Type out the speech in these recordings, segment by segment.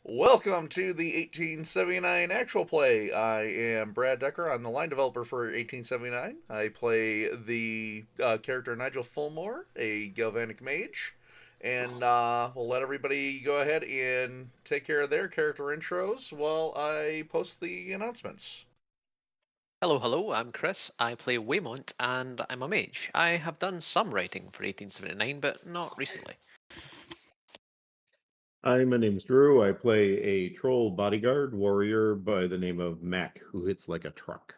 Welcome to the 1879 actual play. I am Brad Decker. I'm the line developer for 1879. I play the character Nigel Fullmore, a Galvanic Mage. And we'll let everybody go ahead and take care of their character intros while I post the announcements. Hello, hello, I'm Chris. I play Weymont and I'm a mage. I have done some writing for 1879, but not recently. Hi, my name's Drew. I play a troll bodyguard warrior by the name of Mac, who hits like a truck.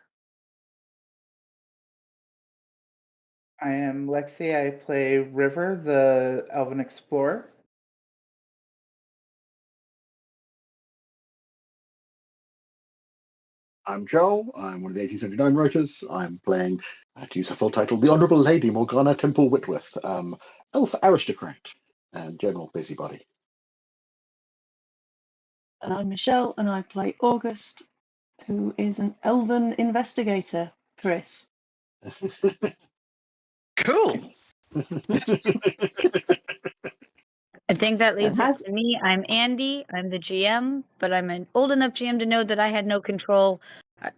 I am Lexi. I play River, the Elven Explorer. I'm Joel. I'm one of the 1879 writers. I'm playing, to use her full title, the Honourable Lady Morgana Temple Whitworth, elf aristocrat and general busybody. And I'm Michelle, and I play August, who is an elven investigator, Chris. Cool! I think that leaves has- it to me. I'm Andi. I'm the GM, but I'm an old enough GM to know that I had no control.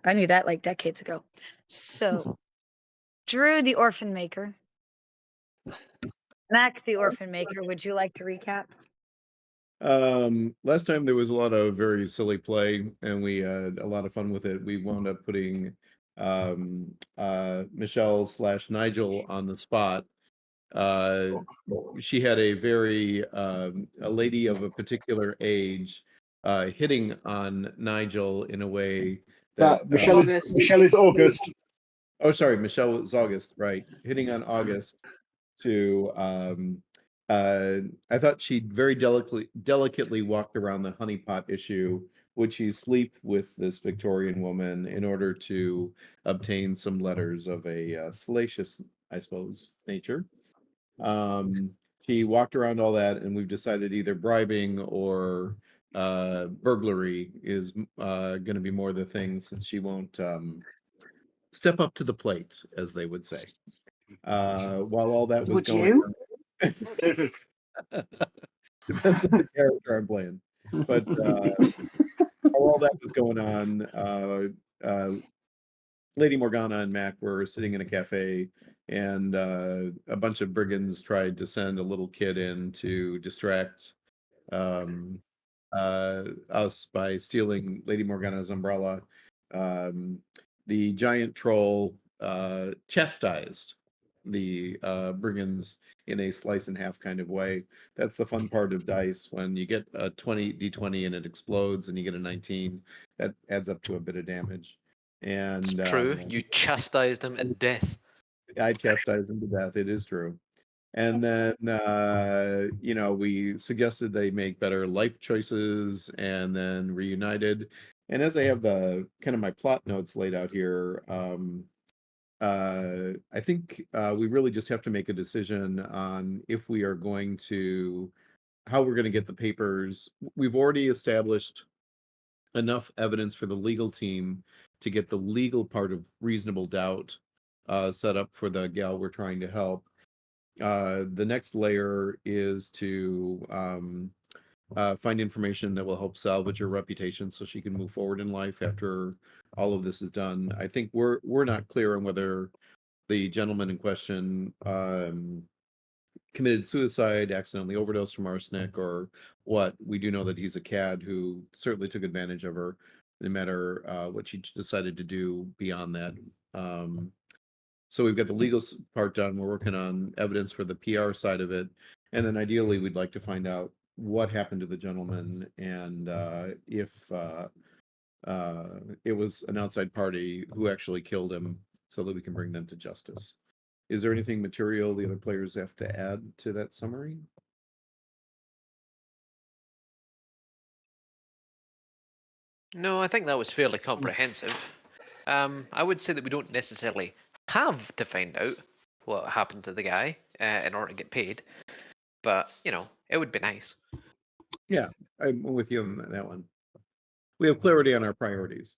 I knew that like decades ago. So, Drew, the orphan maker. Mac, the orphan maker. Would you like to recap? Last time there was a lot of very silly play, and we had a lot of fun with it. We wound up putting Michelle/Nigel on the spot. She had a very a lady of a particular age hitting on Nigel in a way that Michelle is August. Oh, sorry, Michelle is August, right? Hitting on August to I thought she very delicately walked around the honeypot issue. Would she sleep with this Victorian woman in order to obtain some letters of a salacious, I suppose, nature? She walked around all that, and we've decided either bribing or burglary is going to be more the thing, since she won't step up to the plate, as they would say. While all that was Would going you? on, depends on the character I'm playing. But while all that was going on, Lady Morgana and Mac were sitting in a cafe, and a bunch of brigands tried to send a little kid in to distract um, us by stealing Lady Morgana's umbrella. The giant troll chastised the brigands in a slice and half kind of way. That's the fun part of dice. When you get a 20 d20 and it explodes and you get a 19, that adds up to a bit of damage. And It's true, you chastised him to death. I chastised him to death. It is true. And then we suggested they make better life choices, and then reunited. And as I have the kind of my plot notes laid out here, I think we really just have to make a decision on if we are going to how we're going to get the papers. We've already established enough evidence for the legal team to get the legal part of reasonable doubt set up for the gal we're trying to help. The next layer is to find information that will help salvage her reputation so she can move forward in life after all of this is done. I think we're not clear on whether the gentleman in question committed suicide, accidentally overdosed from arsenic, or what. We do know that he's a cad who certainly took advantage of her, no matter what she decided to do beyond that. So we've got the legal part done. We're working on evidence for the PR side of it. And then ideally, we'd like to find out what happened to the gentleman, and if it was an outside party who actually killed him, so that we can bring them to justice. Is there anything material the other players have to add to that summary? No, I think that was fairly comprehensive. I would say that we don't necessarily have to find out what happened to the guy in order to get paid, but, it would be nice. Yeah, I'm with you on that one. We have clarity on our priorities.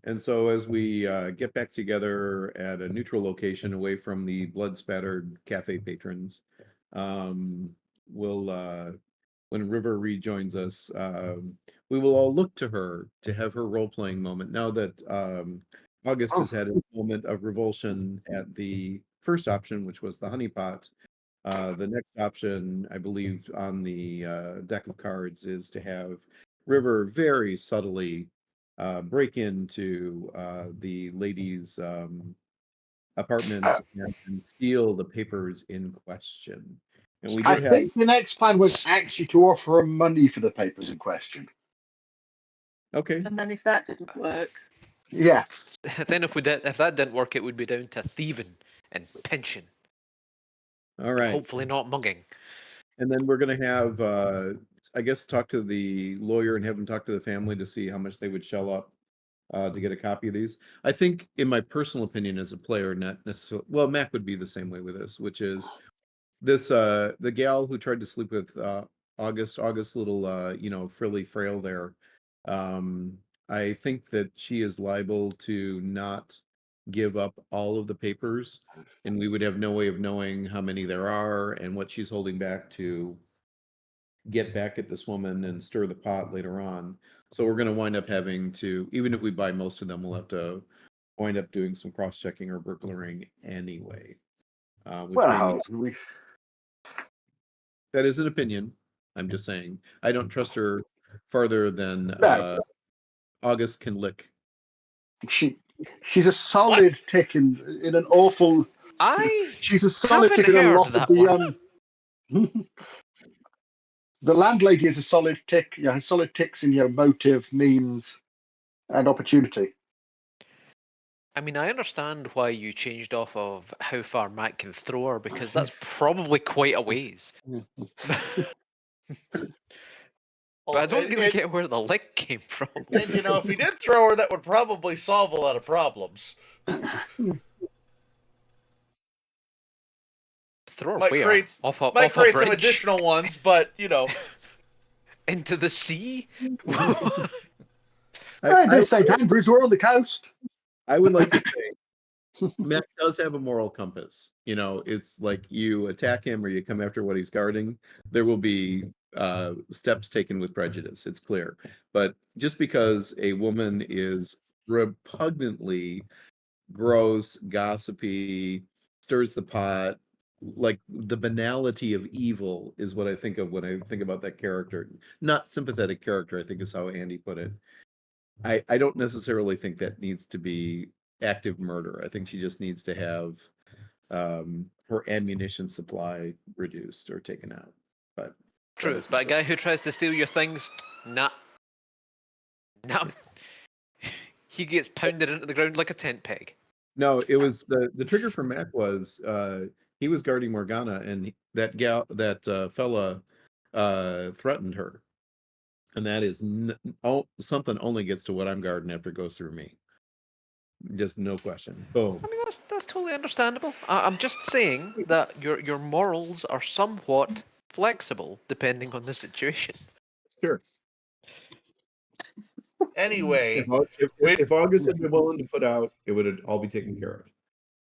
And so as we get back together at a neutral location away from the blood-spattered cafe patrons, we'll when when River rejoins us, we will all look to her to have her role-playing moment. Now that August has had a moment of revulsion at the first option, which was the honeypot, the next option, I believe, on the deck of cards is to have River very subtly break into the lady's apartment and steal the papers in question. And we I did have think the next plan was actually to offer her money for the papers in question. okay. And then if that didn't work, Yeah. Then if that didn't work, it would be down to thieving and pinching. All right. Hopefully not mugging. And then we're gonna have I guess talk to the lawyer and have him talk to the family to see how much they would shell up to get a copy of these. I think, in my personal opinion, as a player, not necessarily. Well, Mac would be the same way with this, which is this the gal who tried to sleep with August little frilly frail there. I think that she is liable to not give up all of the papers, and we would have no way of knowing how many there are and what she's holding back to get back at this woman and stir the pot later on. So we're going to wind up having to, even if we buy most of them, we'll have to wind up doing some cross-checking or burglaring anyway. Which Well, that is an opinion. I'm just saying. I don't trust her farther than No. August can lick. she's a solid tick in an awful. She's a solid tick in a lot of the the landlady is a solid tick. Yeah, solid ticks in your motive, means, and opportunity. I mean, I understand why you changed off of how far Matt can throw her, because that's probably quite a ways. But I don't really get where the lick came from. And if he did throw her, that would probably solve a lot of problems. Throw her might where? create Off some bridge? additional ones, but Into the sea? There's St. Andrews, we're on the coast. I would like to say Matt does have a moral compass. It's like you attack him or you come after what he's guarding, there will be steps taken with prejudice. It's clear. But just because a woman is repugnantly gross, gossipy, stirs the pot, like the banality of evil is what I think of when I think about that character. Not sympathetic character, I think is how Andy put it. I don't necessarily think that needs to be active murder. I think she just needs to have her ammunition supply reduced or taken out. But true. But a guy who tries to steal your things, nah. He gets pounded into the ground like a tent peg. No, it was the trigger for Mac was he was guarding Morgana, and that fella threatened her, and that is something only gets to what I'm guarding after it goes through me. Just no question. Boom. I mean, that's totally understandable. I'm just saying that your morals are somewhat flexible depending on the situation. Sure. Anyway, if August had been willing to put out, it would all be taken care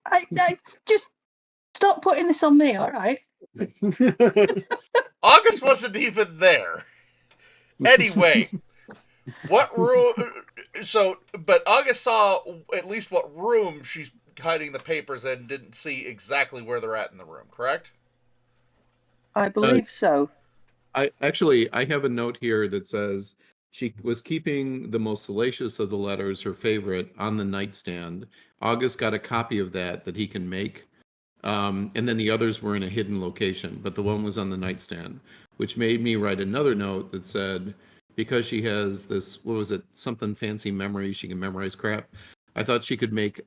of. I just stop putting this on me, all right? August wasn't even there. Anyway, what room? But August saw at least what room she's hiding the papers in, didn't see exactly where they're at in the room, correct? I believe so. I have a note here that says she was keeping the most salacious of the letters, her favorite, on the nightstand. August got a copy of that he can make. And then the others were in a hidden location, but the one was on the nightstand, which made me write another note that said, because she has this, what was it, something fancy memory, she can memorize crap. I thought she could make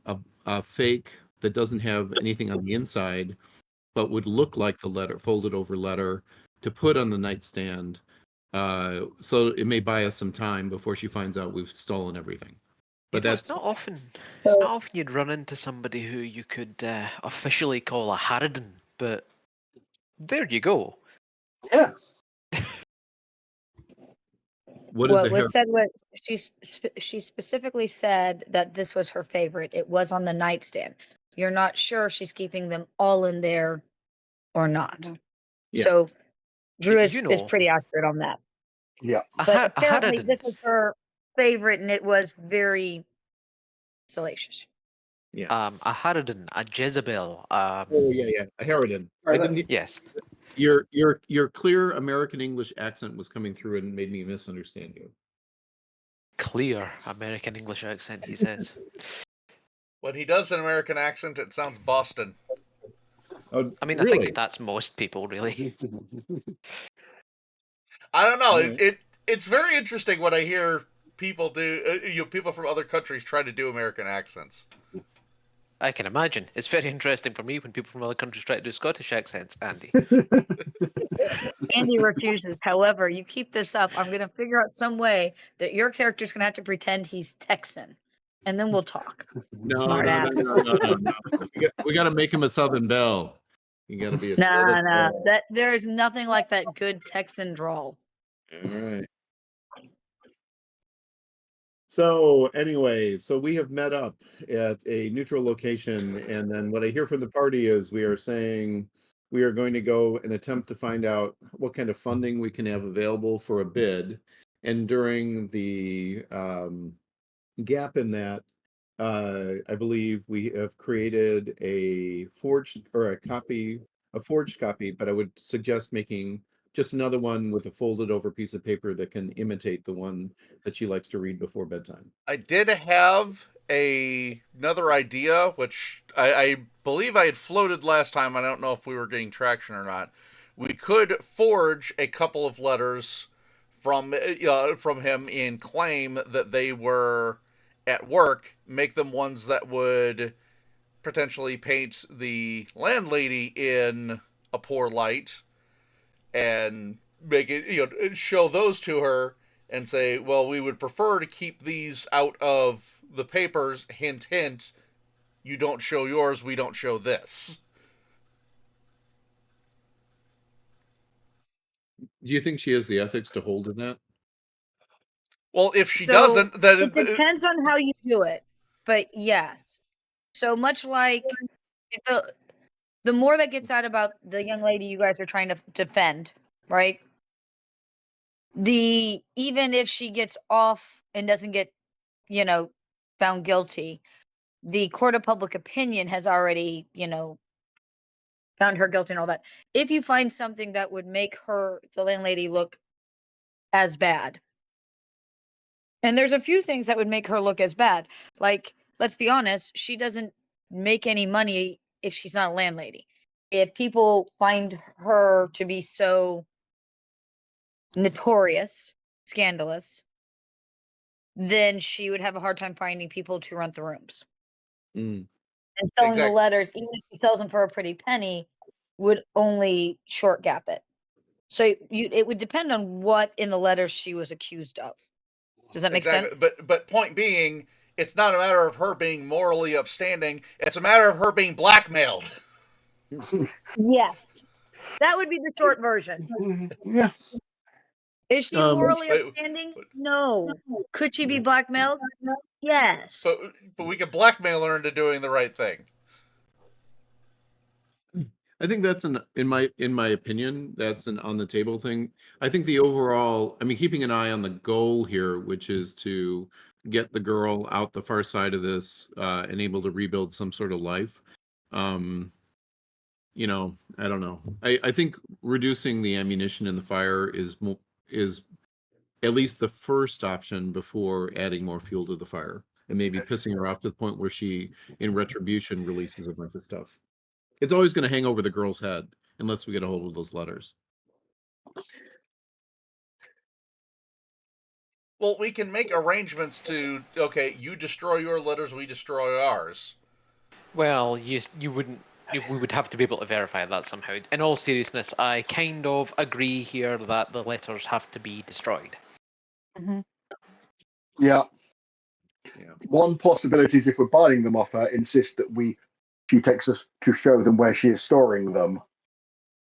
a fake that doesn't have anything on the inside, but would look like the letter, folded over letter, to put on the nightstand. So it may buy us some time before she finds out we've stolen everything. But it's not often. It's not often you'd run into somebody who you could officially call a harridan, but there you go. Yeah. What was said was she specifically said that this was her favorite. It was on the nightstand. You're not sure she's keeping them all in there or not. Yeah. So Drew is You know, pretty accurate on that. Yeah. But I had apparently, it. this was her favorite, and it was very salacious. Yeah. A Harridan, a Jezebel. Oh yeah. A Harridan. I didn't. Yes. Your clear American English accent was coming through and made me misunderstand you. Clear American English accent, he says. When he does an American accent, it sounds Boston. Oh, I mean, really? I think that's most people, really. I don't know. Alright. It's very interesting when I hear people do people from other countries try to do American accents. I can imagine. It's very interesting for me when people from other countries try to do Scottish accents, Andy. Andy refuses. However, you keep this up, I'm going to figure out some way that your character's going to have to pretend he's Texan, and then we'll talk. No. Smart ass. We got to make him a Southern Belle. You got to be a Nah, Southern Belle. that there is nothing like that good Texan drawl. All right. So anyway, we have met up at a neutral location, and then what I hear from the party is we are saying we are going to go and attempt to find out what kind of funding we can have available for a bid. And during the gap in that, I believe we have created a forged copy, but I would suggest making just another one with a folded over piece of paper that can imitate the one that she likes to read before bedtime. I did have another idea, which I believe I had floated last time. I don't know if we were getting traction or not. We could forge a couple of letters from him and claim that they were at work, make them ones that would potentially paint the landlady in a poor light, and make it, show those to her and say, well, we would prefer to keep these out of the papers. Hint, hint. You don't show yours, we don't show this. Do you think she has the ethics to hold to that? Well, if she So, doesn't, then it depends on how you do it. But yes. So much like the more that gets out about the young lady you guys are trying to defend, right? Even if she gets off and doesn't get, found guilty, the court of public opinion has already, found her guilty and all that. If you find something that would make the landlady, look as bad, and there's a few things that would make her look as bad. Like, let's be honest, she doesn't make any money if she's not a landlady. If people find her to be so notorious, scandalous, then she would have a hard time finding people to rent the rooms. Mm. And selling the Exactly. letters, even if she sells them for a pretty penny, would only short gap it. So it would depend on what in the letters she was accused of. Does that make Exactly. sense? But point being, it's not a matter of her being morally upstanding. It's a matter of her being blackmailed. Yes. That would be the short version. Yeah. Is she morally upstanding? No. Could she be blackmailed? Yes. But we can blackmail her into doing the right thing. I think that's in my opinion, that's an on the table thing. I think the overall, keeping an eye on the goal here, which is to get the girl out the far side of this and able to rebuild some sort of life. I don't know. I think reducing the ammunition in the fire is at least the first option before adding more fuel to the fire, and maybe pissing her off to the point where she, in retribution, releases a bunch of stuff. It's always going to hang over the girl's head unless we get a hold of those letters. Well, we can make arrangements to, okay, you destroy your letters, we destroy ours. Well, we would have to be able to verify that somehow. In all seriousness, I kind of agree here that the letters have to be destroyed. Mm-hmm. Yeah. One possibility is if we're buying them off her, insist that she takes us to show them where she is storing them.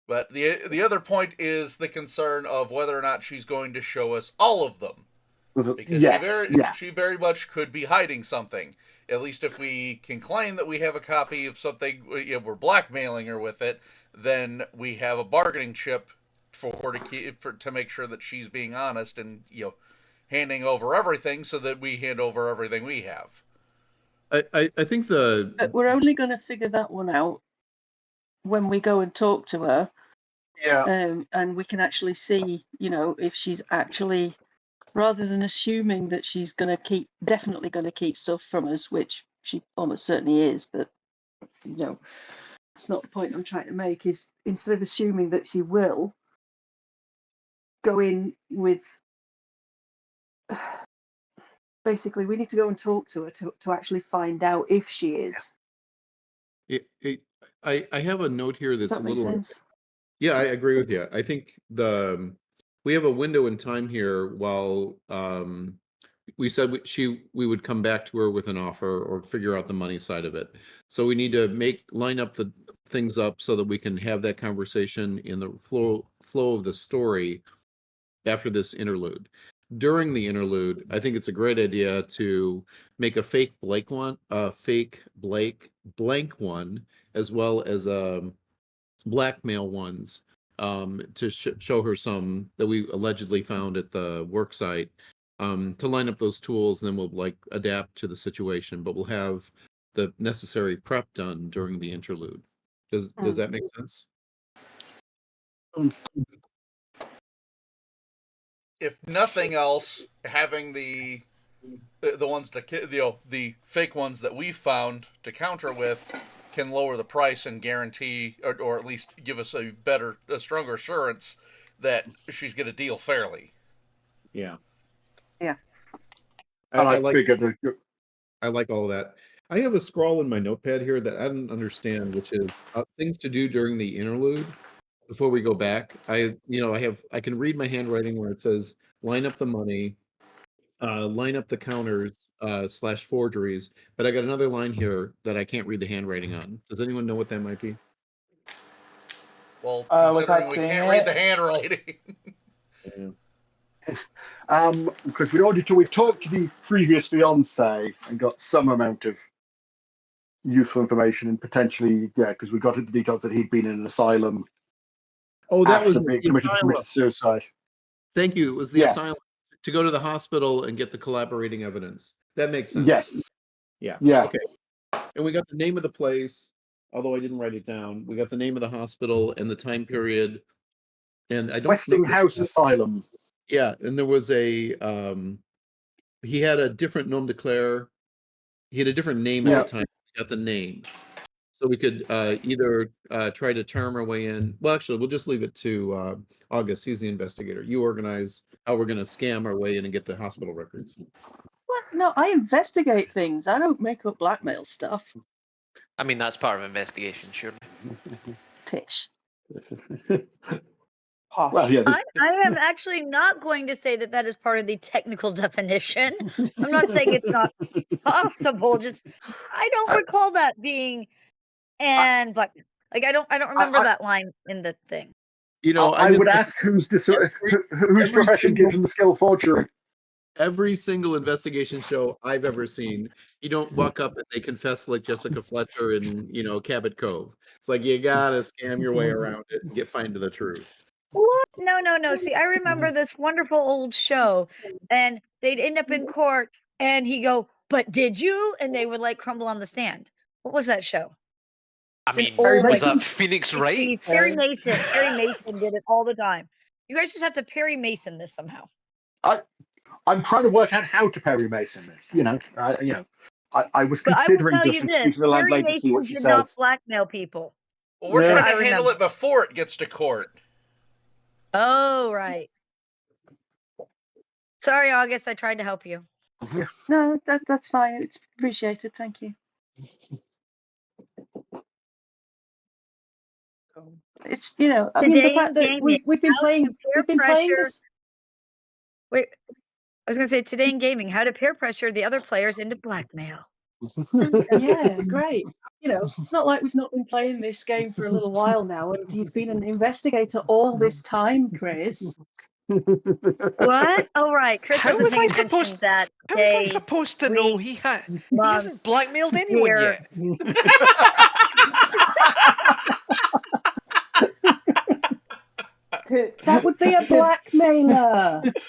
But the other point is the concern of whether or not she's going to show us all of them. Because she very much could be hiding something. At least if we can claim that we have a copy of something, we're blackmailing her with it, then we have a bargaining chip for her to make sure that she's being honest and handing over everything so that we hand over everything we have. I think But we're only going to figure that one out when we go and talk to her. Yeah. And we can actually see, if she's actually, rather than assuming that she's definitely going to keep stuff from us, which she almost certainly is, but it's not the point I'm trying to make. Is instead of assuming that she will, go in with. Basically, we need to go and talk to her to actually find out if she is. I have a note here Does that's that a make little. sense? Yeah, I agree with you. I think we have a window in time here while we said we would come back to her with an offer or figure out the money side of it. So we need to line up the things up so that we can have that conversation in the flow of the story after this interlude. During the interlude, I think it's a great idea to make a fake blank one, as well as blackmail ones to show her some that we allegedly found at the work site, to line up those tools, and then we'll adapt to the situation, but we'll have the necessary prep done during the interlude. Does that make sense? If nothing else, having the ones the fake ones that we found to counter with can lower the price and guarantee, or at least give us a stronger assurance that she's going to deal fairly. Yeah. Yeah. I like all of that. I have a scroll in my notepad here that I didn't understand, which is things to do during the interlude before we go back. I can read my handwriting where it says line up the money, line up the counters / forgeries, but I got another line here that I can't read the handwriting on. Does anyone know what that might be? Well, considering we seeing can't read the handwriting. Because we talked to the previous fiance and got some amount of useful information, and potentially, because we got into the details that he'd been in an asylum. Oh, that was committed suicide. Thank you. It was the asylum, to go to the hospital and get the collaborating evidence. That makes sense. Yes. Yeah. Yeah. Okay. And we got the name of the place, although I didn't write it down. We got the name of the hospital and the time period. And I don't Westinghouse Asylum. Yeah, and there was he had a different nom de claire. He had a different name at the time. We got the name. So we could either try to term our way in. Well, actually, we'll just leave it to August. He's the investigator. You organize how we're going to scam our way in and get the hospital records. What? No, I investigate things. I don't make up blackmail stuff. I mean, that's part of investigation, surely. Pitch. Well, yeah. I am actually not going to say that is part of the technical definition. I'm not saying it's not possible. Just I don't recall that being black. Like I don't remember that line in the thing. I would ask whose profession gives them the skill forgery. Every single investigation show I've ever seen, you don't walk up and they confess like Jessica Fletcher in Cabot Cove. It's like you gotta scam your way around it and find the truth. What? No. See, I remember this wonderful old show, and they'd end up in court, and he'd go, "But did you?" And they would crumble on the stand. What was that show? I mean, was that Phoenix Wright? Perry Mason. Perry Mason did it all the time. You guys just have to Perry Mason this somehow. I'm trying to work out how to Perry Mason this. I was considering just speaking to the landlady to see what she says. Not blackmail people. Well, we're trying to handle it before it gets to court. Oh, right. Sorry, August. I tried to help you. No, that's fine. It's appreciated. Thank you. It's I mean, the fact that we've been playing this. Wait, I was going to say today in gaming, how to peer pressure the other players into blackmail. Yeah, great. It's not like we've not been playing this game for a little while now, and he's been an investigator all this time, Chris. What? Oh, right. Chris wasn't paying attention to that. How was I supposed to know he hasn't blackmailed anyone yet? That would be a blackmailer. Because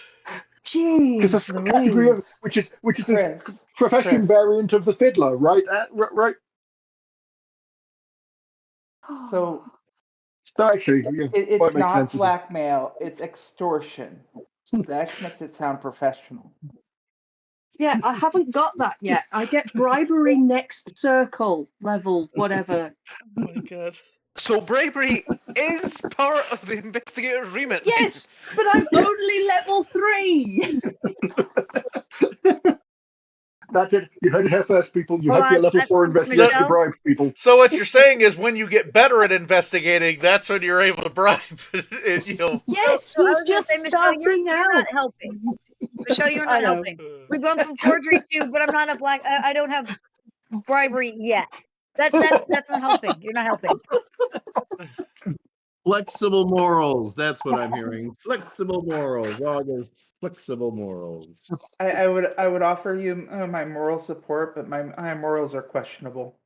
Jeez, that's a category of Louise. which is Chris, a profession Chris. variant of the fiddler, right? Right. So So actually, yeah, it's might make not sense. blackmail, it's extortion. That makes it sound professional. Yeah, I haven't got that yet. I get bribery next circle level, whatever. Oh my god. So bribery is part of the investigator's remit. Yes, but I'm only level 3. That's it. You heard it here first, people. You Hold have your on, level 4 investigator to Michelle? bribe people. So what you're saying is when you get better at investigating, that's when you're able to bribe. You know. Yes, So I he's was gonna just say, Michelle, starting you're not out. helping. Michelle, you're I not know. helping. We've gone from forgery to, but I'm not a black. I don't have bribery yet. That's not helping. You're not helping. Flexible morals. That's what I'm hearing. Flexible morals. August. Flexible morals. I would offer you my moral support, but my morals are questionable.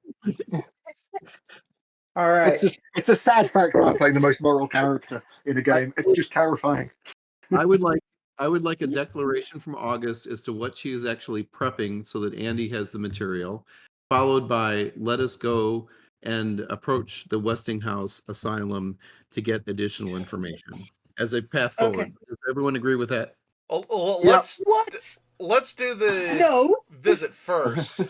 All right. It's a sad fact that I'm playing the most moral character in a game. It's just terrifying. I would like a declaration from August as to what she is actually prepping so that Andy has the material, followed by let us go and approach the Westinghouse Asylum to get additional information as a path forward. Does everyone agree with that? Well, Yep. let's do the No. visit first,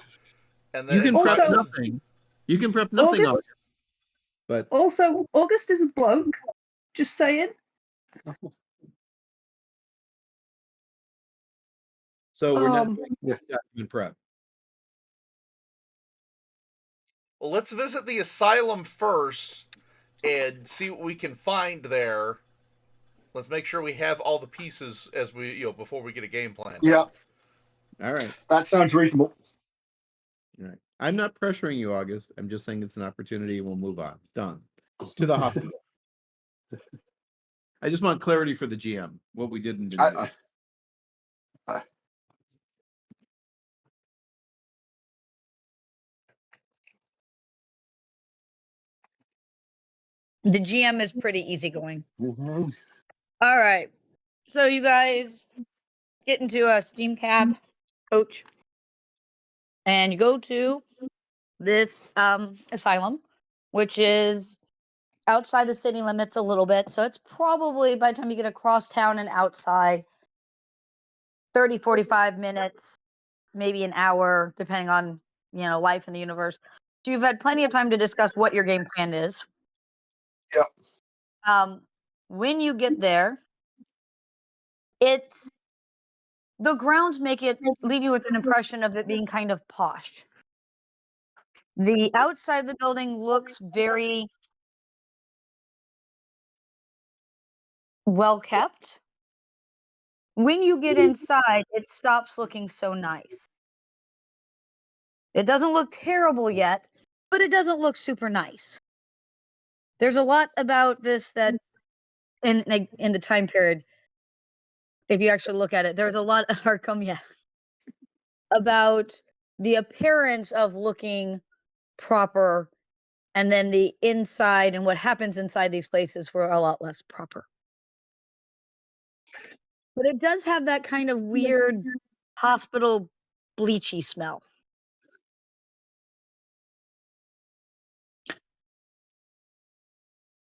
and then You can Also- prep nothing. You can prep nothing, August, but also, August is a bloke. Just saying. so we're not Yeah. document prep. Well, let's visit the asylum first and see what we can find there. Let's make sure we have all the pieces as we, before we get a game plan. Yeah, All right. that sounds reasonable. All right. I'm not pressuring you, August. I'm just saying it's an opportunity. We'll move on. Done. To the hospital. I just want clarity for the GM. What we did and didn't do. The GM is pretty easygoing. Mhm. All right. So you guys get into a steam cab coach, and you go to this asylum, which is outside the city limits a little bit. So it's probably, by the time you get across town and outside, 30, 45 minutes, maybe an hour, depending on, life in the universe. So you've had plenty of time to discuss what your game plan is. Yep. When you get there, the grounds leave you with an impression of it being kind of posh. The outside of the building looks very well kept. When you get inside, it stops looking so nice. It doesn't look terrible yet, but it doesn't look super nice. There's a lot about this that in the time period, if you actually look at it, there's a lot of about the appearance of looking proper, and then the inside and what happens inside these places were a lot less proper. But it does have that kind of weird hospital bleachy smell.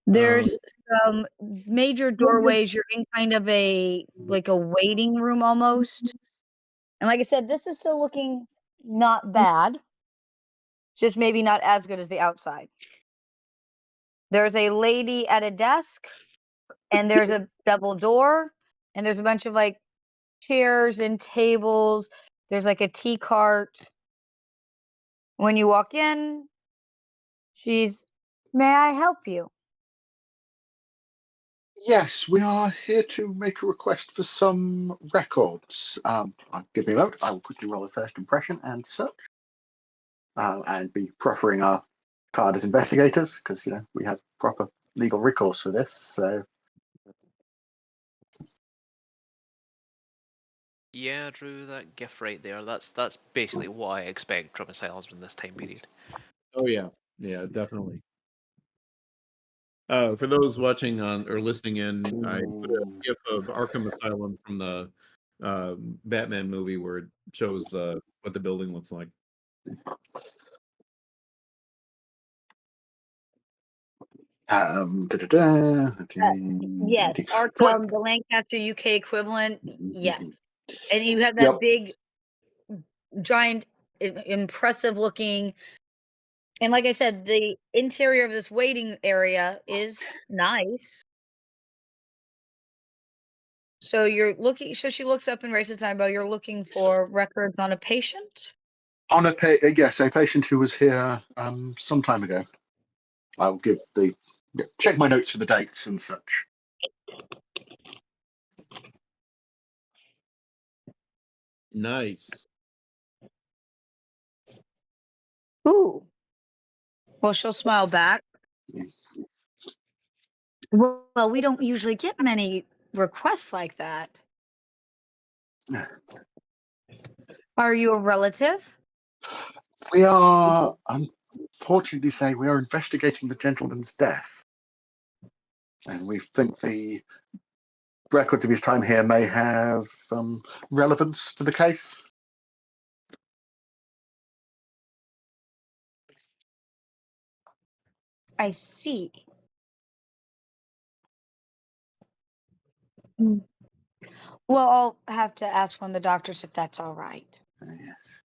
There's some major doorways. You're in kind of a waiting room almost. And like I said, this is still looking not bad. Just maybe not as good as the outside. There's a lady at a desk, and there's a double door, and there's a bunch of chairs and tables. There's a tea cart. When you walk in, may I help you? Yes, we are here to make a request for some records. Give me a moment. I will quickly roll a first impression and search, and be proffering our card as investigators because we have proper legal recourse for this. So Yeah, Drew, that gift right there. That's basically what I expect from asylums in this time period. Oh yeah, yeah, definitely. For those watching on or listening in, I put a GIF of Arkham Asylum from the Batman movie where it shows what the building looks like. Yes, Arkham, the Lancaster UK equivalent. Yes, and you have that Yep. big, giant, impressive looking. And like I said, the interior of this waiting area is nice. So you're looking. So she looks up and raises an eyebrow. You're looking for records on a patient. On yes, a patient who was here some time ago. I'll give check my notes for the dates and such. Nice. Ooh. Well, she'll smile back. Well, we don't usually get many requests like that. Are you a relative? We are, unfortunately, we are investigating the gentleman's death, and we think the records of his time here may have relevance to the case. I see. Well, I'll have to ask one of the doctors if that's all right. Yes.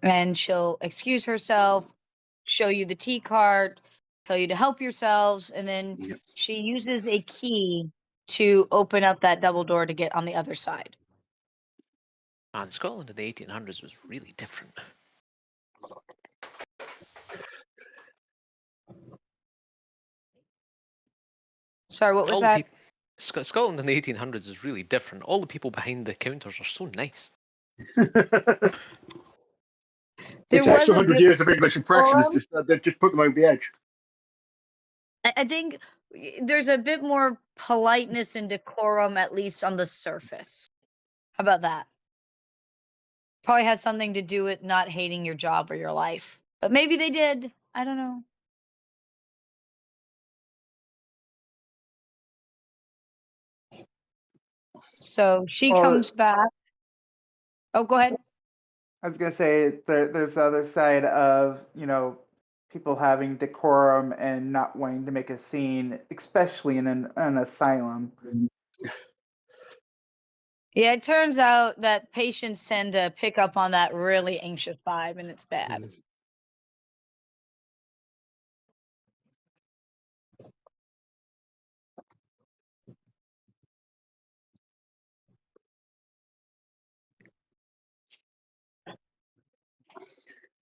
And she'll excuse herself, show you the T card, tell you to help yourselves, and then Yep. she uses a key to open up that double door to get on the other side. And Scotland in the 1800s was really different. Sorry, what was that? Scotland in the 1800s is really different. All the people behind the counters are so nice. There It's was extra a 100 bit years of English impression. decorum. They've just put them over the edge. I think there's a bit more politeness and decorum, at least on the surface. How about that? Probably had something to do with not hating your job or your life. But maybe they did. I don't know. So she Well, comes back. Oh, go ahead. I was gonna say there's the other side of people having decorum and not wanting to make a scene, especially in an asylum. Yeah, it turns out that patients tend to pick up on that really anxious vibe, and it's bad.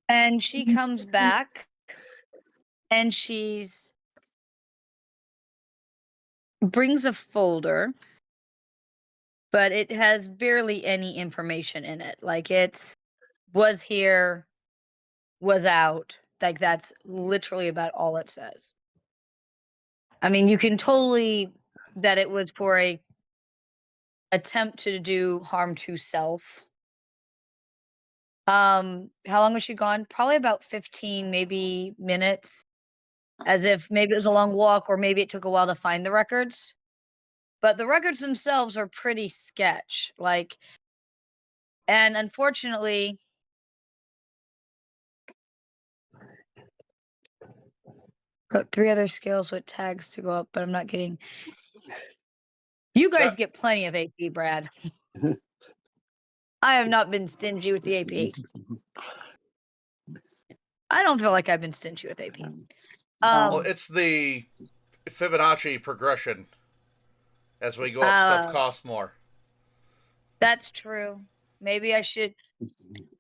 And she comes back, and she's brings a folder, but it has barely any information in it. Like it's was here, was out. Like that's literally about all it says. I mean, you can totally that it was for a attempt to do harm to self. How long was she gone? Probably about 15 maybe minutes. As if maybe it was a long walk or maybe it took a while to find the records. But the records themselves are pretty sketch. And unfortunately, got 3 other scales with tags to go up, but I'm not getting. You guys get plenty of AP, Brad. I have not been stingy with the AP. I don't feel like I've been stingy with AP. Well, it's the Fibonacci progression. As we go up, stuff costs more. That's true. Maybe I should.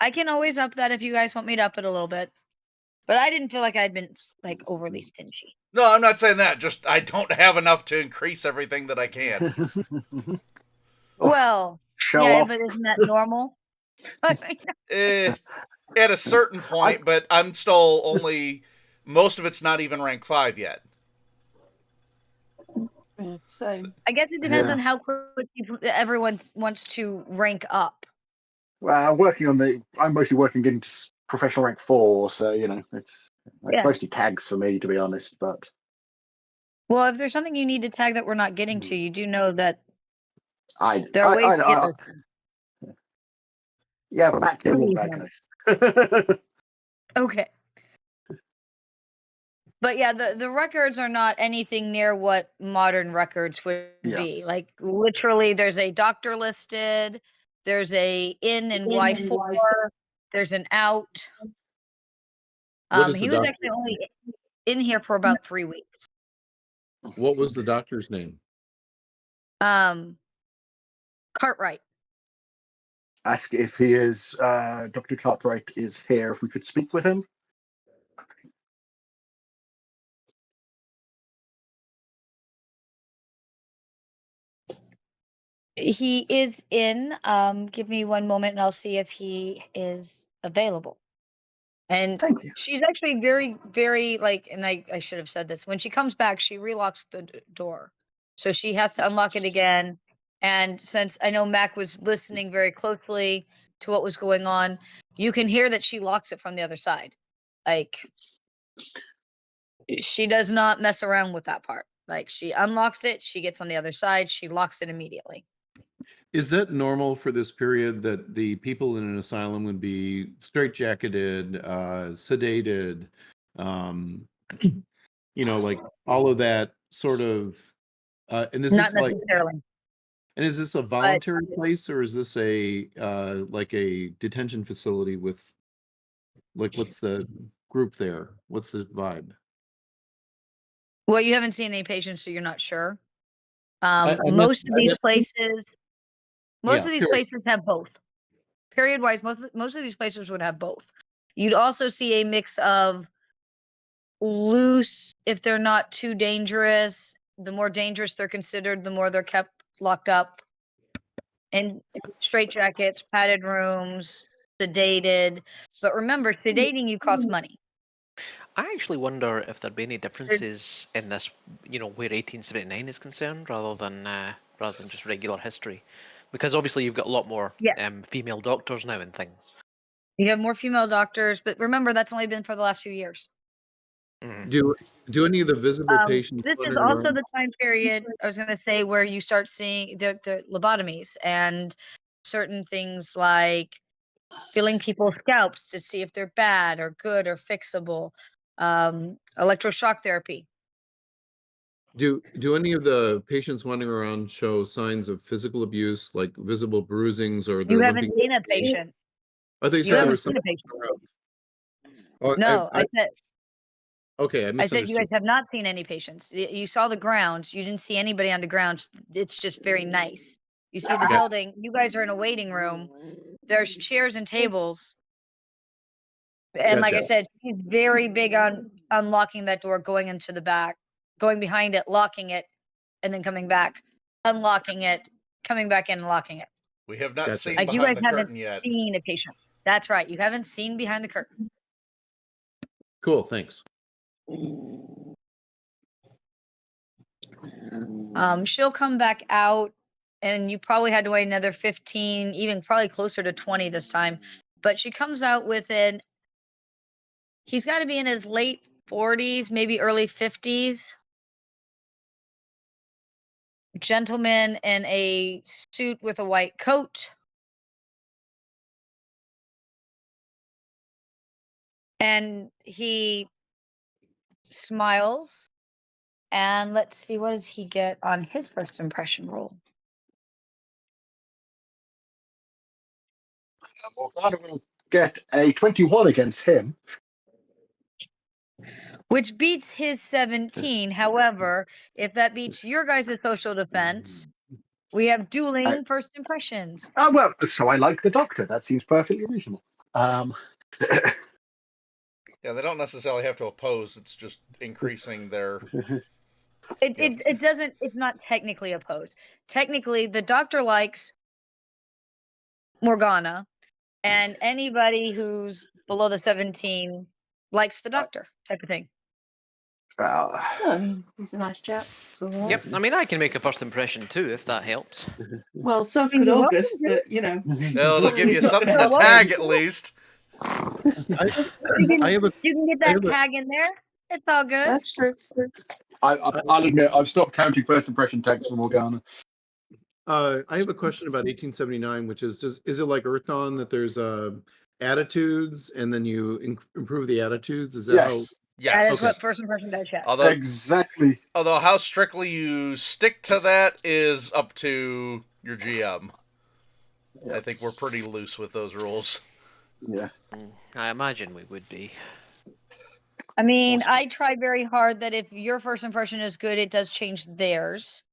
I can always up that if you guys want me to up it a little bit. But I didn't feel like I'd been like overly stingy. No, I'm not saying that. Just I don't have enough to increase everything that I can. Well, yeah, but isn't that normal? At a certain point, but I'm still only. Most of it's not even rank 5 yet. Same. I guess it depends on how quickly everyone wants to rank up. Well, I'm mostly working into professional rank 4, so it's mostly tags for me, to be honest. But Well, if there's something you need to tag that we're not getting to, you do know that I there are ways to get I those things. yeah, but Matt did all that case. Okay. But yeah, the records are not anything near what modern records would Yeah. be. Like literally, there's a doctor listed, there's a in and Y4, there's an out. What is He the was doctor? actually only in here for about 3 weeks. What was the doctor's name? Cartwright. Ask if he is Dr. Cartwright is here. If we could speak with him. He is in. Give me one moment and I'll see if he is available. And Thank you. she's actually very, very like, and I should have said this. When she comes back, she relocks the door. So she has to unlock it again. And since I know Mac was listening very closely to what was going on, you can hear that she locks it from the other side. Like, she does not mess around with that part. Like, she unlocks it, she gets on the other side, she locks it immediately. Is that normal for this period that the people in an asylum would be straitjacketed, sedated, like all of that sort of, and is Not this like, necessarily. and is this a voluntary place or is this a like a detention facility with, like, what's the group there? What's the vibe? Well, you haven't seen any patients, so you're not sure. I Most of meant- these places, most Yeah, of these period. places have both. Period wise, most of these places would have both. You'd also see a mix of loose, if they're not too dangerous. The more dangerous they're considered, the more they're kept locked up in straitjackets, padded rooms, sedated. But remember, sedating you costs money. I actually wonder if there'd be any differences in this, where 1879 is concerned, rather than just regular history, because obviously you've got a lot more Yes. female doctors now and things. You have more female doctors, but remember that's only been for the last few years. Do any of the visible patients? This is running also around- the time period I was going to say where you start seeing the lobotomies and certain things like feeling people's scalps to see if they're bad or good or fixable. Electroshock therapy. Do any of the patients wandering around show signs of physical abuse, like visible bruisings, or they're You haven't limping? seen a patient. I think You haven't seen a patient. No, I said. Okay, I said you guys have not seen any patients. You saw the ground. You didn't see anybody on the ground. It's just very nice. You see the building. You guys are in a waiting room. There's chairs and tables. And like I Gotcha. said, he's very big on unlocking that door, going into the back, going behind it, locking it, and then coming back, unlocking it, coming back in and locking it. We have not Gotcha. seen Like you behind guys the haven't curtain yet. seen a patient. That's right. You haven't seen behind the curtain. Cool, thanks. She'll come back out, and you probably had to wait another 15, even probably closer to 20 this time. But she comes out with he's got to be in his late 40s, maybe early 50s. Gentleman in a suit with a white coat. And he smiles. And let's see, what does he get on his first impression roll? Morgana will get a 21 against him. Which beats his 17. However, if that beats your guys' social defense, we have dueling first impressions. Well, so I like the doctor. That seems perfectly reasonable. Yeah, they don't necessarily have to oppose. It's just increasing their. It doesn't. It's not technically opposed. Technically, the doctor likes Morgana, and anybody who's below the 17 likes the doctor, type of thing. I mean, he's a nice chap. So, Yep, I mean, I can make a first impression too, if that helps. Well, so could You're welcome August, to. but you know. Well, it'll give you He's not something gonna to help. tag at least. I have a You can get I that have a- tag in there. It's all good. That's true. I'll admit, I've stopped counting first impression tags for Morgana. I have a question about 1879, which is is it like Earth Dawn that there's attitudes and then you improve the attitudes? Is that Yes, That Yes. is what first impression does, yes. Although- exactly. Although how strictly you stick to that is up to your GM. Yeah. I think we're pretty loose with those rules. Yeah. I imagine we would be. I mean, Most- I try very hard that if your first impression is good, it does change theirs.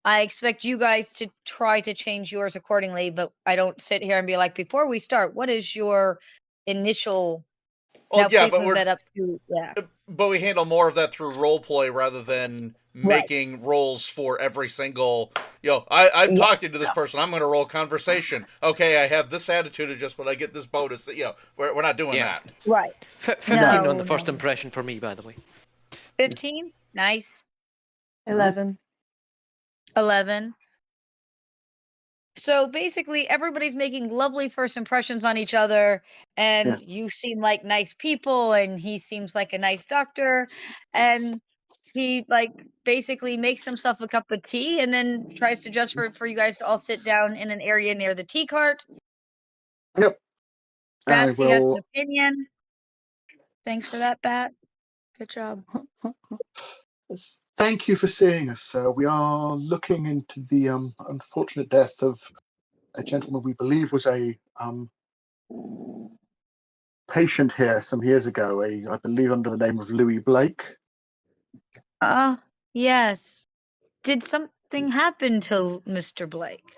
I expect you guys to try to change yours accordingly, but I don't sit here and be like, before we start, what is your initial? Well, Now, yeah, please but move that up to but we handle more of that through role play rather than Right. making rolls for every single. I'm Yeah. talking to this person. I'm going to roll conversation. Okay, I have this attitude adjustment. I get this bonus. We're not doing Yeah. that. right. 15 No, on the first no. impression for me, by the way. 15, nice. 11. 11. So basically, everybody's making lovely first impressions on each other, and you seem like nice people, and he seems like a nice doctor, and he basically makes himself a cup of tea, and then tries to just for you guys to all sit down in an area near the tea cart. Yep. I Batsy has an will. opinion. Thanks for that, Bat. Good job. Thank you for seeing us, sir. We are looking into the unfortunate death of a gentleman we believe was a patient here some years ago. I believe under the name of Louis Blake. Yes. Did something happen to Mr. Blake?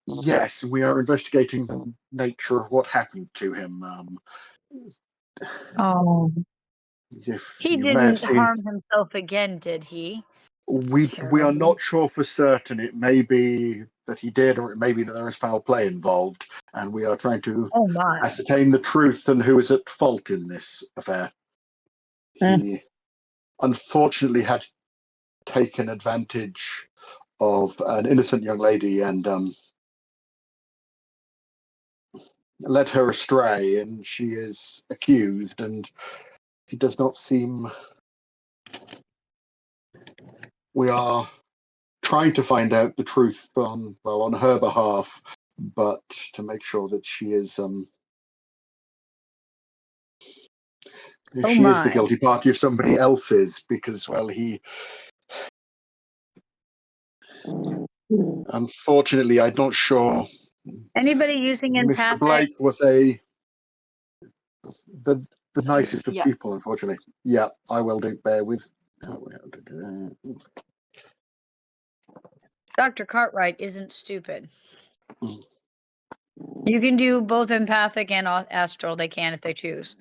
Yes, we are investigating the nature of what happened to him. Oh. If He you may have didn't seen, harm himself again, did he? It's we are terrible. not sure for certain. It may be that he did, or it may be that there is foul play involved, and we are trying to Oh my. ascertain the truth and who is at fault in this affair. He unfortunately had taken advantage of an innocent young lady and led her astray, and she is accused, and he does not seem. We are trying to find out the truth on her behalf, but to make sure that she is if Oh she is the my. guilty party of somebody else's, because he unfortunately, I'm not sure. Anybody using Mr. empathic? Blake was the nicest of Yeah. people, unfortunately. Yeah, I will do. Bear with. Dr. Cartwright isn't stupid. Mm. You can do both empathic and astral. They can if they choose.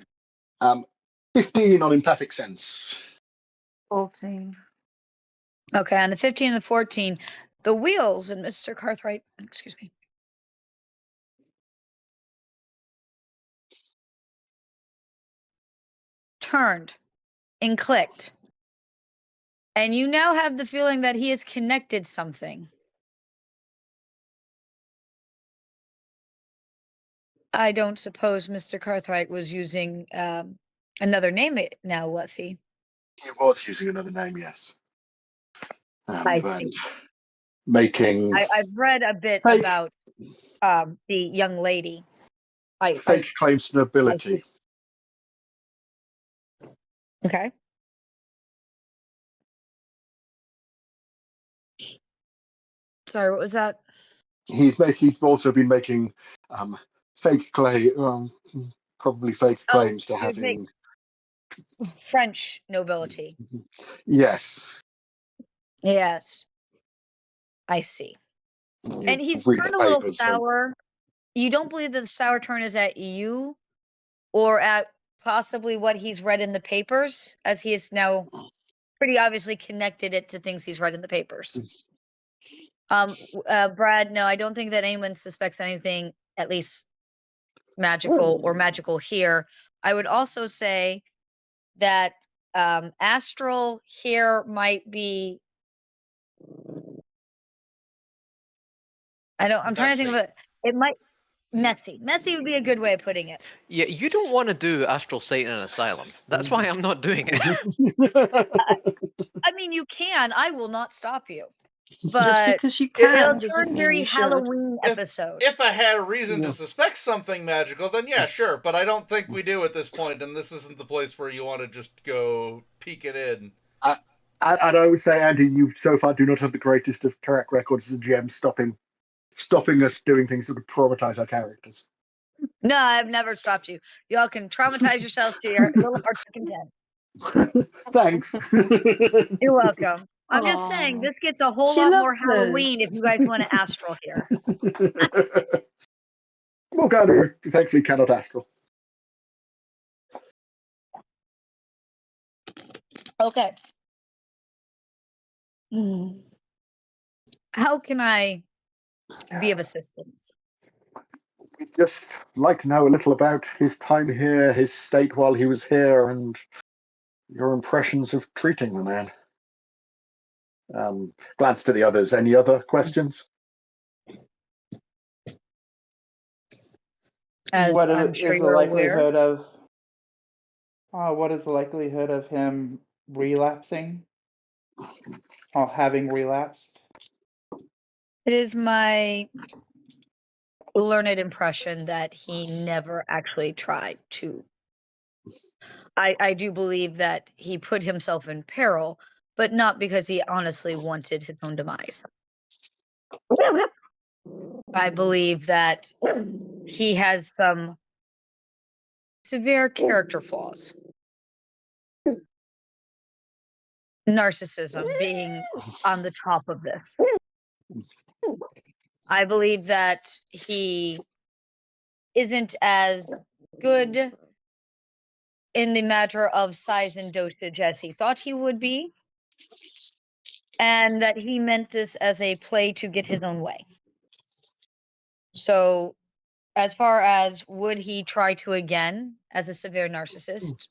15 on empathic sense. 14. Okay, on the 15 and the 14, the wheels in Mr. Cartwright, excuse me, turned and clicked. And you now have the feeling that he has connected something. I don't suppose Mr. Cartwright was using another name now, was he? He was using another name, yes. I And see. making I've read a bit fake, about the young lady. fake claims to nobility. Okay. Sorry, what was that? He's also been making fake probably fake claims to he was having. French nobility. Yes. Yes. I see. And he's Read turned the a little papers. So sour. You don't believe that the sour turn is at you or at possibly what he's read in the papers, as he is now pretty obviously connected it to things he's read in the papers. Brad, no, I don't think that anyone suspects anything, at least magical or magical here. I would also say that astral here might be. I'm trying to think of it. It might. Messy. Messy would be a good way of putting it. Yeah, you don't want to do astral sight in an asylum. That's why I'm not doing it. I mean, you can. I will not stop you. Just But because you it'll can doesn't turn mean very you should. Halloween episode. If I had a reason Yeah. to suspect something magical, then yeah, sure. But I don't think we do at this point, and this isn't the place where you want to just go peek it in. And I would say, Andy, you so far do not have the greatest of track records as a GM, stopping us doing things that would traumatize our characters. No, I've never stopped you. Y'all can traumatize yourself to your little heart's content. Thanks. You're welcome. I'm just saying, Aw. this gets a whole She lot more loves Halloween us. if you guys want to astral here. Morgana, you thankfully cannot astral. Okay. How can I be of assistance? We'd just like to know a little about his time here, his state while he was here, and your impressions of treating the man. Glance to the others. Any other questions? As What I'm sure is the you're aware. likelihood of? What is the likelihood of him relapsing or having relapsed? It is my learned impression that he never actually tried to. I do believe that he put himself in peril, but not because he honestly wanted his own demise. I believe that he has some severe character flaws. Narcissism being on the top of this. I believe that he isn't as good in the matter of size and dosage as he thought he would be, and that he meant this as a play to get his own way. So, as far as would he try to again as a severe narcissist?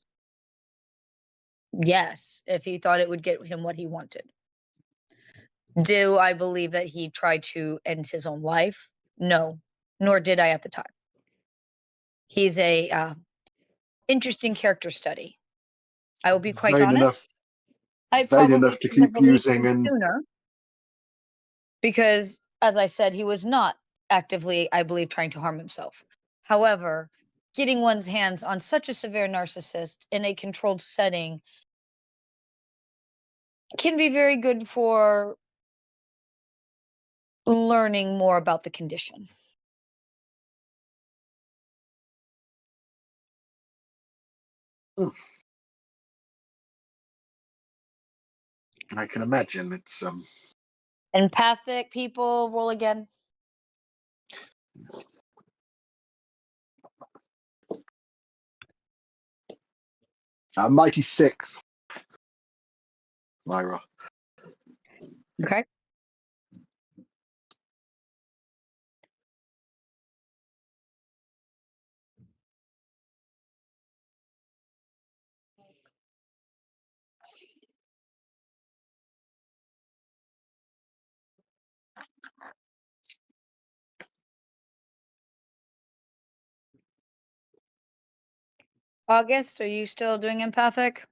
Yes, if he thought it would get him what he wanted. Do I believe that he tried to end his own life? No, nor did I at the time. He's a interesting character study. I will be quite Vain honest. I vain probably enough to shouldn't have keep released using him and sooner because, as I said, he was not actively, I believe, trying to harm himself. However, getting one's hands on such a severe narcissist in a controlled setting can be very good for learning more about the condition. I can imagine it's Empathic people roll again. a mighty 6. Myra. Okay. August, are you still doing empathic?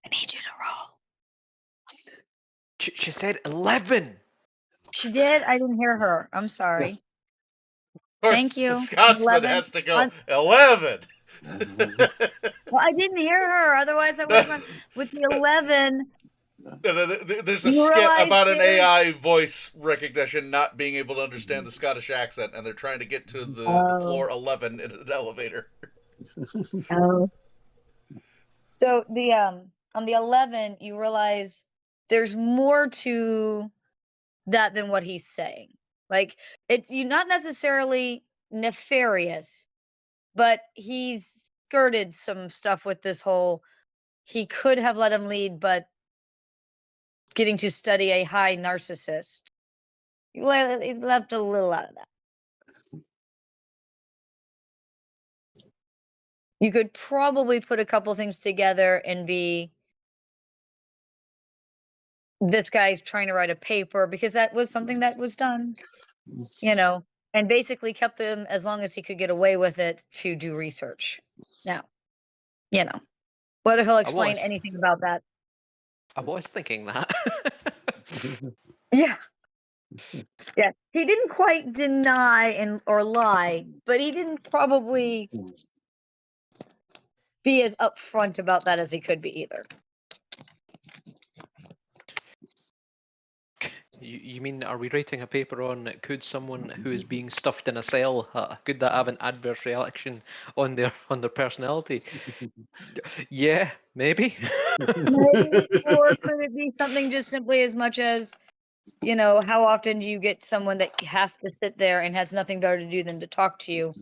I need you to roll. She said 11. She did? I didn't hear her. I'm sorry. Of course, Thank you. the Scotsman 11. has to go 11. Well, I didn't hear her. Otherwise, I would have gone with the 11. There's a You skit realize about an there's- AI voice recognition not being able to understand the Scottish accent, and they're trying to get to the Oh. floor 11 in an elevator. Oh. So the on the 11, you realize there's more to that than what he's saying. Like you're not necessarily nefarious, but he's skirted some stuff with this whole he could have let him lead, but getting to study a high narcissist. He's left a little out of that. You could probably put a couple things together and be this guy's trying to write a paper, because that was something that was done, you know, and basically kept him as long as he could get away with it to do research. Now, you know, whether he'll explain was. anything about that. I was thinking that. Yeah. Yeah. He didn't quite deny or lie, but he didn't probably be as upfront about that as he could be either. You mean, are we writing a paper on could someone who is being stuffed in a cell, could that have an adverse reaction on their personality? Yeah, maybe. Maybe, or could it be something just simply as much as, you know, how often do you get someone that has to sit there and has nothing better to do than to talk to you?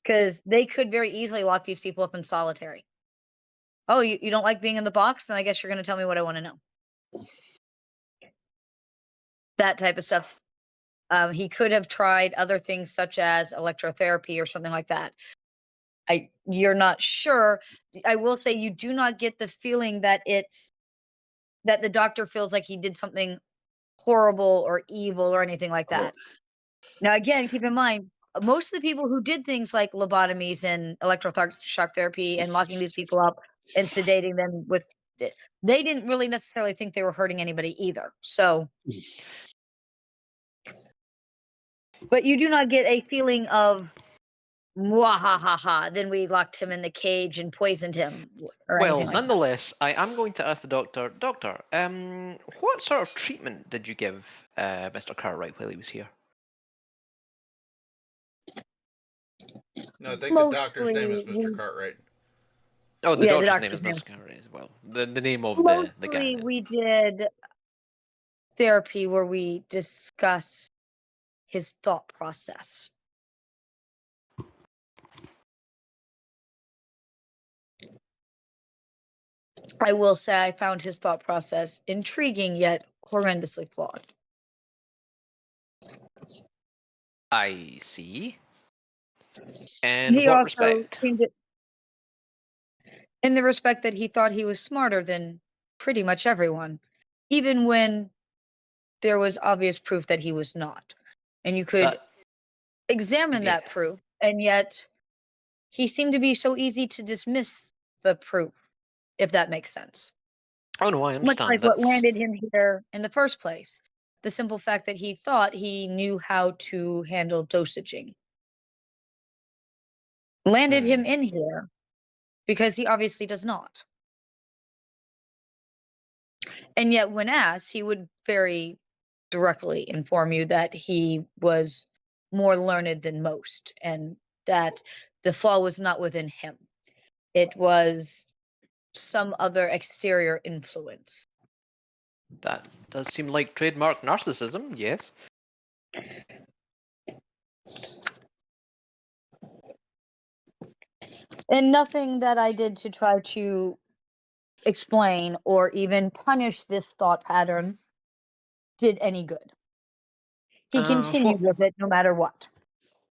Because they could very easily lock these people up in solitary. Oh, you don't like being in the box? Then I guess you're going to tell me what I want to know. That type of stuff. He could have tried other things such as electrotherapy or something like that. You're not sure. I will say you do not get the feeling that that the doctor feels like he did something horrible or evil or anything like that. Now, again, keep in mind, most of the people who did things like lobotomies and electroshock therapy and locking these people up and sedating them they didn't really necessarily think they were hurting anybody either. So, but you do not get a feeling of Mwahaha, then we locked him in the cage and poisoned him or Well, anything like that. nonetheless, I am going to ask the doctor, what sort of treatment did you give Mr. Cartwright while he was here? No, I think the doctor's Mostly, name is Mr. Cartwright. Oh, the yeah, the doctor's name is doctor's Mr. Cartwright as well. The name of the guy. Mostly we did therapy where we discuss his thought process. I will say I found his thought process intriguing yet horrendously flawed. I see. And He what also respect? seemed to, in the respect that he thought he was smarter than pretty much everyone, even when there was obvious proof that he was not. And you could That, examine yeah. that proof, and yet he seemed to be so easy to dismiss the proof, if that makes sense. Oh no, I Much understand. like what landed him here in the first place. The simple fact that he thought he knew how to handle dosaging landed him in here because he obviously does not. And yet, when asked, he would very directly inform you that he was more learned than most and that the flaw was not within him. It was some other exterior influence. That does seem like trademark narcissism, yes. And nothing that I did to try to explain or even punish this thought pattern did any good. He continued with it no matter what.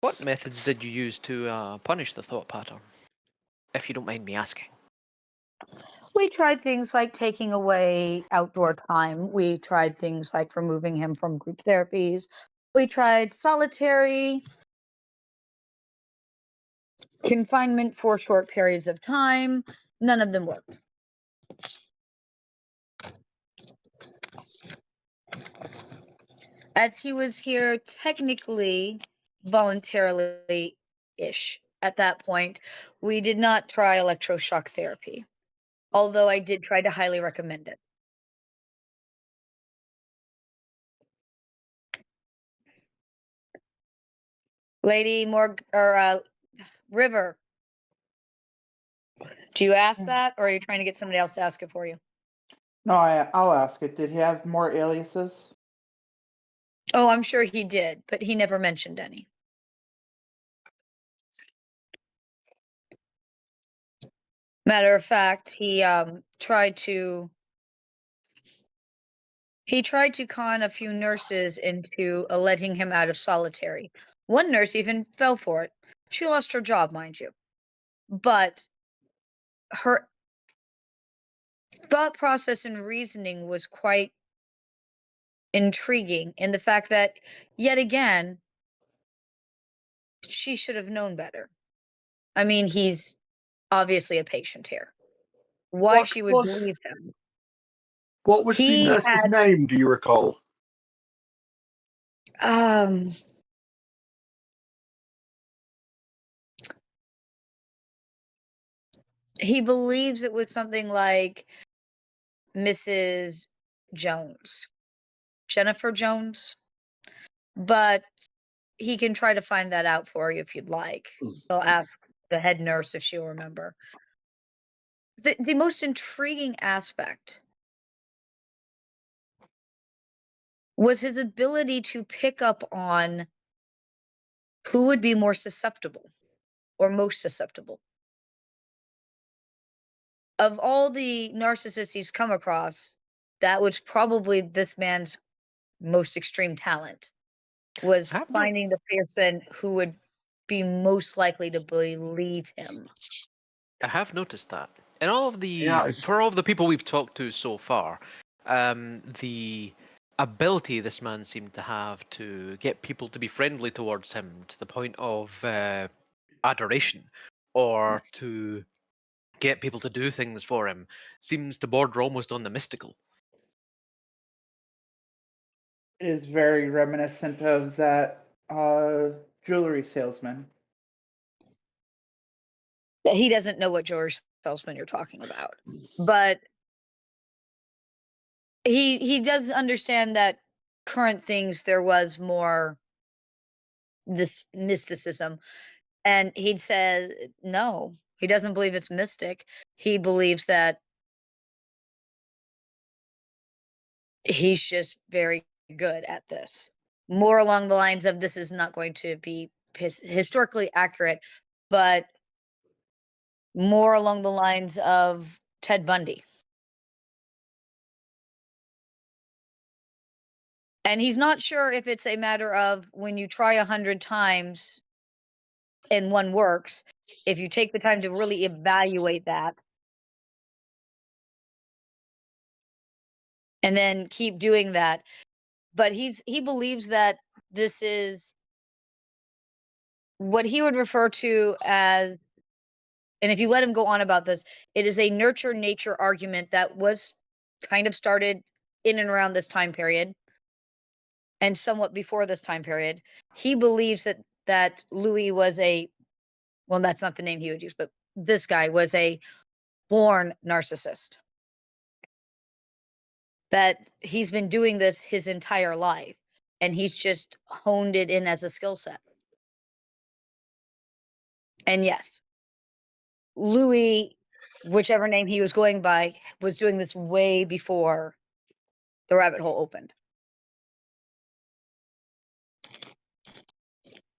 What methods did you use to punish the thought pattern, if you don't mind me asking? We tried things like taking away outdoor time. We tried things like removing him from group therapies. We tried solitary confinement for short periods of time. None of them worked. As he was here technically voluntarily ish at that point, we did not try electroshock therapy, although I did try to highly recommend it. Lady River, do you ask that, or are you trying to get somebody else to ask it for you? No, I'll ask it. Did he have more aliases? Oh, I'm sure he did, but he never mentioned any. Matter of fact, he tried to con a few nurses into letting him out of solitary. One nurse even fell for it. She lost her job, mind you. But her thought process and reasoning was quite intriguing in the fact that, yet again, she should have known better. I mean, he's obviously a patient here. Why What she would was believe him? what was the He nurse's had name? Do you recall? um he believes it was something like Mrs. Jones, Jennifer Jones, but he can try to find that out for you if you'd like. He'll ask the head nurse if she'll remember. The most intriguing aspect was his ability to pick up on who would be more susceptible or most susceptible. Of all the narcissists he's come across, that was probably this man's most extreme talent, was I have no, finding the person who would be most likely to believe him. I have noticed that. And Yeah, for all of the people we've talked to so far, the ability this man seemed to have to get people to be friendly towards him to the point of adoration, or to get people to do things for him, seems to border almost on the mystical. It is very reminiscent of that jewelry salesman. He doesn't know what George salesman you're talking about, but he does understand that current things there was more this mysticism, and he'd said no, he doesn't believe it's mystic. He believes that he's just very good at this, more along the lines of this is not going to be historically accurate, but more along the lines of Ted Bundy. And he's not sure if it's a matter of when you try 100 times and one works, if you take the time to really evaluate that and then keep doing that. But he believes that this is what he would refer to as, and if you let him go on about this, it is a nurture nature argument that was kind of started in and around this time period and somewhat before this time period. He believes that Louis was well, that's not the name he would use, but this guy was a born narcissist. That he's been doing this his entire life and he's just honed it in as a skill set. And yes, Louis, whichever name he was going by, was doing this way before the rabbit hole opened.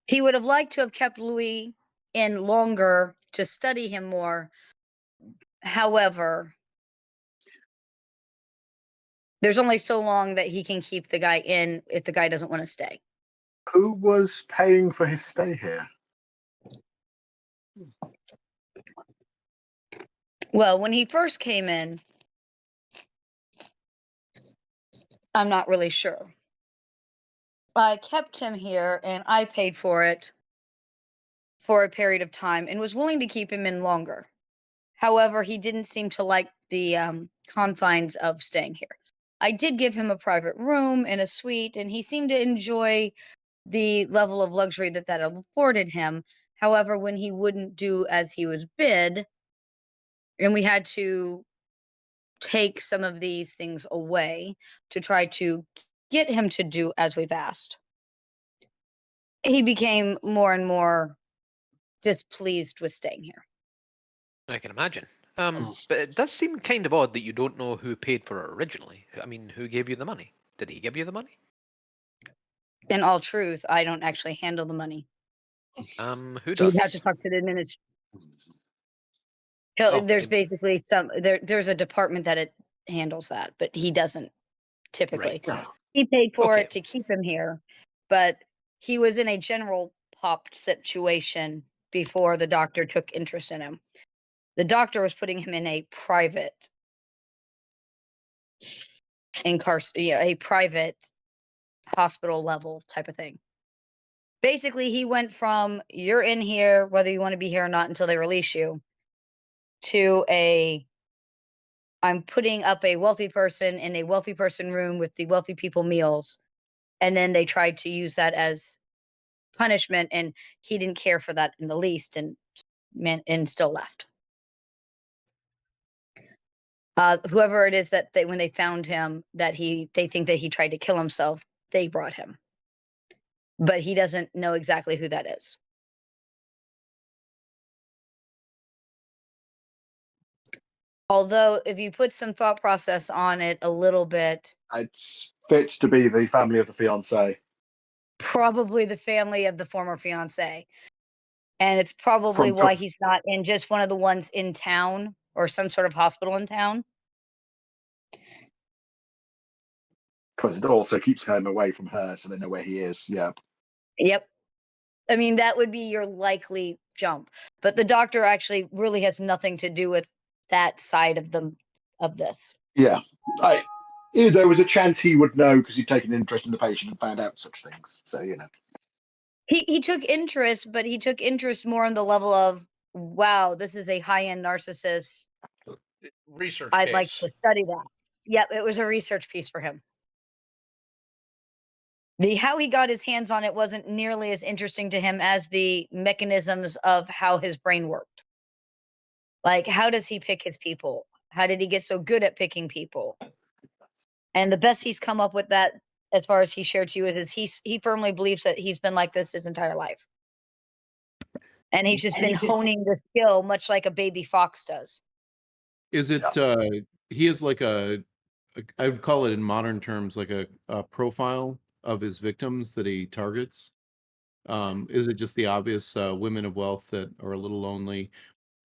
He would have liked to have kept Louis in longer to study him more. However, there's only so long that he can keep the guy in if the guy doesn't want to stay. Who was paying for his stay here? Well, when he first came in, I'm not really sure. I kept him here and I paid for it for a period of time and was willing to keep him in longer. However, he didn't seem to like the confines of staying here. I did give him a private room and a suite, and he seemed to enjoy the level of luxury that afforded him. However, when he wouldn't do as he was bid, and we had to take some of these things away to try to get him to do as we've asked, he became more and more displeased with staying here. I can imagine. But it does seem kind of odd that you don't know who paid for it originally. I mean, who gave you the money? Did he give you the money? In all truth, I don't actually handle the money. Who You'd does? have to talk to the administration. Oh, There's basically there's a department that it handles that, but he doesn't typically. Right. He paid for Okay. it to keep him here, but he was in a general popped situation before the doctor took interest in him. The doctor was putting him in a private a private hospital level type of thing. Basically, he went from you're in here, whether you want to be here or not until they release you, to I'm putting up a wealthy person in a wealthy person room with the wealthy people meals. And then they tried to use that as punishment, and he didn't care for that in the least, and still left. Whoever it is that when they found him, that they think that he tried to kill himself, they brought him, but he doesn't know exactly who that is. Although, if you put some thought process on it a little bit, It fits to be the family of the fiance. probably the family of the former fiance. And it's probably why he's not in just one of the ones in town or some sort of hospital in town. Because it also keeps him away from her, so they know where he is. Yeah. Yep. I mean, that would be your likely jump. But the doctor actually really has nothing to do with that side of this. Yeah. There was a chance he would know because he'd taken interest in the patient and found out such things. So, He took interest, but he took interest more on the level of, wow, this is a high-end narcissist. Research I'd case. like to study that. Yep, it was a research piece for him. How he got his hands on it wasn't nearly as interesting to him as the mechanisms of how his brain worked. Like, how does he pick his people? How did he get so good at picking people? And the best he's come up with that, as far as he shared to you, is he firmly believes that he's been like this his entire life. And he's just been honing the skill much like a baby fox does. Is it, he is like I would call it in modern terms, like a profile of his victims that he targets? Is it just the obvious women of wealth that are a little lonely,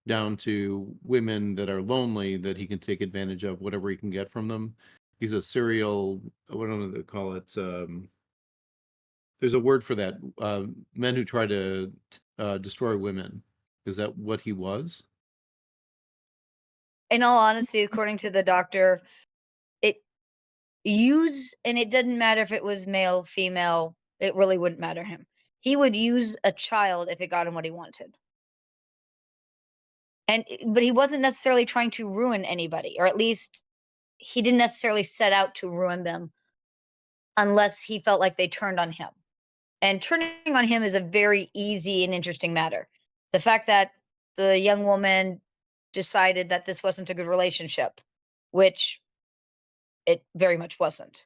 down to women that are lonely that he can take advantage of whatever he can get from them? He's a serial, what do they call it? There's a word for that. Men who try to destroy women. Is that what he was? In all honesty, according to the doctor, and it didn't matter if it was male, female, it really wouldn't matter him. He would use a child if it got him what he wanted. But he wasn't necessarily trying to ruin anybody, or at least he didn't necessarily set out to ruin them unless he felt like they turned on him. And turning on him is a very easy and interesting matter. The fact that the young woman decided that this wasn't a good relationship, which it very much wasn't.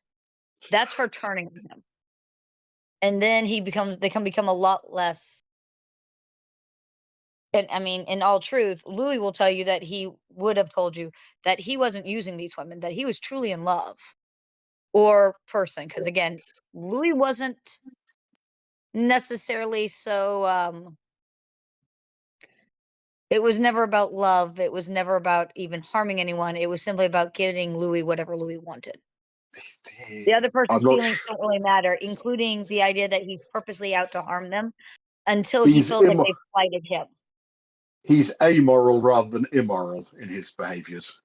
That's her turning on him. And then they can become a lot less. And I mean, in all truth, Louis will tell you that he would have told you that he wasn't using these women, that he was truly in love or person. Because again, Louis wasn't necessarily so. It was never about love. It was never about even harming anyone. It was simply about giving Louis whatever Louis wanted. The other person's feelings don't really matter, including the idea that he's purposely out to harm them until he felt like they slighted him. He's amoral rather than immoral in his behaviors.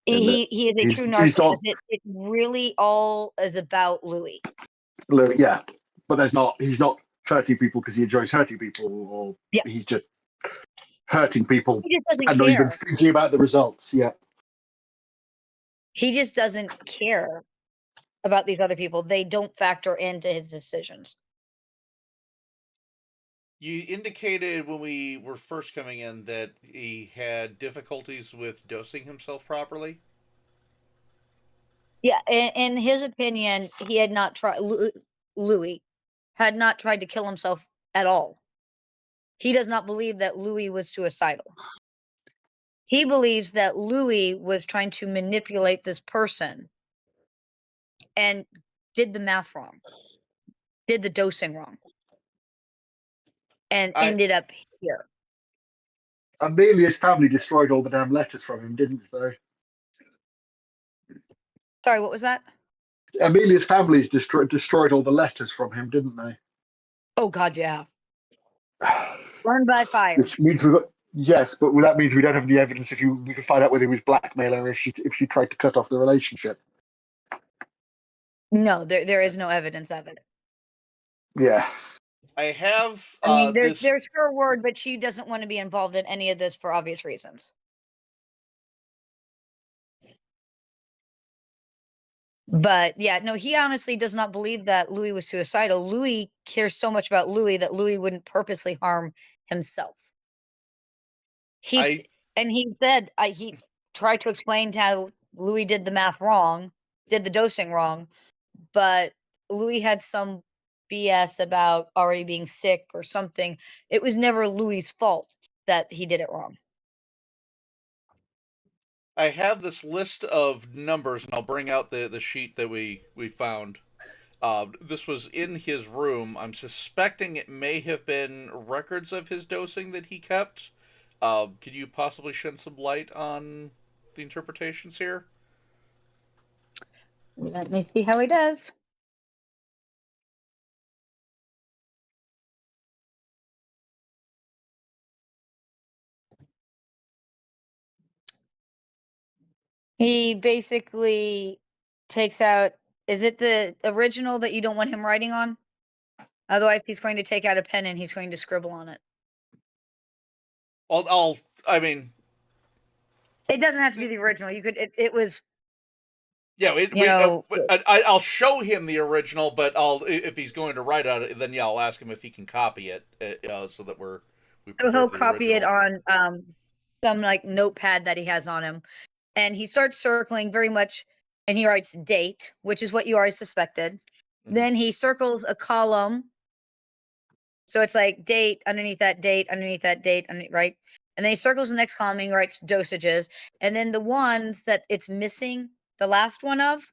He is a true narcissist. It really all is about Louis. Yeah, but he's not hurting people because he enjoys hurting people, or he's just hurting people and not even thinking about the results. Yeah. He just doesn't care about these other people. They don't factor into his decisions. You indicated when we were first coming in that he had difficulties with dosing himself properly. Yeah, in his opinion, he had not tried. Louis had not tried to kill himself at all. He does not believe that Louis was suicidal. He believes that Louis was trying to manipulate this person and did the math wrong, did the dosing wrong, and ended up here. Amelia's family destroyed all the damn letters from him, didn't they? Sorry, what was that? Amelia's family destroyed all the letters from him, didn't they? Oh, God, yeah. Burned by fire. Which means we've got... Yes, but that means we don't have any evidence we can find out whether he was blackmailing her if she tried to cut off the relationship. No, there is no evidence of it. Yeah. I have I mean, this. there's her word, but she doesn't want to be involved in any of this for obvious reasons. But yeah, no, he honestly does not believe that Louis was suicidal. Louis cares so much about Louis that Louis wouldn't purposely harm himself. He said he tried to explain how Louis did the math wrong, did the dosing wrong, but Louis had some BS about already being sick or something. It was never Louis's fault that he did it wrong. I have this list of numbers, and I'll bring out the sheet that we found. This was in his room. I'm suspecting it may have been records of his dosing that he kept. Could you possibly shed some light on the interpretations here? Let me see how he does. He basically takes out. Is it the original that you don't want him writing on? Otherwise, he's going to take out a pen and he's going to scribble on it. I mean, it doesn't have to be the original. You could. It was. Yeah, I'll show him the original, but if he's going to write on it, then yeah, I'll ask him if he can copy it, so that we So he'll preserve the copy it original. on some like notepad that he has on him, and he starts circling very much, and he writes date, which is what you already suspected. Mhm. Then he circles a column, so it's like date underneath that date, right? And then he circles the next column and he writes dosages, and then the ones that it's missing, the last one of,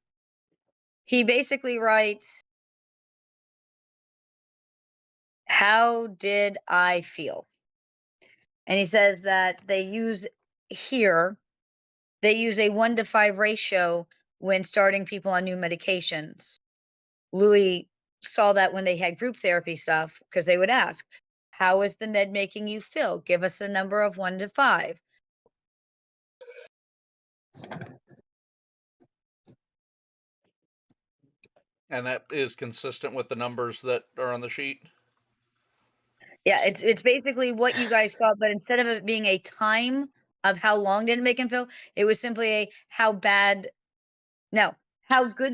he basically writes, how did I feel? And he says that they use a 1-to-5 ratio when starting people on new medications. Louis saw that when they had group therapy stuff, because they would ask, how is the med making you feel? Give us a number of 1 to 5. And that is consistent with the numbers that are on the sheet. Yeah, it's basically what you guys thought, but instead of it being a time of how long did it make him feel, it was simply a how good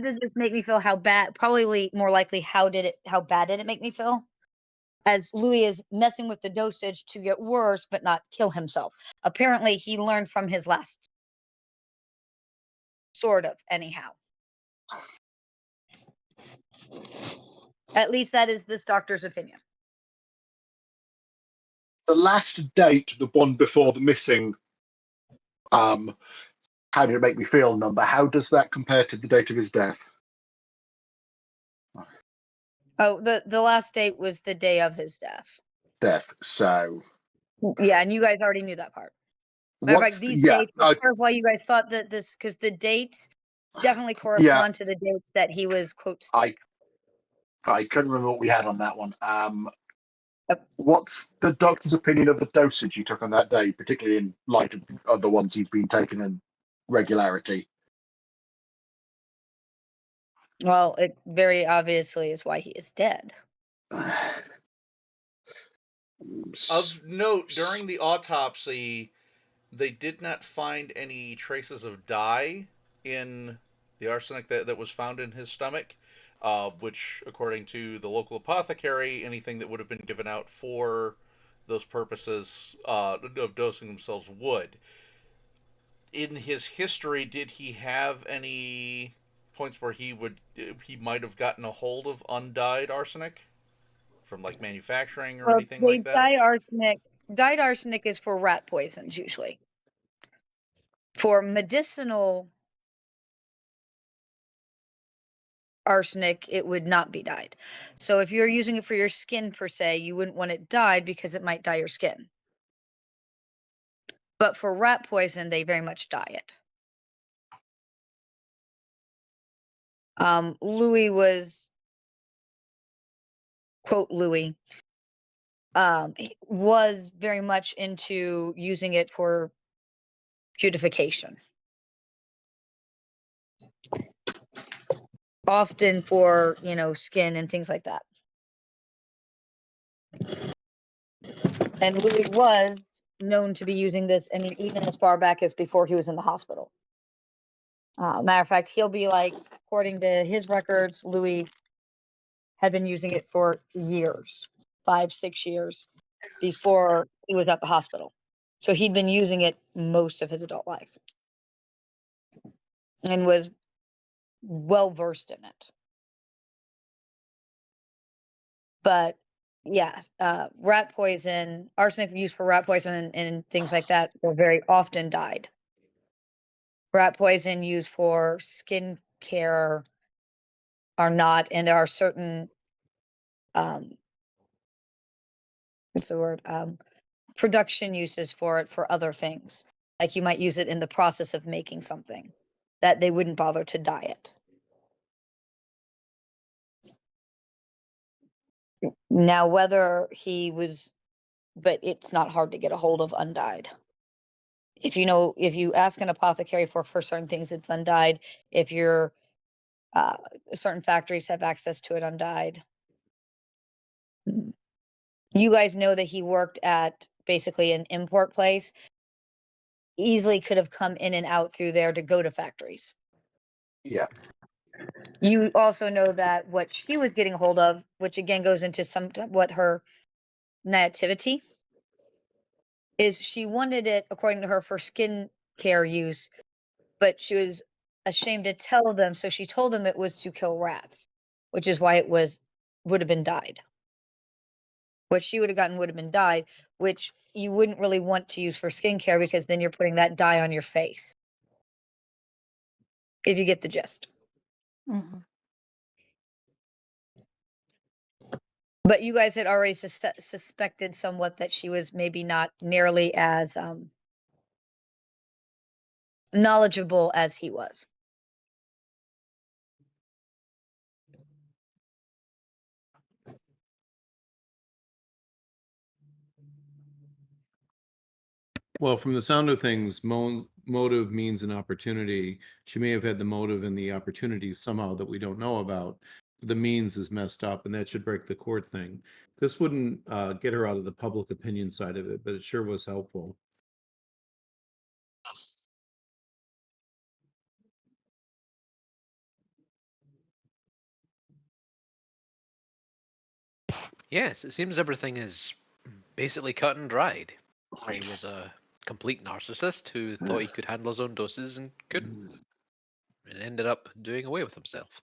does this make me feel? How bad? Probably more likely, how bad did it make me feel? As Louis is messing with the dosage to get worse, but not kill himself. Apparently, he learned from his last, sort of, anyhow. At least that is this doctor's opinion. The last date, the one before the missing, how did it make me feel number, how does that compare to the date of his death? Oh, the last date was the day of his death. So Yeah, and you guys already knew that part. Matter of fact, these dates, why you guys thought that this, because the dates definitely correspond to the dates that he was, quote, sick. I couldn't remember what we had on that one. What's the doctor's opinion of the dosage he took on that day, particularly in light of the ones he'd been taking in regularity? Well, it very obviously is why he is dead. Of note, during the autopsy, they did not find any traces of dye in the arsenic that was found in his stomach, which, according to the local apothecary, anything that would have been given out for those purposes of dosing themselves would. In his history, did he have any points where he might have gotten a hold of undyed arsenic from like manufacturing or anything like that? Dyed arsenic is for rat poisons usually. For medicinal arsenic, it would not be dyed. So if you're using it for your skin per se, you wouldn't want it dyed because it might dye your skin. But for rat poison, they very much dye it. Louis was, quote, Louis, was very much into using it for purification. often for, skin and things like that. And Louis was known to be using this, I mean, even as far back as before he was in the hospital. Matter of fact, he'll be like, according to his records, Louis had been using it for years, 5-6 years before he was at the hospital. So he'd been using it most of his adult life and was well versed in it. But yeah, rat poison, arsenic used for rat poison and things like that were very often dyed. Rat poison used for skin care are not, and there are certain, what's the word? Production uses for it for other things. Like you might use it in the process of making something that they wouldn't bother to dye it. Now, whether he was, but it's not hard to get a hold of undyed. If you ask an apothecary for certain things, it's undyed. If you're, certain factories have access to it undyed. You guys know that he worked at basically an import place. Easily could have come in and out through there to go to factories. Yeah. You also know that what she was getting a hold of, which again goes into what her nativity is, she wanted it, according to her, for skin care use, but she was ashamed to tell them, so she told them it was to kill rats, which is why would have been dyed. What she would have gotten would have been dyed, which you wouldn't really want to use for skincare because then you're putting that dye on your face. If you get the gist. Mhm. But you guys had already suspected somewhat that she was maybe not nearly as knowledgeable as he was. Well, from the sound of things, motive means an opportunity. She may have had the motive and the opportunity somehow that we don't know about. The means is messed up, and that should break the court thing. This wouldn't get her out of the public opinion side of it, but it sure was helpful. Yes, it seems everything is basically cut and dried. He was a complete narcissist who thought he could handle his own doses and couldn't, and ended up doing away with himself.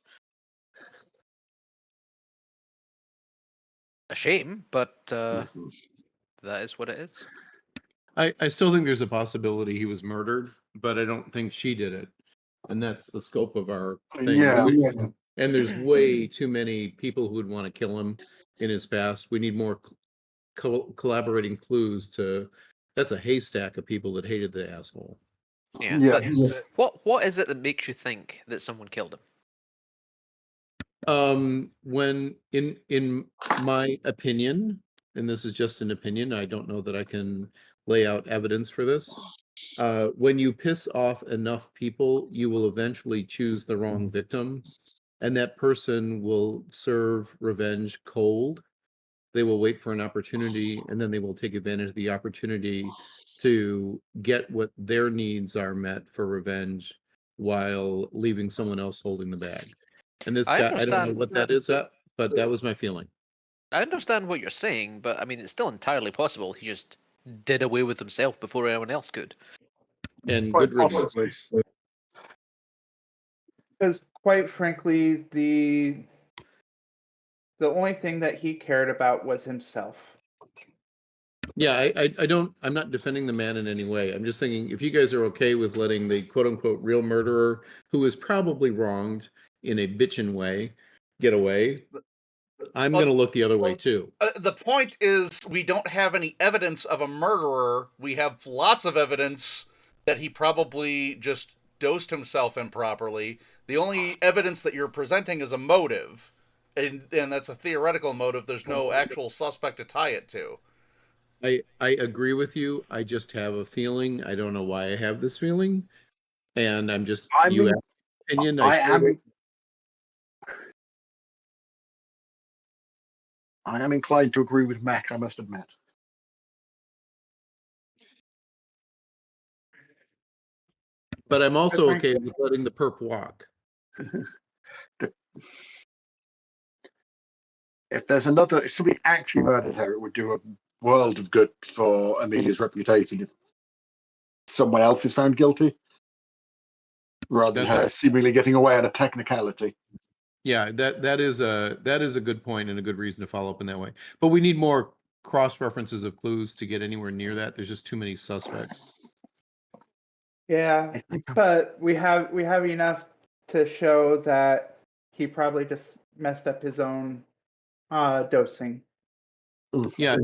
A shame, but that is what it is. I still think there's a possibility he was murdered, but I don't think she did it. And that's the scope of our thing. Yeah. And there's way too many people who would want to kill him in his past. We need more collaborating clues to. That's a haystack of people that hated the asshole. Yeah. Yeah. But what is it that makes you think that someone killed him? When in my opinion, and this is just an opinion, I don't know that I can lay out evidence for this. When you piss off enough people, you will eventually choose the wrong victim, and that person will serve revenge cold. They will wait for an opportunity, and then they will take advantage of the opportunity to get what their needs are met for revenge while leaving someone else holding the bag. And this I guy, I don't know understand. what that is at, but that was my feeling. I understand what you're saying, but I mean, it's still entirely possible he just did away with himself before anyone else could. And Quite good riddance. possibly. Because quite frankly, the only thing that he cared about was himself. Yeah, I'm not defending the man in any way. I'm just thinking if you guys are okay with letting the quote unquote real murderer, who was probably wronged in a bitchin' way, get away, I'm going to look the other way too. The point is, we don't have any evidence of a murderer. We have lots of evidence that he probably just dosed himself improperly. The only evidence that you're presenting is a motive, and that's a theoretical motive. There's no actual suspect to tie it to. I agree with you. I just have a feeling. I don't know why I have this feeling, and I'm just I mean, opinion. I am I am inclined to agree with Mac, I must admit. But I'm also That's okay fine. with letting the perp walk. If somebody actually murdered her, it would do a world of good for Amelia's reputation if someone else is found guilty, rather than her seemingly getting away on a technicality. Yeah, that is a good point and a good reason to follow up in that way. But we need more cross references of clues to get anywhere near that. There's just too many suspects. Yeah, but we have enough to show that he probably just messed up his own dosing. Yeah,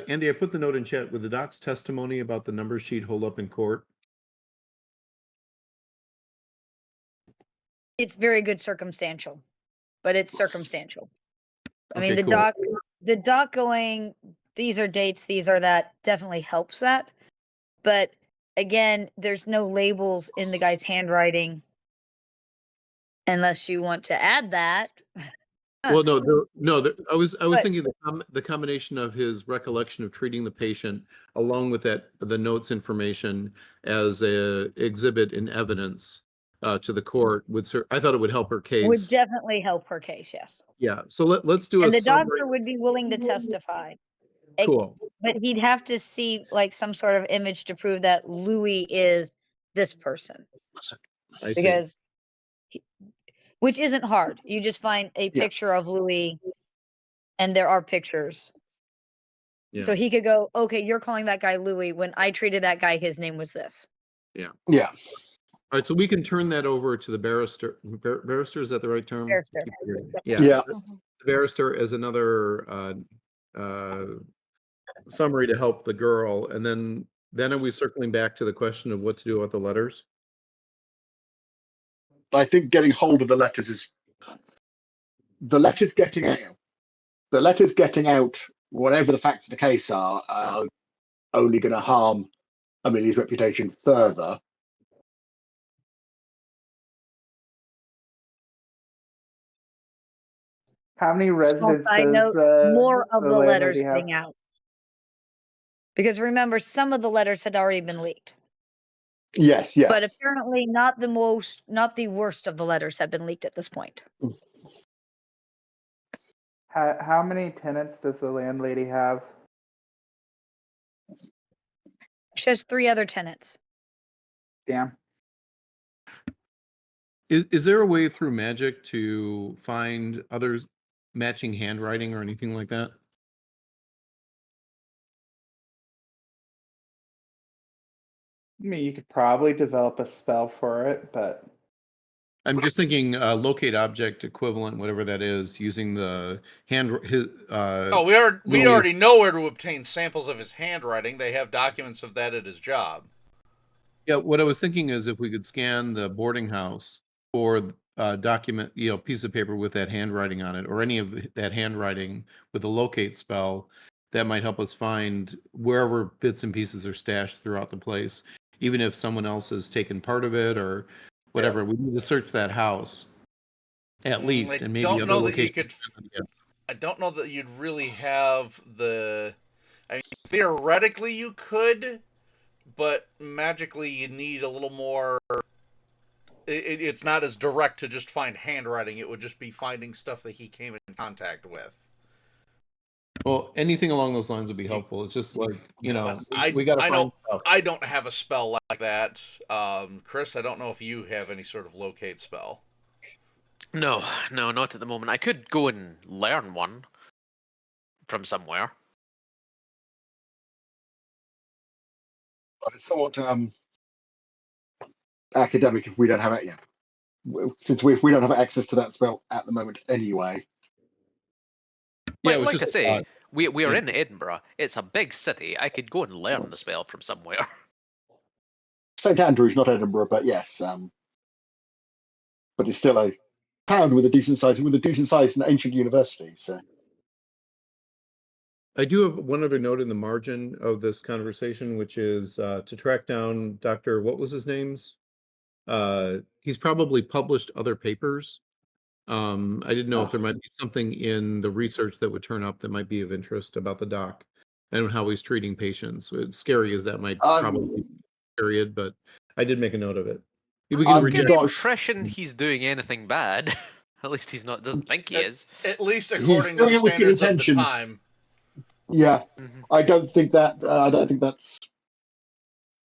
Andy, I put the note in chat. With the doc's testimony about the number sheet hold up in court? It's very good circumstantial, but it's circumstantial. I mean, Okay, the cool. doc going, these are dates, these are that, definitely helps that. But again, there's no labels in the guy's handwriting unless you want to add that. Well, I was But- thinking the combination of his recollection of treating the patient, along with the notes information as a exhibit in evidence to the court I thought it would help her case. Would definitely help her case, yes. Yeah, so let's do And a the summary. doctor would be willing to testify. Cool. But he'd have to see like some sort of image to prove that Louis is this person. I see. Because which isn't hard. You just find a picture of Louis and there are pictures. Yeah. So he could go, okay, you're calling that guy Louis. When I treated that guy, his name was this. Yeah. Yeah. All right, so we can turn that over to the barrister. Barrister, is that the right term? Barrister. Yeah. Yeah. The barrister as another summary to help the girl, and then are we circling back to the question of what to do about the letters? I think getting hold of the letters is the letters getting out, whatever the facts of the case are only going to harm Amelia's reputation further. How many Small residents side does note, more of the the letters landlady have? getting out. Because remember, some of the letters had already been leaked. Yes, yeah. But apparently not the worst of the letters have been leaked at this point. How many tenants does the landlady have? She has 3 other tenants. Damn. Is there a way through magic to find other matching handwriting or anything like that? I mean, you could probably develop a spell for it, but I'm just thinking locate object equivalent, whatever that is, using the we already know where to obtain samples of his handwriting. They have documents of that at his job. Yeah, what I was thinking is if we could scan the boarding house for document, piece of paper with that handwriting on it, or any of that handwriting with a locate spell, that might help us find wherever bits and pieces are stashed throughout the place, even if someone else has taken part of it or whatever. We need to search that house at least, and maybe other locations. I don't know that you'd really have the. I mean, theoretically you could, but magically you need a little more. It's not as direct to just find handwriting. It would just be finding stuff that he came in contact with. Well, anything along those lines would be helpful. It's just like, we got to find stuff. I don't have a spell like that. Chris, I don't know if you have any sort of locate spell. No, not at the moment. I could go and learn one from somewhere. But it's somewhat academic if we don't have it yet. Since we don't have access to that spell at the moment anyway. Yeah, like I say, we are in Edinburgh. It's a big city. I could go and learn the spell from somewhere. St. Andrews, not Edinburgh, but yes. But it's still a town with a decent size and ancient university. So I do have one other note in the margin of this conversation, which is to track down Dr. What was his name's? He's probably published other papers I didn't know if there might be something in the research that would turn up that might be of interest about the doc and how he's treating patients. As scary as that might probably be, period, but I did make a note of it. We can I don't I'm get reject. the not impression he's doing anything bad. At least he's not. Doesn't think he is. At least He's according to doing the it with good standards of the intentions. time. Yeah, Mhm. I don't think that's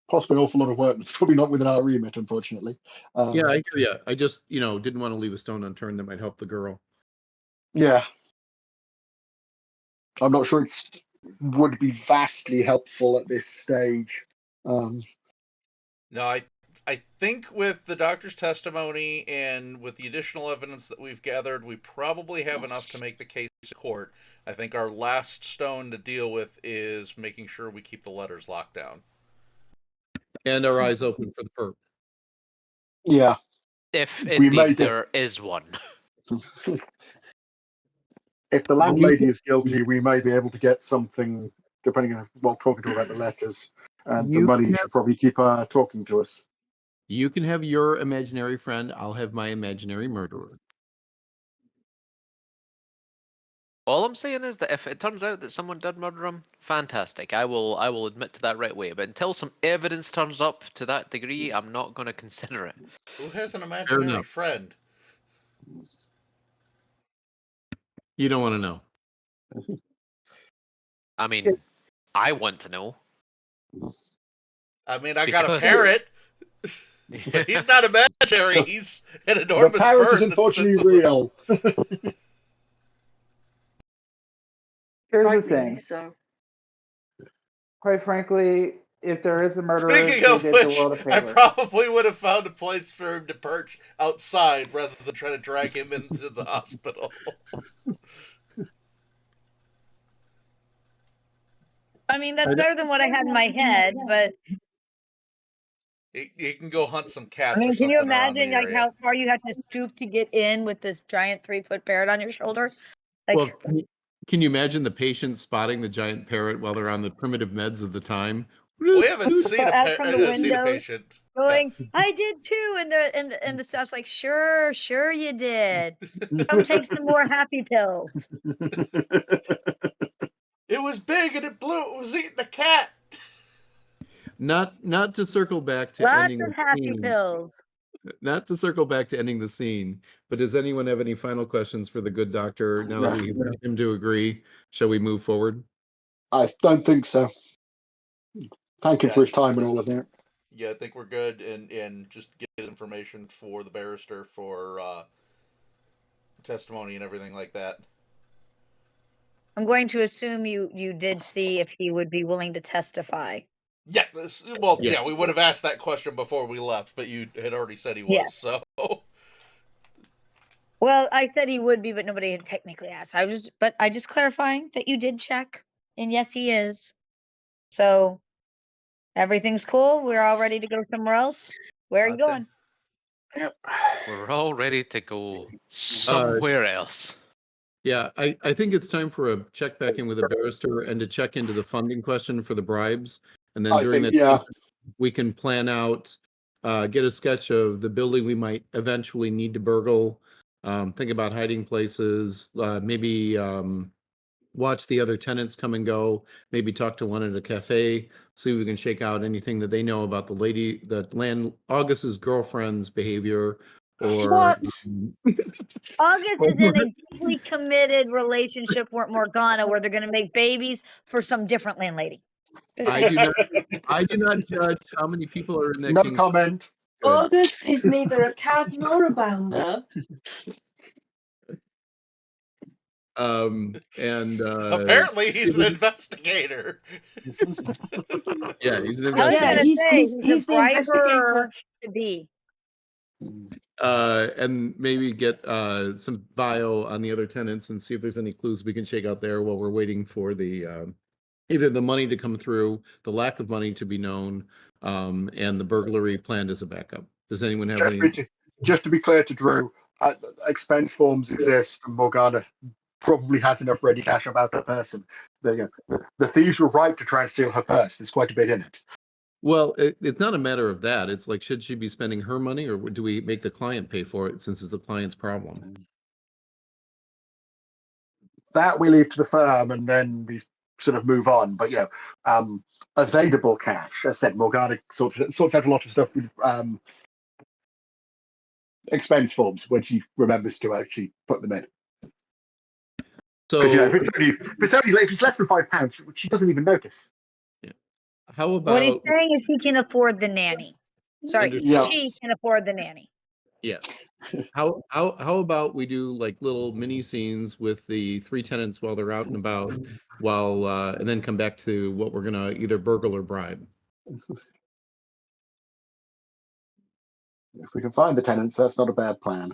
possibly an awful lot of work. It's probably not within our remit, unfortunately. Yeah, I hear you. I just, didn't want to leave a stone unturned that might help the girl. Yeah, I'm not sure it would be vastly helpful at this stage. No, I think with the doctor's testimony and with the additional evidence that we've gathered, we probably have enough to make the case to court. I think our last stone to deal with is making sure we keep the letters locked down. And our eyes open for the perp. Yeah, If We may indeed get- there is one. if the landlady is guilty, we may be able to get something, depending on talking to her about the letters. And the You money can should probably keep talking to us. You can have your imaginary friend. I'll have my imaginary murderer. All I'm saying is that if it turns out that someone did murder him, fantastic. I will admit to that right away. But until some evidence turns up to that degree, I'm not going to consider it. Who has an imaginary enough. friend? You don't want to know. I mean, I want to know. I mean, I got a Because- parrot, but he's not imaginary. He's an The enormous parrot bird is that unfortunately sits on the- real. Here's the Rightly thing. so. Quite frankly, if there is a murderer, Speaking they of did the which, world a I favor. probably would have found a place for him to perch outside rather than try to drag him into the hospital. I mean, that's better than what I had in my head, but He can go hunt some I cats or mean, can something you around the imagine like area. how far you have to stoop to get in with this giant 3-foot parrot on your shoulder? Like, Well, can you imagine the patient spotting the giant parrot while they're on the primitive meds of the time? We haven't seen out from the seen a windows, patient. going, I did too, and the staff's like, sure you did. Come take some more happy pills. It was big and it blew. It was eating a cat. Not to circle back to Lots ending of the happy scene. pills. Not to circle back to ending the scene, but does anyone have any final questions for the good doctor? Now that we've got him to agree, shall we move forward? I don't think so. Thank him Yeah, for his time and all of that. Yeah, I think we're good, and just get information for the barrister for testimony and everything like that. I'm going to assume you did see if he would be willing to testify. Yeah, Yes. yeah, we would have asked that question before we left, but you had already said he was, Yes. so. Well, I said he would be, but nobody had technically asked. I just clarifying that you did check, and yes, he is. So everything's cool. We're all ready to go somewhere else. Where are you going? Yep. We're all ready to go somewhere else. Yeah, I think it's time for a check back in with a barrister and to check into the funding question for the bribes. And then I during think, that yeah. time, we can plan out, get a sketch of the building we might eventually need to burgle, think about hiding places, maybe watch the other tenants come and go, maybe talk to one at a cafe, see if we can shake out anything that they know about August's girlfriend's behavior, or What? August is in a deeply committed relationship with Morgana where they're going to make babies for some different landlady. Just I saying. do not judge how many people are in that No king's comment. Good. August is neither a cad nor a bounder. And Apparently, he's an investigator. yeah, he's an I was Yeah, investigator. going to he's- say he's- he's he's a the investigator. briber to be. And maybe get some bio on the other tenants and see if there's any clues we can shake out there while we're waiting for the either the money to come through, the lack of money to be known, and the burglary planned as a backup. Does anyone have any? Just to be clear to Drew, expense forms exist, and Morgana probably has enough ready cash about her person. The thieves were right to try and steal her purse. There's quite a bit in it. Well, it's not a matter of that. It's like, should she be spending her money, or do we make the client pay for it since it's the client's problem? that we leave to the firm, and then we sort of move on. But available cash. As I said, Morgana sorts out a lot of stuff with expense forms when she remembers to actually put them in. So Because if it's less than £5, she doesn't even notice. how What he's about saying is he can afford the nanny. Sorry, Understood. she can afford the nanny. yes? How about we do like little mini scenes with the 3 tenants while they're out and about, and then come back to what we're gonna either burgle or bribe. If we can find the tenants, that's not a bad plan.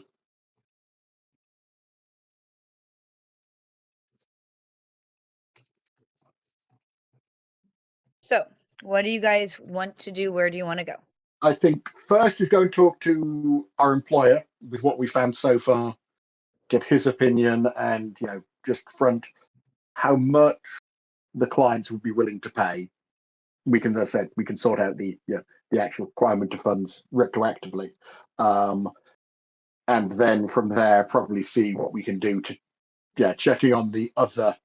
So, what do you guys want to do? Where do you want to go? I think first is go and talk to our employer with what we found so far, get his opinion, and just front how much the clients would be willing to pay. We can, as I said, we can sort out the actual requirement of funds retroactively, and then from there probably see what we can do to checking on the other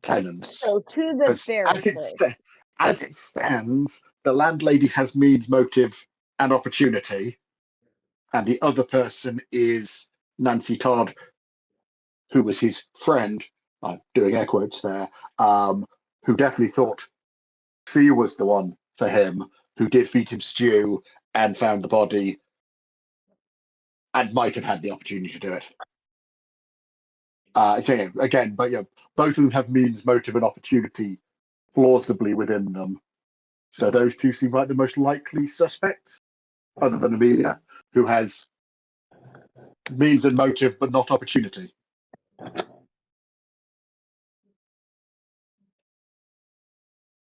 tenants. So, to the As it stands, the landlady has means, motive, and opportunity, and the other person is Nancy Todd, who was his friend. I'm doing air quotes there. Who definitely thought she was the one for him, who did feed him stew and found the body, and might have had the opportunity to do it. Again, but both of them have means, motive, and opportunity plausibly within them. So those two seem like the most likely suspects, other than Amelia, who has means and motive but not opportunity.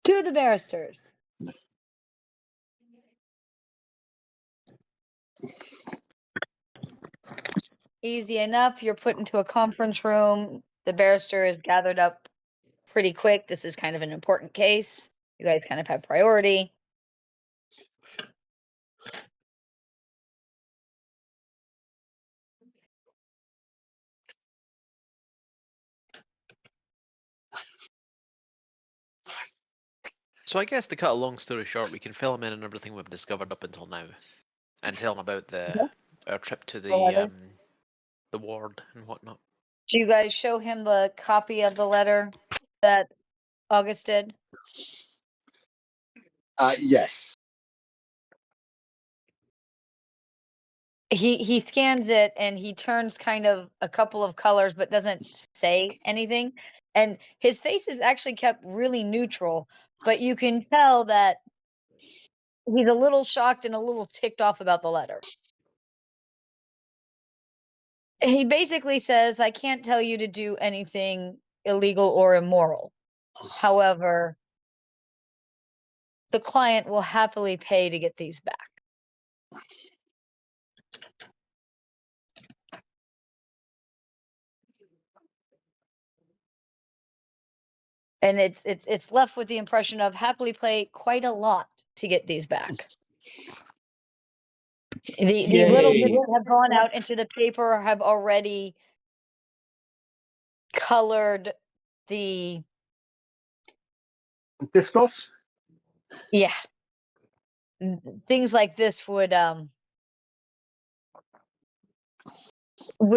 To the barristers. Easy enough. You're put into a conference room. The barrister is gathered up pretty quick. This is kind of an important case. You guys kind of have priority. So I guess to cut a long story short, we can fill him in on everything we've discovered up until now, and tell him about our trip to the ward and whatnot. Do you guys show him the copy of the letter that August did? Yes. He scans it and he turns kind of a couple of colors but doesn't say anything. And his face is actually kept really neutral, but you can tell that he's a little shocked and a little ticked off about the letter. He basically says, I can't tell you to do anything illegal or immoral. However, the client will happily pay to get these back. And it's left with the impression of happily pay quite a lot to get these back. The little bits that have gone out into the paper have already colored the discourse. Yeah. Things like this would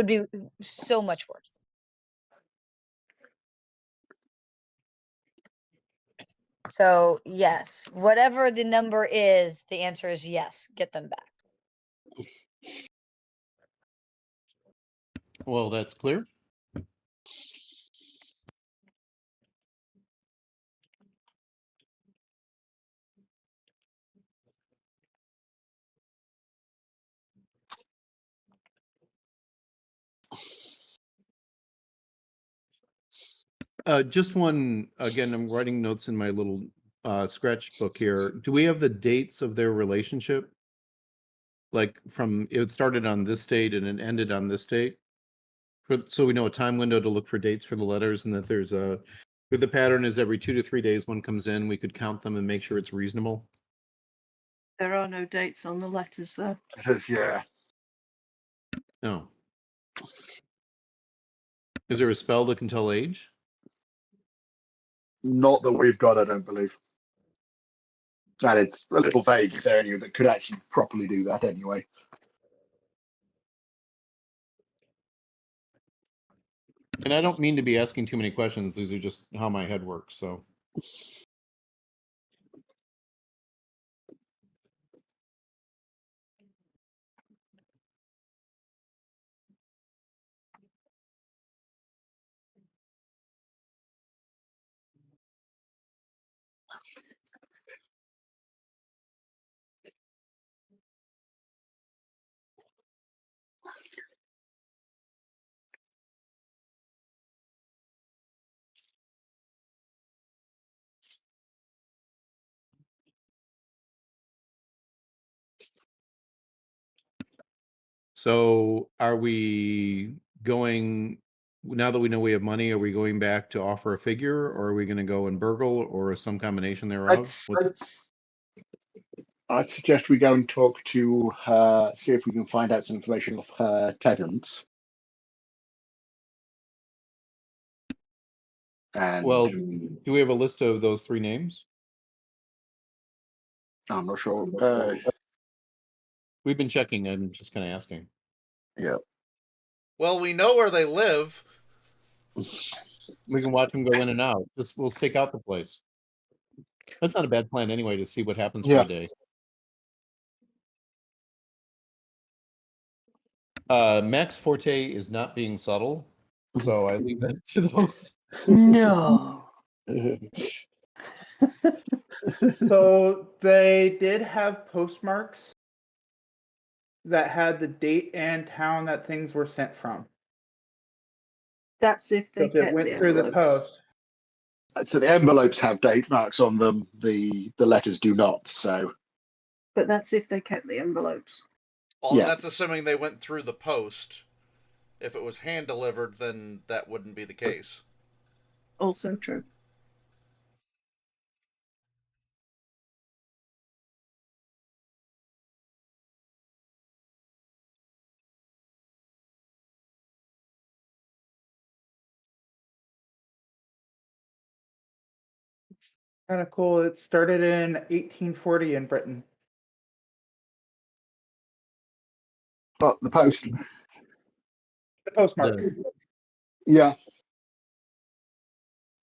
be so much worse. So yes, whatever the number is, the answer is yes. Get them back. Well, that's clear. Just one, again, I'm writing notes in my little scratch book here. Do we have the dates of their relationship? Like it started on this date and it ended on this date? So we know a time window to look for dates for the letters, and that there's if the pattern is every 2 to 3 days one comes in, we could count them and make sure it's reasonable. There are no dates on the letters, though. It is, yeah. No. Is there a spell that can tell age? Not that we've got, I don't believe. And it's a little vague if there are any that could actually properly do that anyway. And I don't mean to be asking too many questions. These are just how my head works. So. So are we going, now that we know we have money, are we going back to offer a figure, or are we going to go and burgle, or some combination thereof? I'd suggest we go and talk to her, see if we can find out some information of her tenants. And Well, do we have a list of those 3 names? I'm not sure. We've been checking. I'm just kind of asking. Yeah. Well, we know where they live. We can watch them go in and out. We'll stake out the place. That's not a bad plan anyway, to see what happens for Yeah. a day. Mac's forte is not being subtle, so I leave that to those. No. So they did have postmarks that had the date and town that things were sent from. That's if So they if it kept went the through the envelopes. post. So the envelopes have date marks on them. The letters do not. So. But that's if they kept the envelopes. Well, Yeah. and that's assuming they went through the post. If it was hand delivered, then that wouldn't be the case. Also true. Kind of cool. It started in 1840 in Britain. But the post. The postmark. Yeah.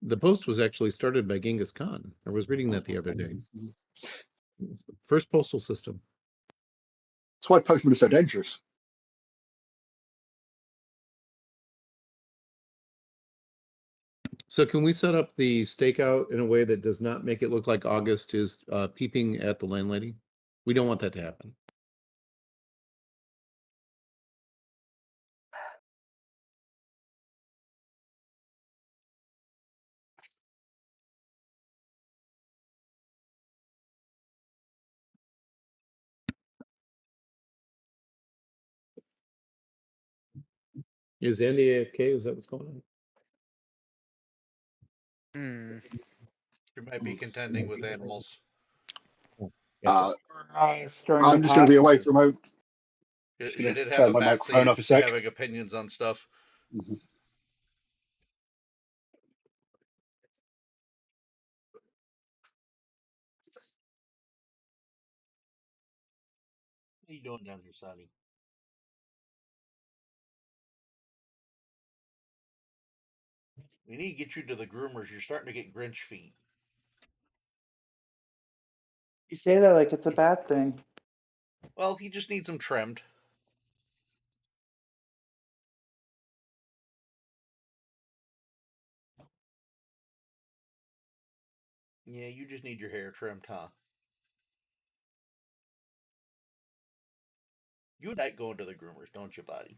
The post was actually started by Genghis Khan. I was reading that the other day. First postal system. That's why postmen are so dangerous. So can we set up the stakeout in a way that does not make it look like August is peeping at the landlady? We don't want that to happen. Is Andy AFK? Is that what's going on? Hmm. You might be contending with animals. Gotcha. Stirring I'm the just going to be pot. away for a moment. She gonna did have turn a my bat microphone seat off a sec. having opinions on stuff. Mhm. What are you doing down here, Sonny? We need to get you to the groomers. You're starting to get Grinch feet. You say that like it's a bad thing. Well, he just needs them trimmed. Yeah, you just need your hair trimmed, huh? You like going to the groomers, don't you, buddy?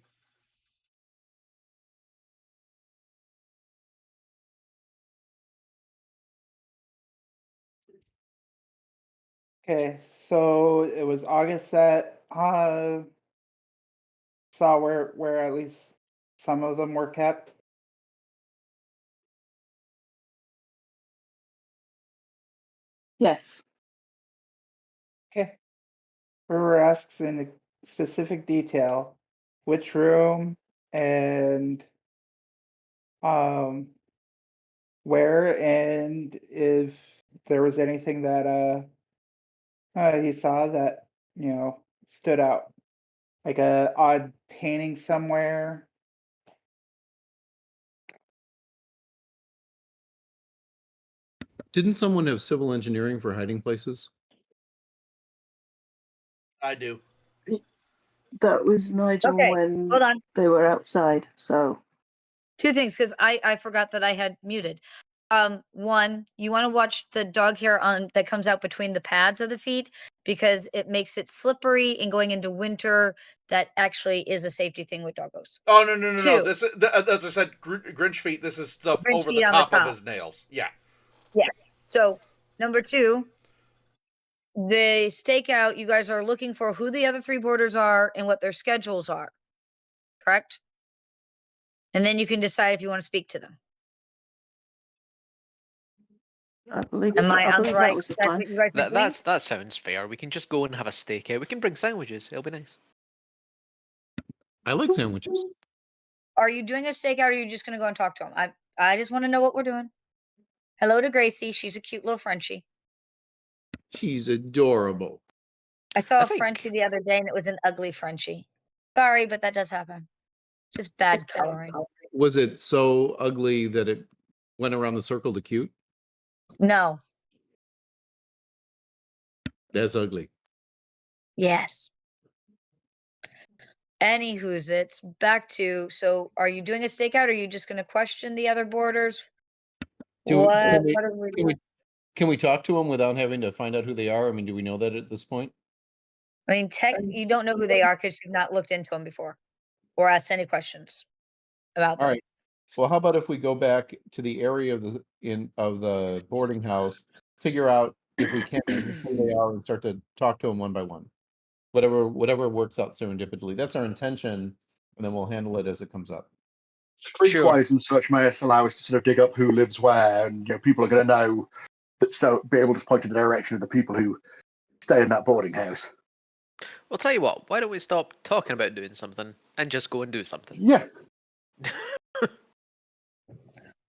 Okay, so it was August that saw where at least some of them were kept. Yes. Okay. River asks in specific detail which room and where and if there was anything that he saw that stood out, like a odd painting somewhere. Didn't someone have civil engineering for hiding places? I do. That was Nigel Okay, when hold on. they were outside. So 2 things, because I forgot that I had muted. One, you want to watch the dog hair on that comes out between the pads of the feet, because it makes it slippery, and going into winter, that actually is a safety thing with doggos. Oh, no. 2, This, as I said, Grinch feet. This is stuff Grinch over the feet on the top of top. his nails. Yeah. So, number 2, the stakeout, you guys are looking for who the other 3 boarders are and what their schedules are, correct? And then you can decide if you want to speak to them. I believe, Am I on the that right? was the That's plan. what you guys are doing? That sounds fair. We can just go and have a stakeout. We can bring sandwiches. It'll be nice. I like sandwiches. Are you doing a stakeout, or are you just going to go and talk to him? I just want to know what we're doing. Hello to Gracie. She's a cute little Frenchie. She's adorable. I saw I a think- Frenchie the other day, and it was an ugly Frenchie. Sorry, but that does happen. Just bad coloring. Was it so ugly that it went around the circle to cute? No. That's ugly. Yes. Anywho's it's back to, so are you doing a stakeout, or are you just going to question the other boarders? What are we doing? Can we talk to them without having to find out who they are? I mean, do we know that at this point? I mean, you don't know who they are because you've not looked into them before or asked any questions about them. All right. Well, how about if we go back to the area of the boarding house, figure out if we can who they are, and start to talk to them one by one. Whatever works out serendipitously. That's our intention, and then we'll handle it as it comes up. Streetwise and such may allow us to sort of dig up who lives where, and people are going to know that, so be able to point in the direction of the people who stay in that boarding house. Well, tell you what. Why don't we stop talking about doing something and just go and do something? Yeah.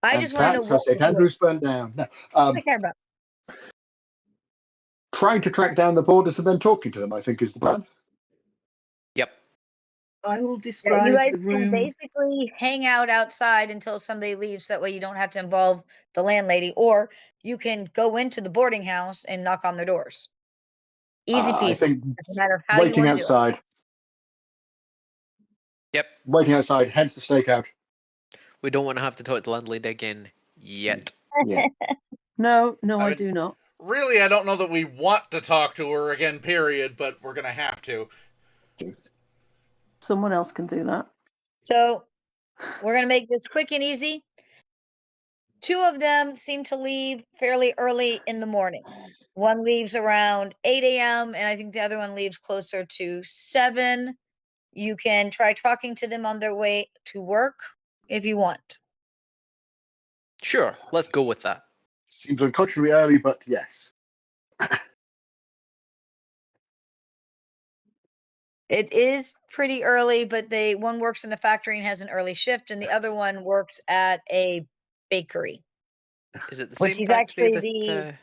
I just want to know That's how what St. we're doing. Andrews burned down. No. I care about. Trying to track down the boarders and then talking to them, I think, is the plan. Yep. I will Yeah, describe you guys the can room. basically hang out outside until somebody leaves. That way you don't have to involve the landlady, or you can go into the boarding house and knock on their doors. Easy I peasy. think Doesn't matter how you waiting want to do it. outside. Yep. Waiting outside, hence the stakeout. We don't want to have to talk to the landlady again yet. Yeah. No, I I mean- do not. Really, I don't know that we want to talk to her again, period, but we're going to have to. Someone else can do that. So we're going to make this quick and easy. 2 of them seem to leave fairly early in the morning. One leaves around 8 a.m., and I think the other one leaves closer to 7. You can try talking to them on their way to work if you want. Sure, let's go with that. Seems unconscionably early, but yes. It is pretty early, but one works in a factory and has an early shift, and the other one works at a bakery. Is it the Which same he's factory actually that?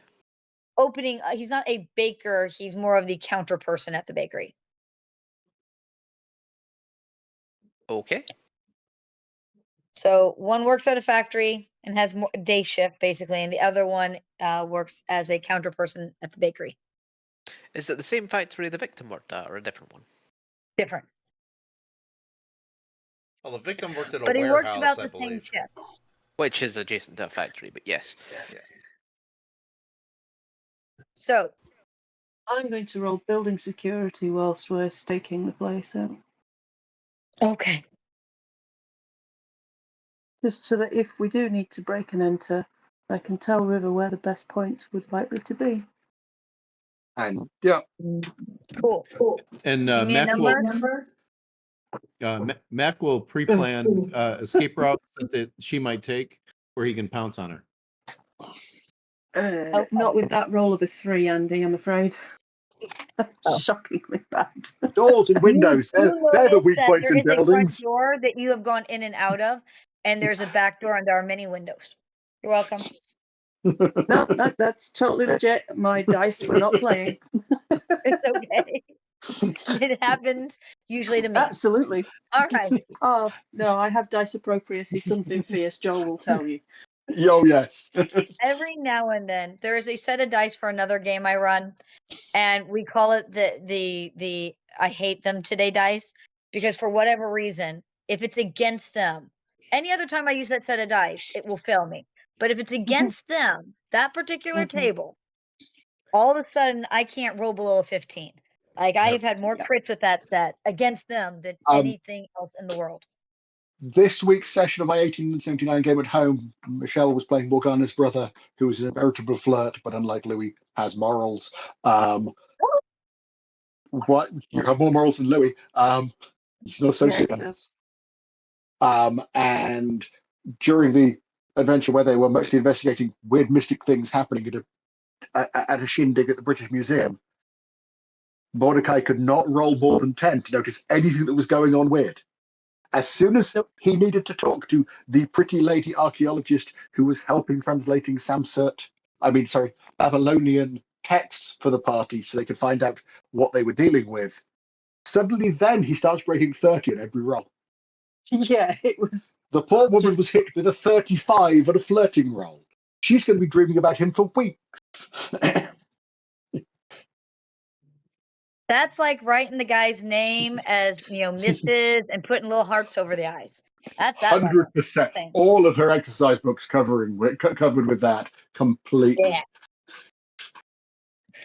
Opening, he's not a baker, he's more of the counter person at the bakery. Okay. So one works at a factory and has more day shift basically, and the other one works as a counter person at the bakery. Is it the same factory the victim worked at, or a different one? Different. Well, the victim worked at a But he works warehouse, about I the same believe. shift. Which is adjacent to a factory, but yes. So I'm going to roll building security whilst we're staking the place out. okay. Just so that if we do need to break and enter, I can tell River where the best points would likely to be. And yeah, Cool. And Give me a number. Mac will pre-plan escape routes that she might take, where he can pounce on her. Not with that roll of a 3, Andy, I'm afraid. Oh. Shockingly bad. doors and windows, they're the notice weak that points there in is a front buildings. door that you have gone in and out of. and there's a back door and there are many windows. You're welcome. No, that's totally legit. My dice were not playing. It's okay. It happens usually to me. Absolutely. All right. Oh, no, I have dice appropriacy, something fierce, Joel will tell you. Yo, yes. Every now and then there is a set of dice for another game I run, and we call it the I hate them today dice, because for whatever reason, if it's against them, any other time I use that set of dice, it will fail me. But if it's against them, that particular table, all of a sudden I can't roll below a 15. Like I have had more crits with that set against them than anything else in the world. This week's session of my 1879 game at home, Michelle was playing Morgana's brother, who is a veritable flirt, but unlike Louis, has morals. What? You have more morals than Louis. He's no sociopath. And during the adventure where they were mostly investigating weird mystic things happening at a shindig at the British Museum, Mordecai could not roll more than 10 to notice anything that was going on weird. As soon as he needed to talk to the pretty lady archaeologist who was helping translating Babylonian texts for the party so they could find out what they were dealing with, suddenly then he starts breaking 30 on every roll. Yeah, it was... The poor woman was hit with a 35 on a flirting roll. She's going to be dreaming about him for weeks. That's like writing the guy's name as, Mrs. and putting little hearts over the eyes. That's that 100%. All of her exercise books covered with that completely. Yeah.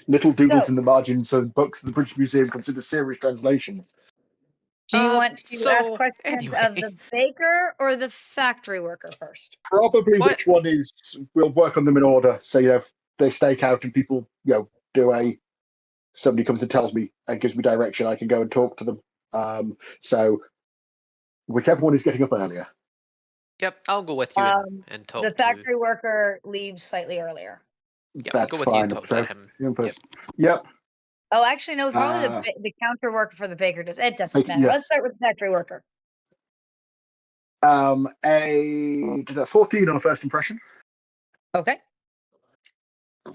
Little doodles in the margins of books the British Museum consider serious translations. Do you want to ask questions of the baker or the factory worker first? Probably which one is, we'll work on them in order. So, they stake out and people, somebody comes and tells me and gives me direction, I can go and talk to them. So whichever one is getting up earlier. Yep, I'll go with you and talk. The factory worker leaves slightly earlier. Yep, that's go with fine. you and talk to him. Yep. Oh, actually, no. Probably the counter worker for the baker does. It doesn't matter. Yeah. Let's start with the factory worker. A 14 on a first impression. Okay.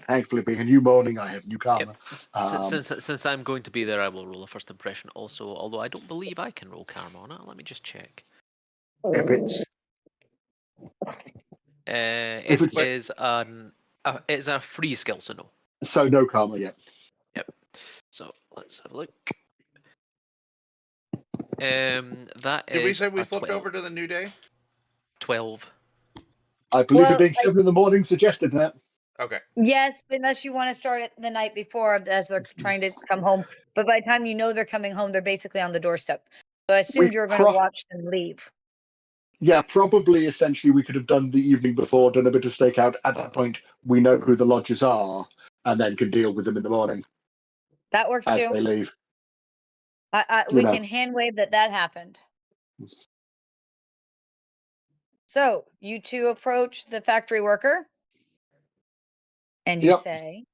Thankfully, being a new morning, I have new karma. Yep. Since I'm going to be there, I will roll a first impression also. Although I don't believe I can roll karma on it. Let me just check. If it's it's a free skill, so no. So no karma yet. Yep. So let's have a look. That Did we say we a flipped 12. over to the new day? 12. I believe it being 7 in the morning suggested that. Okay. Yes, unless you want to start it the night before as they're trying to come home. But by the time they're coming home, they're basically on the doorstep. So I assumed you were going to watch them leave. Yeah, probably essentially we could have done the evening before, done a bit of stakeout. At that point, we know who the lodgers are and then can deal with them in the morning. That works as too. They leave. We can hand wave that happened. So you two approach the factory worker and you say,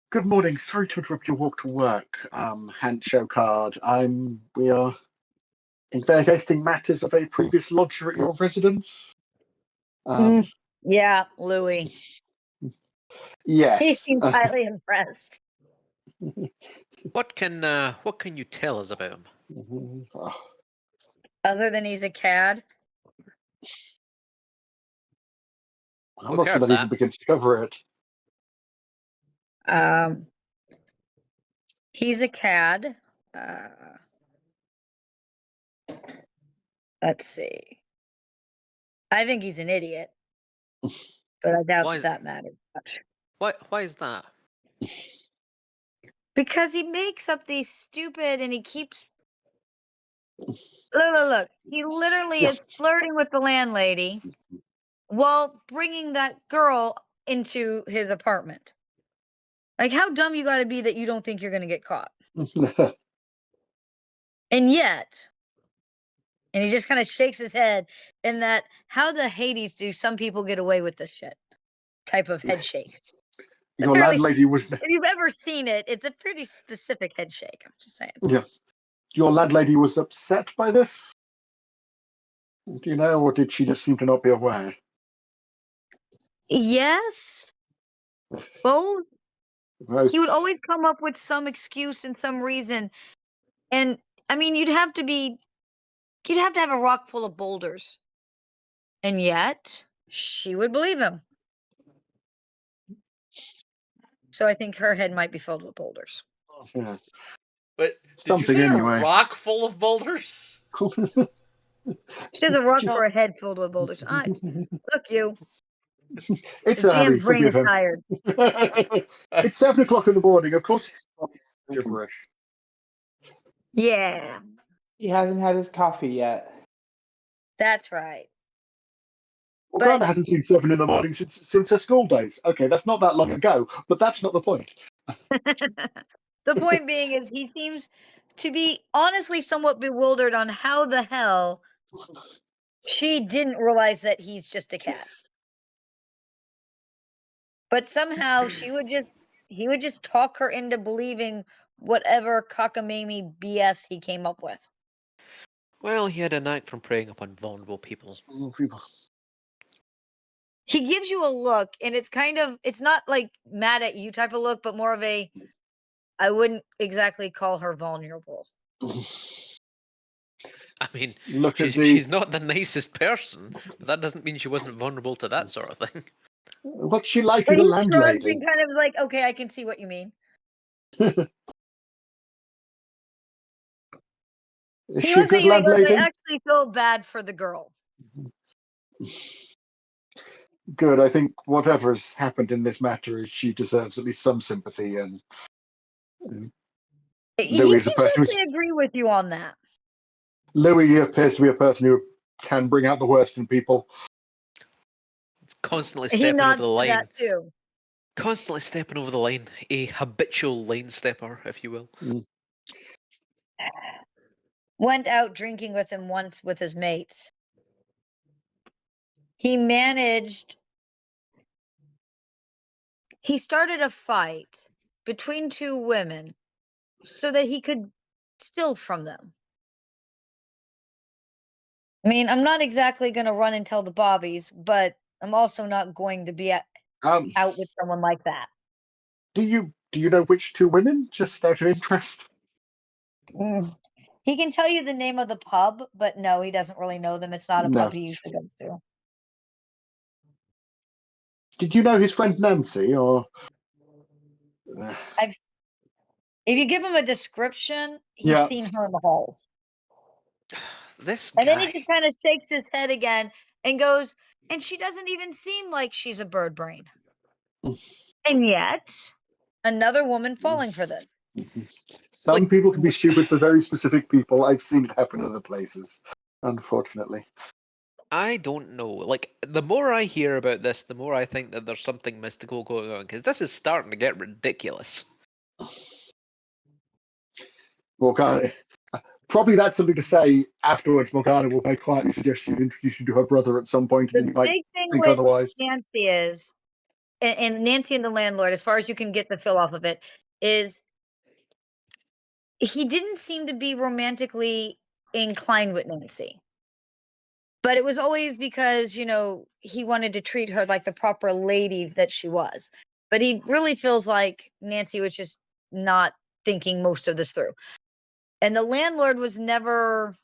"Good morning. Sorry to interrupt your walk to work. Hand show card. We are investigating matters of a previous lodger at your residence." Yeah, Louis. Yes. He seems highly impressed. What can you tell us about him? Other than he's a cad? I'm not sure that even begins to cover it. He's a cad. Let's see. I think he's an idiot, but I doubt that matters much. Why is that? Because he makes up these stupid, and he keeps. Look. He literally is flirting with the landlady while bringing that girl into his apartment. Like, how dumb you got to be that you don't think you're going to get caught? And yet, and he just kind of shakes his head in that, how the Hades do some people get away with this shit type of head shake. Your landlady was. If you've ever seen it, it's a pretty specific head shake. I'm just saying. Yeah. Your landlady was upset by this? Do you know, or did she just seem to not be aware? Yes, both. Both. He would always come up with some excuse and some reason. And I mean, you'd have to have a rock full of boulders. And yet, she would believe him. So I think her head might be filled with boulders. Yeah. But did you Something say anyway. a rock full of boulders? She has a rock No. for a head filled with boulders. Look, you. It's The early, GM's brain forgive is him. tired. It's 7 o'clock in the morning. Of course, it's gibberish. Yeah, He hasn't had his coffee yet. that's right. Morgana hasn't seen 7 in the morning since her school days. Okay, that's not that long ago, but that's not the point. The point being is he seems to be honestly somewhat bewildered on how the hell she didn't realize that he's just a cat. But somehow he would just talk her into believing whatever cockamamie BS he came up with. Well, he had a knack from preying upon vulnerable people. He gives you a look, and it's not like mad at you type of look, but more of a, I wouldn't exactly call her vulnerable. I mean, Look at she's not the nicest person, but that doesn't mean she wasn't vulnerable to that sort of thing. What's she like But with a he shrugs landlady? and kind of like, okay, I can see what you mean. Is He she a looks at good you and goes, I landlady? actually feel bad for the girl. Good. I think whatever has happened in this matter, she deserves at least some sympathy. And He Louis seems is a to person actually agree with you on that. Louis appears to be a person who can bring out the worst in people. It's constantly He stepping over the nods to that line. too. Constantly stepping over the line. A habitual line stepper, if you will. Went out drinking with him once with his mates. He started a fight between two women so that he could steal from them. I mean, I'm not exactly going to run and tell the bobbies, but I'm also not going to be out with someone like that. Do you know which 2 women? Just out of interest. He can tell you the name of the pub, but no, he doesn't really know them. It's not a No. pub he usually goes to. Did you know his friend Nancy, or? If you give him a description, he's Yeah. seen her in the halls. This And then he guy. just kind of shakes his head again and goes, and she doesn't even seem like she's a bird brain. And yet, another woman falling for this. Some Like- people can be stupid for very specific people. I've seen it happen in other places, unfortunately. I don't know. Like, the more I hear about this, the more I think that there's something mystical going on, because this is starting to get ridiculous. Morgana, probably that's something to say afterwards. Morgana will very quietly suggest you introduce you to her brother at some point, The and you might big thing think with otherwise. Nancy is, and Nancy and the landlord, as far as you can get the feel off of it, is he didn't seem to be romantically inclined with Nancy. But it was always because, he wanted to treat her like the proper lady that she was. But he really feels like Nancy was just not thinking most of this through. And the landlord was never,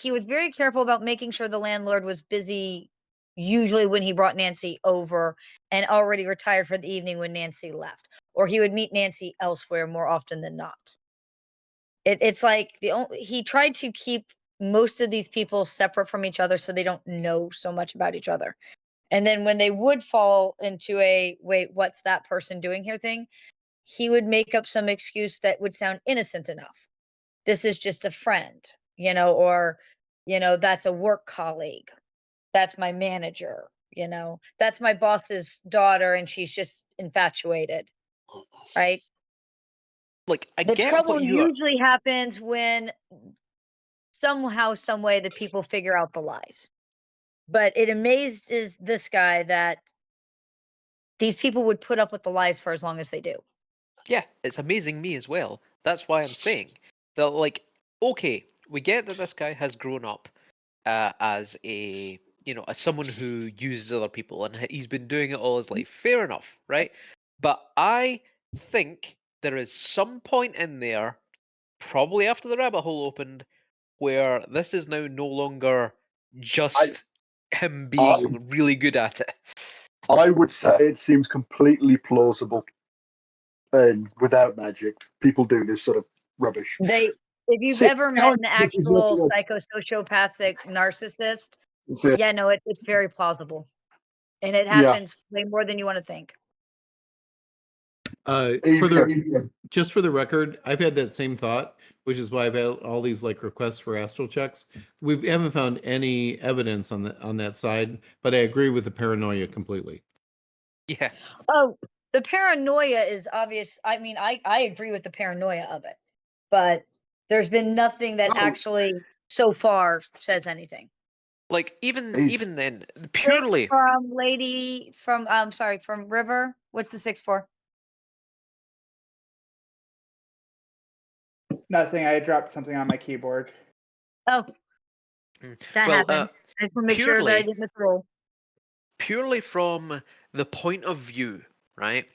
he was very careful about making sure the landlord was busy, usually when he brought Nancy over, and already retired for the evening when Nancy left. Or he would meet Nancy elsewhere more often than not. It's like he tried to keep most of these people separate from each other so they don't know so much about each other. And then when they would fall into a, wait, what's that person doing here thing, he would make up some excuse that would sound innocent enough. This is just a friend, or, that's a work colleague. That's my manager, that's my boss's daughter and she's just infatuated, right? Like, I The get trouble what you are. usually happens when somehow, some way, that people figure out the lies. But it amazes this guy that these people would put up with the lies for as long as they do. Yeah, it's amazing me as well. That's why I'm saying that, like, okay, we get that this guy has grown up. as a as someone who uses other people, and he's been doing it all his life. Fair enough, right? But I think there is some point in there, probably after the rabbit hole opened, where this is now no longer just him being really good at it. I would say it seems completely plausible. And without magic, people do this sort of rubbish. If you've ever met an actual psychosociopathic narcissist, yeah, no, it's very plausible. And it happens way more than you want to think. Just for the record, I've had that same thought, which is why I've had all these like requests for astral checks. We haven't found any evidence on that side, but I agree with the paranoia completely. Yeah. Oh, the paranoia is obvious. I mean, I agree with the paranoia of it, but there's been nothing that actually so far says anything. Like even then, purely 6 from Lady from from River. What's the 6 for? Nothing. I dropped something on my keyboard. Oh, that happens. I just want to make sure that I didn't miss a roll. Purely from the point of view, right,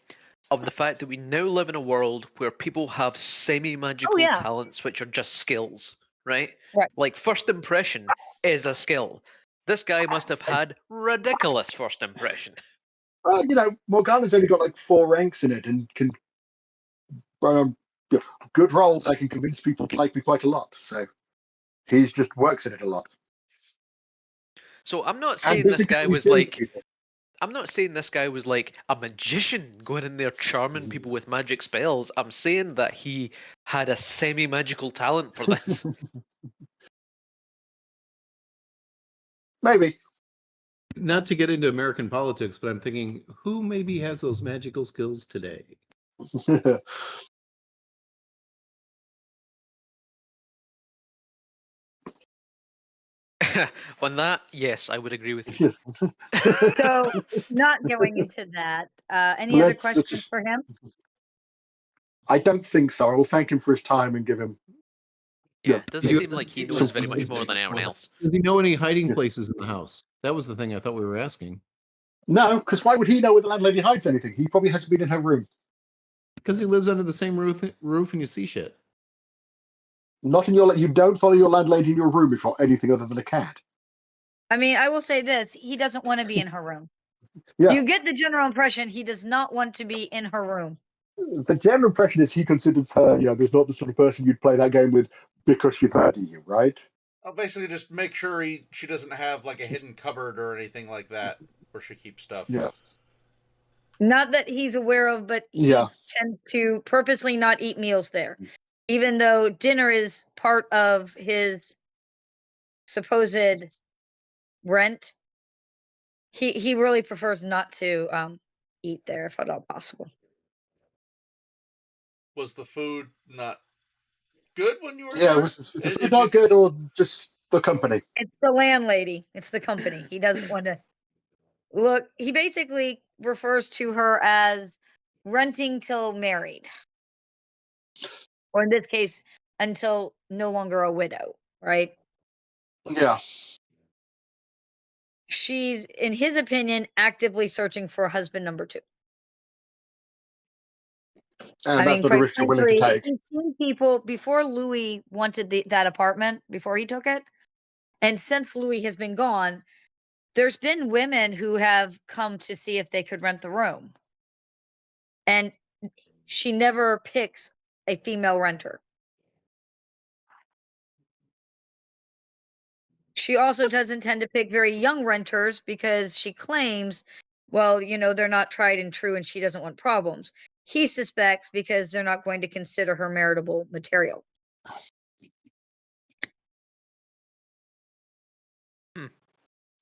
of the fact that we now live in a world where people have semi-magical talents, which are just skills, right? Right. Like first impression is a skill. This guy must have had ridiculous first impression. Well, Morgana's only got like 4 ranks in it, and can good rolls. I can convince people to like me quite a lot. So he just works at it a lot. So I'm not saying this guy was like. I'm not saying this guy was like a magician going in there charming people with magic spells. I'm saying that he had a semi-magical talent for this. Maybe. Not to get into American politics, but I'm thinking, who maybe has those magical skills today? On that, yes, I would agree with you. So, not going into that. Any other questions for him? I don't think so. I will thank him for his time and give him. Yeah, it doesn't seem like he knows very much more than anyone else. Does he know any hiding places in the house? That was the thing I thought we were asking. No, because why would he know where the landlady hides anything? He probably hasn't been in her room. Because he lives under the same roof and you see shit. Not in your. You don't follow your landlady in your room if you're anything other than a cat. I mean, I will say this: he doesn't want to be in her room. Yeah. You get the general impression he does not want to be in her room. The general impression is he considers her, there's not the sort of person you'd play that game with because she'd murder you, right? I'll basically just make sure she doesn't have like a hidden cupboard or anything like that where she keeps stuff. Yeah. Not that he's aware of, but he tends to purposely not eat meals there. Even though dinner is part of his supposed rent, he really prefers not to eat there if at all possible. Was the food not good when you were there? there? Was the food not good or just the company? It's the landlady. It's the company. He doesn't want to look. He basically refers to her as renting till married. Or in this case, until no longer a widow, right? Yeah. She's, in his opinion, actively searching for a husband number 2. And that's not a risk you're willing to take. He's seen people before Louis wanted that apartment, before he took it. And since Louis has been gone, there's been women who have come to see if they could rent the room. And she never picks a female renter. She also doesn't tend to pick very young renters because she claims, well, they're not tried and true and she doesn't want problems. He suspects because they're not going to consider her meritable material.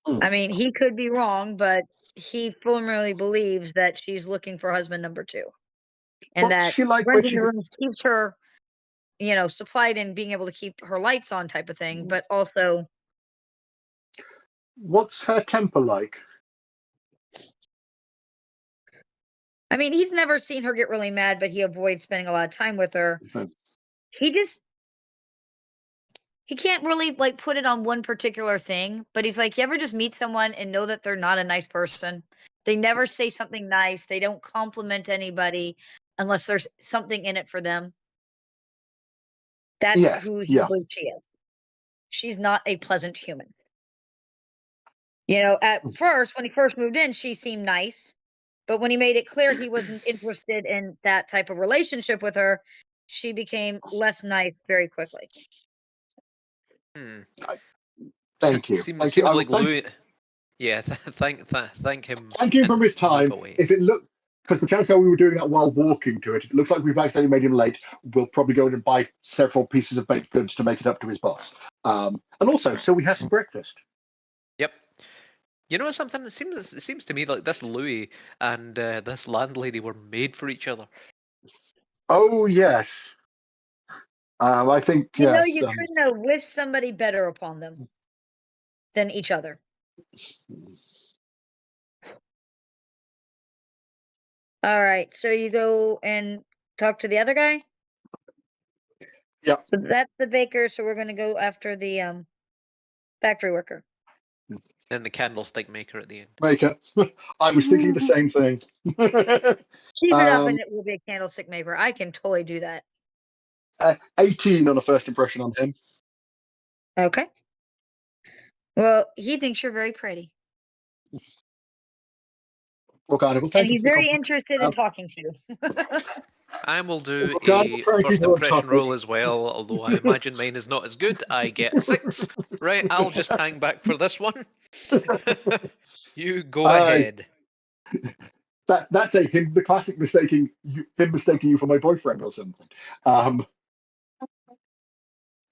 I mean, he could be wrong, but he firmly believes that she's looking for husband number 2. And What's that she like renting the rooms keeps her, supplied and being able to keep her lights on type of thing, but also... What's her temper like? I mean, he's never seen her get really mad, but he avoids spending a lot of time with her. Okay. he can't really like put it on one particular thing, but he's like, you ever just meet someone and know that they're not a nice person? They never say something nice. They don't compliment anybody unless there's something in it for them. That's Yes, who he yeah. believes she is. She's not a pleasant human. You know, at first, when he first moved in, she seemed nice. But when he made it clear he wasn't interested in that type of relationship with her, she became less nice very quickly. Hmm. Thank you. Seems, Thank you. seems I will like Louis. Yeah, thank him. thank him from and his time. move away. If it looked, because the chances are we were doing that while walking to it. If it looks like we've accidentally made him late, we'll probably go in and buy several pieces of baked goods to make it up to his boss. And also, so we have some breakfast. Yep. You know something? It seems to me like this Louis and this landlady were made for each other. Oh yes. I think You know, yes. you couldn't have wished somebody better upon them than each other. All right, so you go and talk to the other guy? Yep. So that's the baker, so we're gonna go after the factory worker. And the candlestick maker at the end. Maker. I was thinking the same thing. Keep it up and it will be a candlestick maker. I can totally do that. 18 on a first impression on him. Okay. Well, he thinks you're very pretty. Morgana will And thank you he's for the very compliment. interested in talking to you. I will do Morgana will a try and keep first her on impression topic. roll as well, although I imagine mine is not as good. I get 6. Right, I'll just hang back for this one. You go ahead. That's the classic mistaking him mistaking you for my boyfriend or something.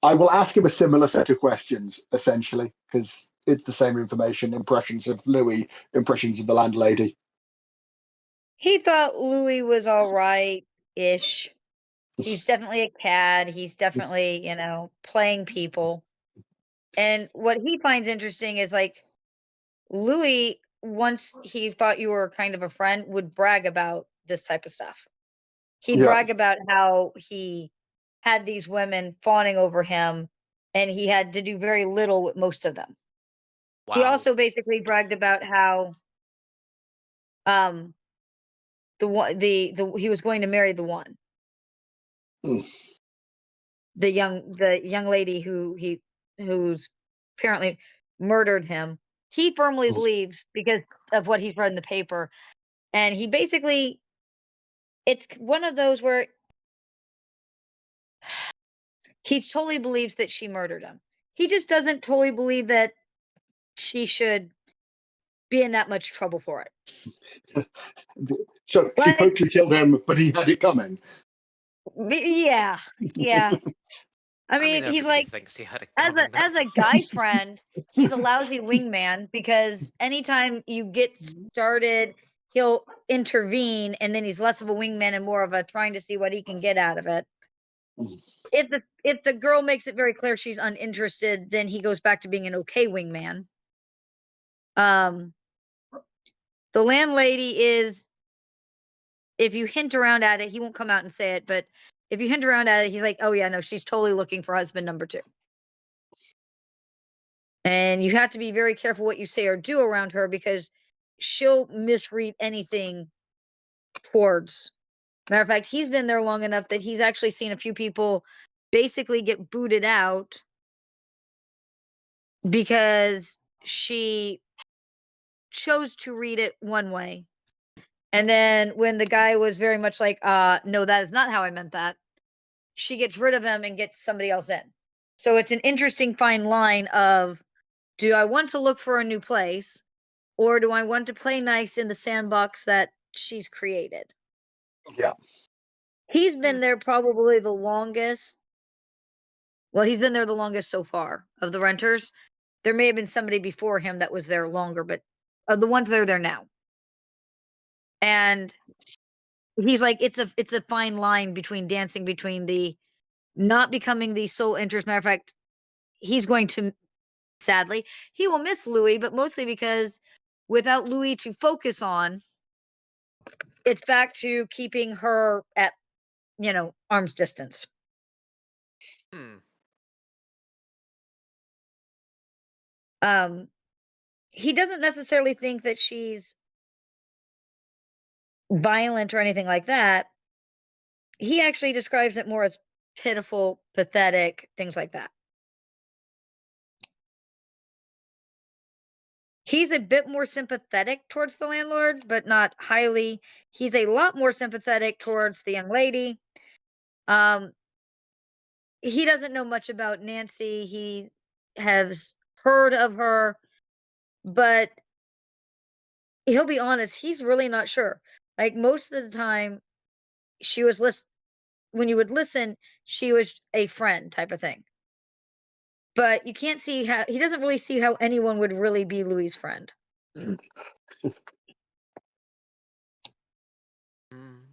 I will ask him a similar set of questions, essentially, because it's the same information: impressions of Louis, impressions of the landlady. He thought Louis was all right-ish. He's definitely a cad. He's definitely, you know, playing people. And what he finds interesting is like Louis, once he thought you were kind of a friend, would brag about this type of stuff. He'd Yeah. brag about how he had these women fawning over him and he had to do very little with most of them. He Wow. also basically bragged about how um the he was going to marry the one. Mm. The young lady who's apparently murdered him. He firmly believes because of what he's read in the paper. And he basically it's one of those where he totally believes that she murdered him. He just doesn't totally believe that she should be in that much trouble for it. So she Like, totally killed him, but he had it coming. yeah, yeah. I I mean, mean, he's everybody like, thinks he had it as coming. as a guy friend, he's a lousy wingman because anytime you get started, he'll intervene, and then he's less of a wingman and more of a trying to see what he can get out of it. If the girl makes it very clear she's uninterested, then he goes back to being an okay wingman. The landlady is, if you hint around at it, he won't come out and say it, but if you hint around at it, he's like, oh yeah, no, she's totally looking for husband number 2. And you have to be very careful what you say or do around her because she'll misread anything towards. Matter of fact, he's been there long enough that he's actually seen a few people basically get booted out because she chose to read it one way. And then when the guy was very much like, no, that is not how I meant that, she gets rid of him and gets somebody else in. So it's an interesting fine line of, do I want to look for a new place or do I want to play nice in the sandbox that she's created? Yeah. He's been there probably the longest. Well, he's been there the longest so far of the renters. There may have been somebody before him that was there longer, but the ones that are there now. And he's like, it's a fine line between dancing between the not becoming the sole interest. Matter of fact, he's going to, sadly, he will miss Louis, but mostly because without Louis to focus on, it's back to keeping her at, arm's distance. He doesn't necessarily think that she's violent or anything like that. He actually describes it more as pitiful, pathetic, things like that. He's a bit more sympathetic towards the landlord, but not highly. He's a lot more sympathetic towards the young lady. He doesn't know much about Nancy. He has heard of her, but he'll be honest, he's really not sure. Like most of the time, she was when you would listen, she was a friend type of thing. But you can't see how he doesn't really see how anyone would really be Louis's friend. So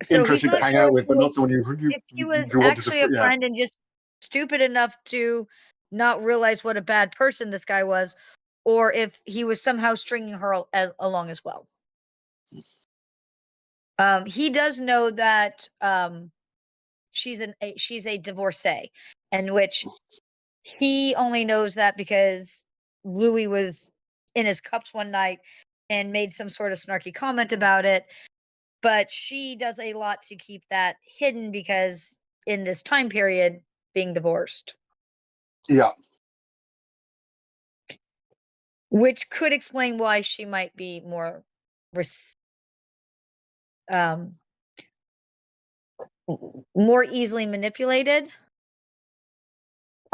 he Interesting to thought hang sure out with, but not someone if she was you want actually a yeah. friend and just stupid enough to not realize what a bad person this guy was, or if he was somehow stringing her along as well. He does know that she's a divorcee, in which he only knows that because Louis was in his cups one night and made some sort of snarky comment about it. But she does a lot to keep that hidden because in this time period, being divorced. Yeah. Which could explain why she might be more more easily manipulated.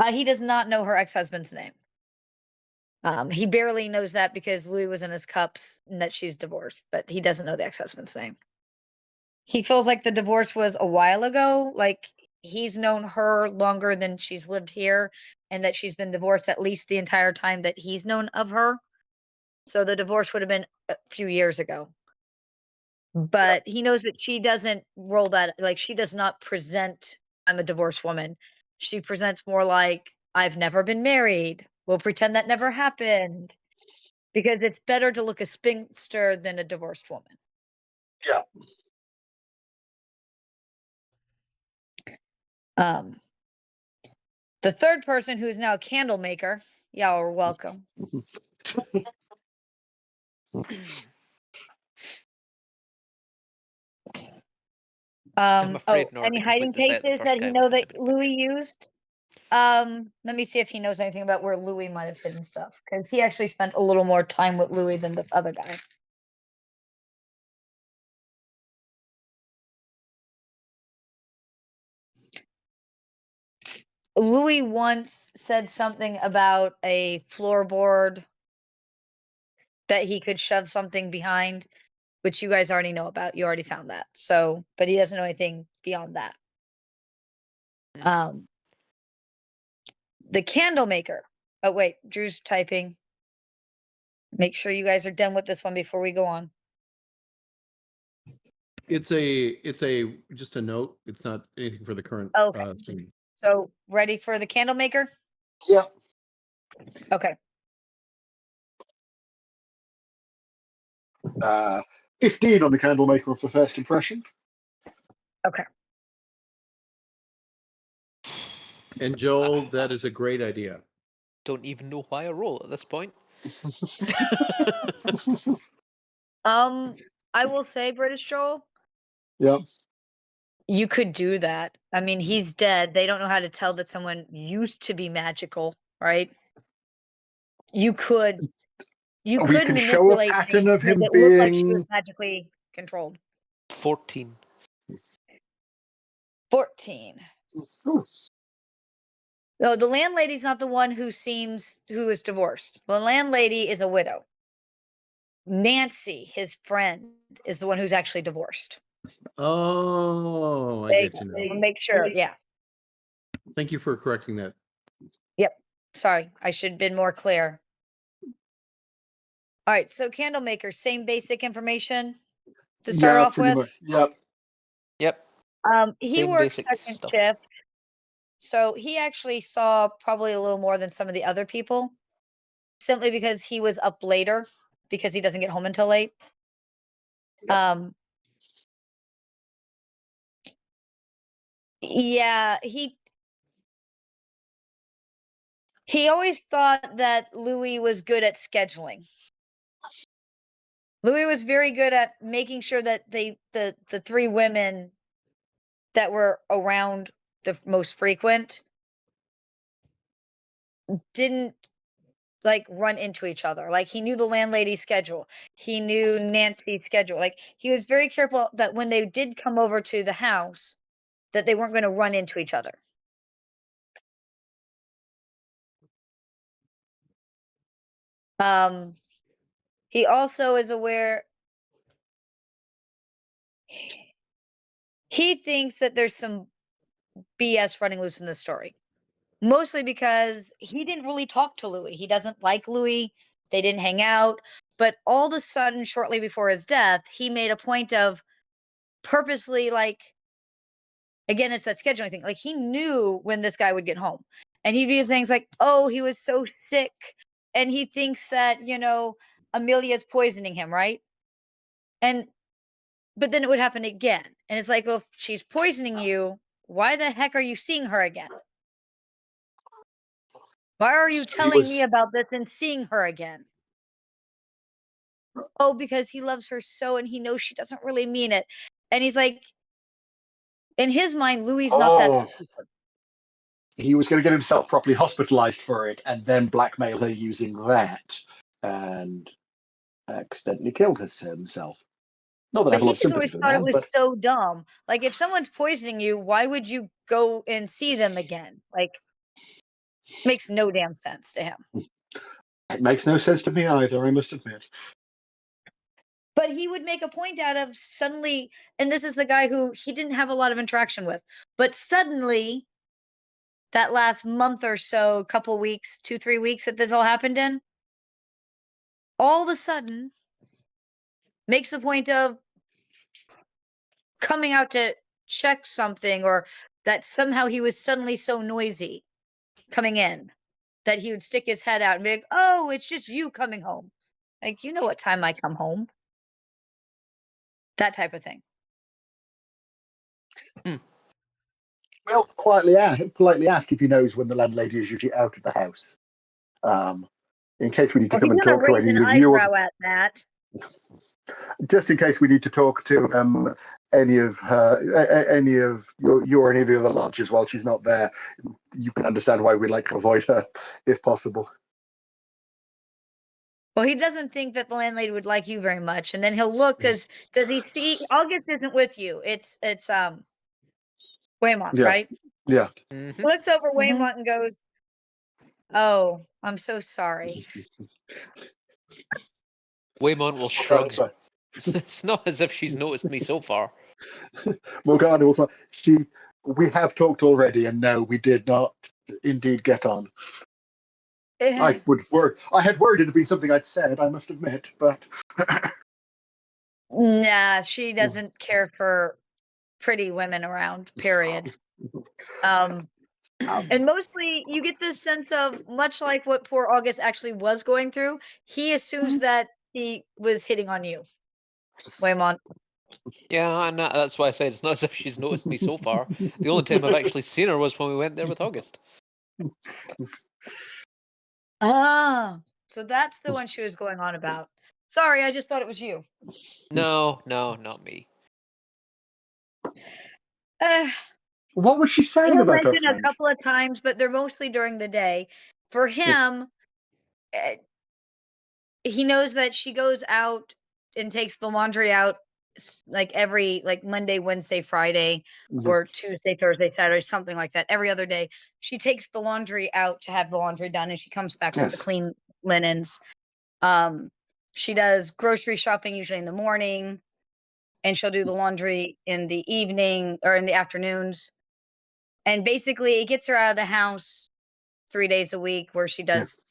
He does not know her ex-husband's name. He barely knows that because Louis was in his cups and that she's divorced, but he doesn't know the ex-husband's name. He feels like the divorce was a while ago, like he's known her longer than she's lived here, and that she's been divorced at least the entire time that he's known of her. So the divorce would have been a few years ago. But he knows that she doesn't roll that, like she does not present, I'm a divorced woman. She presents more like, I've never been married. We'll pretend that never happened. Because it's better to look a spinster than a divorced woman. Yeah. The third person, who is now a candle maker, y'all are welcome. I'm afraid in order Any to complete hiding the set, the places first that guy you would know have that to be picked. Louis used? Let me see if he knows anything about where Louis might have hidden stuff, because he actually spent a little more time with Louis than the other guy. Louis once said something about a floorboard that he could shove something behind, which you guys already know about. You already found that. So, but he doesn't know anything beyond that. The candle maker. Oh, wait, Drew's typing. Make sure you guys are done with this one before we go on. It's just a note. It's not anything for the current scene. So, ready for the candle maker? Yeah. Okay. 15 on the candle maker for first impression. Okay. And Joel, that is a great idea. Don't even know why I roll at this point. I will say, British Joel, Yeah. you could do that. I mean, he's dead. They don't know how to tell that someone used to be magical, right? You could We can manipulate show a pattern things of to make him it look like she was being magically controlled. 14. 14. Ooh. No, the landlady's not the one who is divorced. The landlady is a widow. Nancy, his friend, is the one who's actually divorced. Oh, I get you now. Make sure, yeah. Thank you for correcting that. Yep. Sorry, I should have been more clear. All right, so Candlemaker, same basic information to start off pretty with. much. Yep. Yep. He Same works basic second stuff. shift, so he actually saw probably a little more than some of the other people, simply because he was up later, because he doesn't get home until late. Yep. Yeah, He always thought that Louis was good at scheduling. Louis was very good at making sure that the three women that were around the most frequent didn't like run into each other. Like he knew the landlady's schedule. He knew Nancy's schedule. Like he was very careful that when they did come over to the house, that they weren't going to run into each other. He also is aware. He thinks that there's some BS running loose in the story. Mostly because he didn't really talk to Louis. He doesn't like Louis. They didn't hang out. But all of a sudden, shortly before his death, he made a point of purposely, like, again, it's that scheduling thing. Like, he knew when this guy would get home. And he'd do things like, oh, he was so sick. And he thinks that, Amelia's poisoning him, right? But then it would happen again. And it's like, well, if she's poisoning you, why the heck are you seeing her again? Why are you telling me about this and seeing her again? Oh, because he loves her so and he knows she doesn't really mean it. And he's like, in his mind, Louis not that stupid. He was going to get himself properly hospitalized for it and then blackmail her using that and accidentally killed himself. Not that I But have a lot he of just sympathy always for the thought it man, was but so dumb. Like, if someone's poisoning you, why would you go and see them again? Like, makes no damn sense to him. it makes no sense to me either, I must admit. But he would make a point out of suddenly, and this is the guy who he didn't have a lot of interaction with, but suddenly, that last month or so, couple weeks, 2-3 weeks that this all happened in, all of a sudden, makes the point of coming out to check something, or that somehow he was suddenly so noisy coming in that he would stick his head out and be like, oh, it's just you coming home. Like, you know what time I come home. That type of thing. Well, politely ask if he knows when the landlady is usually out of the house. In case we need to come He's and gonna talk to raise an any of you, eyebrow at that. just in case we need to talk to any of you or any of the other lodges while she's not there. You can understand why we like to avoid her if possible. Well, he doesn't think that the landlady would like you very much, and then he'll look because does he see August isn't with you? It's Weymont, Yeah, right? yeah. Mm-hmm. Looks over Mhm. Weymont and goes, "Oh, I'm so sorry." Weymont will Morgana shrug. will It's not as if she's noticed me so far. Morgana will smile. We have talked already, and no, we did not indeed get on. I had worried it had been something I'd said, I must admit, but Nah, she doesn't care for pretty women around, period. And mostly you get this sense of, much like what poor August actually was going through, he assumes that he was hitting on you, Waymont. Yeah, and that's why I said it's not as if she's noticed me so far. The only time I've actually seen her was when we went there with August. Ah, so that's the one she was going on about. Sorry, I just thought it was you. No, not me. Uh, what was she saying he'll about her mention a friend? couple of times, but they're mostly during the day. For him, he knows that she goes out and takes the laundry out like every Monday, Wednesday, Friday, or Tuesday, Thursday, Saturday, something like that. Every other day, she takes the laundry out to have the laundry done, and she comes back with the clean linens. She does grocery shopping usually in the morning, and she'll do the laundry in the evening or in the afternoons. And basically, it gets her out of the house 3 days a week, where she does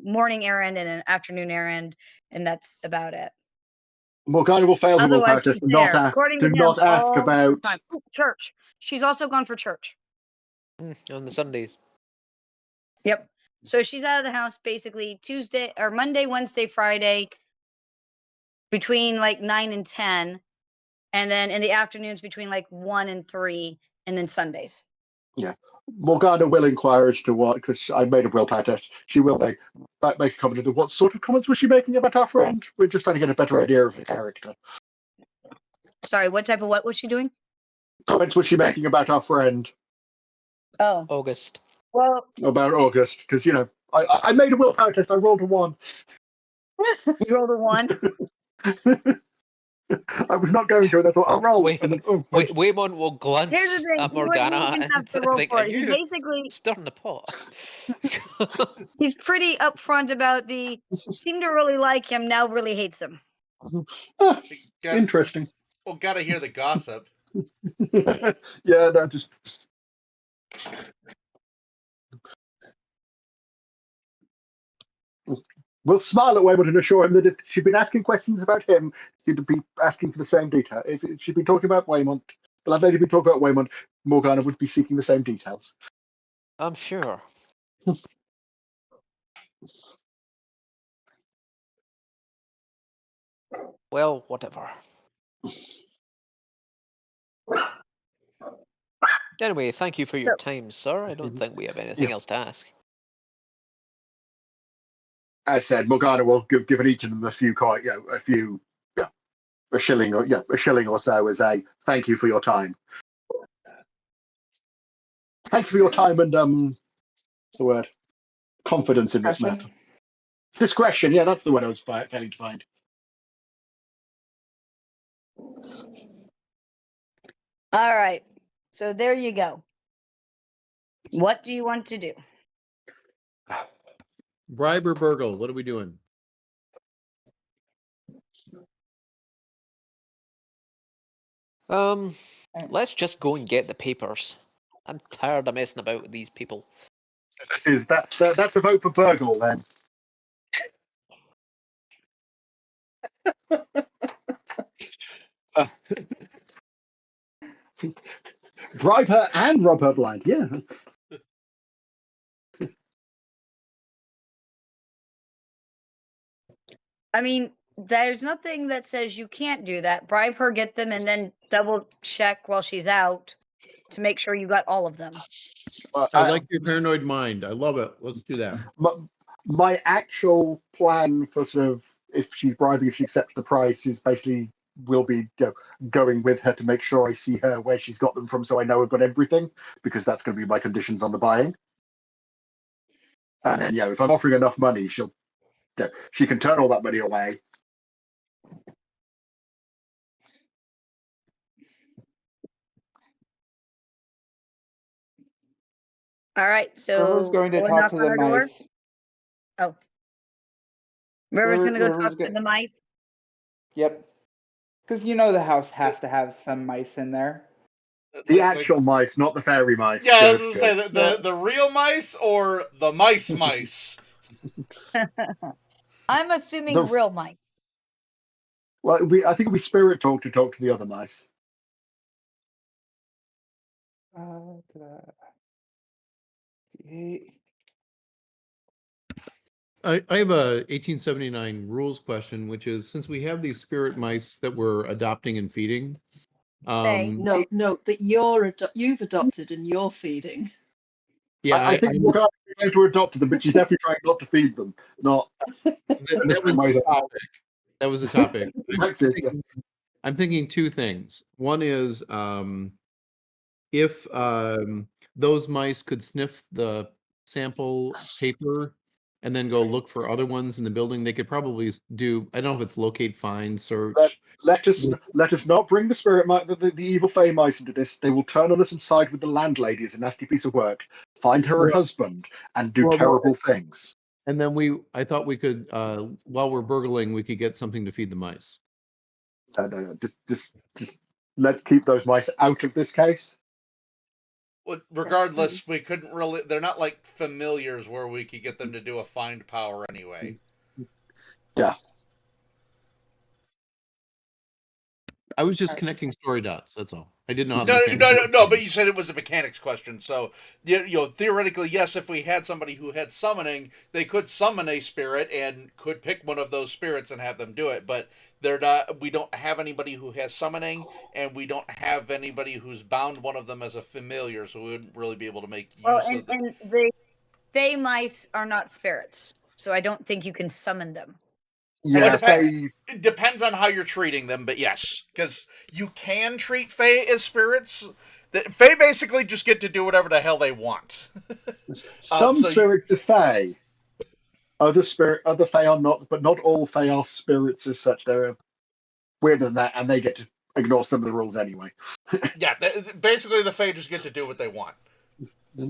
morning errand and an afternoon errand, and that's about it. Morgana will fail them all Otherwise, practice she's there, according to him, not ask all the about time. Ooh, church. She's also gone for church. On the Sundays. Yep. So she's out of the house basically Tuesday or Monday, Wednesday, Friday, between 9 and 10, and then in the afternoons between 1 and 3, and then Sundays. Morgana will inquire as to what, because I made a willpower test. She will make a comment of what sort of comments was she making about our friend. We're just trying to get a better idea of her character. Sorry, what type of what was she doing? Comments was she making about our friend, Oh, August. well, about August? Because I made a willpower test. I rolled a 1. you rolled a 1. I was not going to, and I thought I'll roll. And then, Waymont will glance Here's the thing, at he wouldn't Morgana even have and to roll think, for "Are it. He you basically, stirring the pot?" he's pretty upfront about seem to really like him, now really hates him. Interesting. Well, gotta hear the gossip. Yeah, no, just. We'll smile at Weymont and assure him that if she'd been asking questions about him, she'd be asking for the same detail. If she'd been talking about Weymont, the landlady had been talking about Weymont, Morgana would be seeking the same details. I'm sure. Well, whatever. Anyway, thank you for your time, sir. I don't think we have anything else to ask. As said, Morgana will give each of them a shilling or so as a thank you for your time. Thank you for your time and what's the word? Confidence in this matter. Discretion, yeah, that's the word I was failing to find. All right, so there you go. What do you want to do? Bribe or burgle? What are we doing? Let's just go and get the papers. I'm tired of messing about with these people. That's a vote for burgle then. Bribe her and rob her blind. Yeah. I mean, there's nothing that says you can't do that. Bribe her, get them, and then double check while she's out to make sure you got all of them. I like your paranoid mind. I love it. Let's do that. My actual plan for sort of if she's bribing, if she accepts the price, is basically will be going with her to make sure I see her where she's got them from, so I know I've got everything, because that's going to be my conditions on the buying. And then if I'm offering enough money, she can turn all that money away. All right, so River's going to go and talk knock to on the her door. mice. Oh, River's gonna go River's talk to the mice. Yep. Because the house has to have some mice in there. The actual mice, not the fairy mice. Yeah, I was going to say the real mice or the mice. I'm assuming real mice. Well, I think it'll be spirit talk to the other mice. I have a 1879 rules question, which is, since we have these spirit mice that we're adopting and feeding. No, that you've adopted and you're feeding. Yeah, I think Morgana is trying to adopt them, but she's definitely trying not to feed them. Not. That was the topic. That was the topic. I'm thinking two things. One is if those mice could sniff the sample paper and then go look for other ones in the building, they could probably do, I don't know if it's locate, find, search. Let us not bring the spirit the evil fey mice into this. They will turn on us and side with the landlady as a nasty piece of work, find her husband, and do terrible things. And then I thought we could, while we're burgling, we could get something to feed the mice. No, just let's keep those mice out of this case. Well, regardless, we couldn't really. They're not like familiars where we could get them to do a find power anyway. Yeah. I was just connecting story dots. That's all. I didn't know how the No, mechanics no, no, worked. no, but you said it was a mechanics question. So, theoretically, yes, if we had somebody who had summoning, they could summon a spirit and could pick one of those spirits and have them do it. But they're not. We don't have anybody who has summoning, and we don't have anybody who's bound one of them as a familiar. So we wouldn't really be able to make Well, use of them. and the Fey mice are not spirits, so I don't think you can summon them. Yeah, It depends on how you're treating them, but yes, because you can treat Fae as spirits. Fae basically just get to do whatever the hell they want. some so you- spirits are Fae. Other Fae are not, but not all Fae are spirits as such. They're weirder than that, and they get to ignore some of the rules anyway. Yeah, basically the Fae just get to do what they want.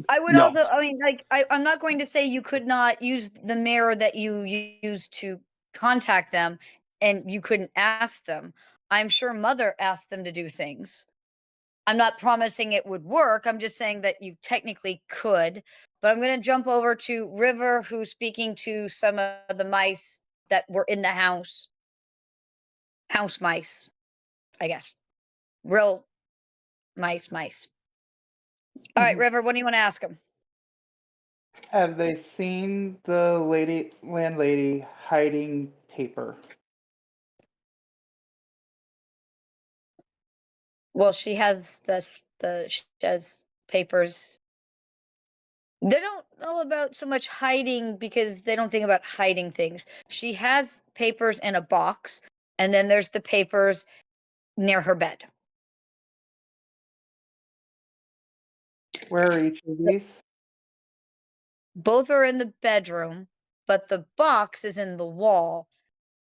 I would Yeah. also, I mean, like, I'm not going to say you could not use the mirror that you use to contact them and you couldn't ask them. I'm sure Mother asked them to do things. I'm not promising it would work. I'm just saying that you technically could. But I'm going to jump over to River, who's speaking to some of the mice that were in the house. House mice, I guess. Real mice. All right, River, what do you want to ask them? Have they seen the landlady hiding paper? Well, she has she has papers. They don't know about so much hiding because they don't think about hiding things. She has papers in a box, and then there's the papers near her bed. Where are each of these? Both are in the bedroom, but the box is in the wall,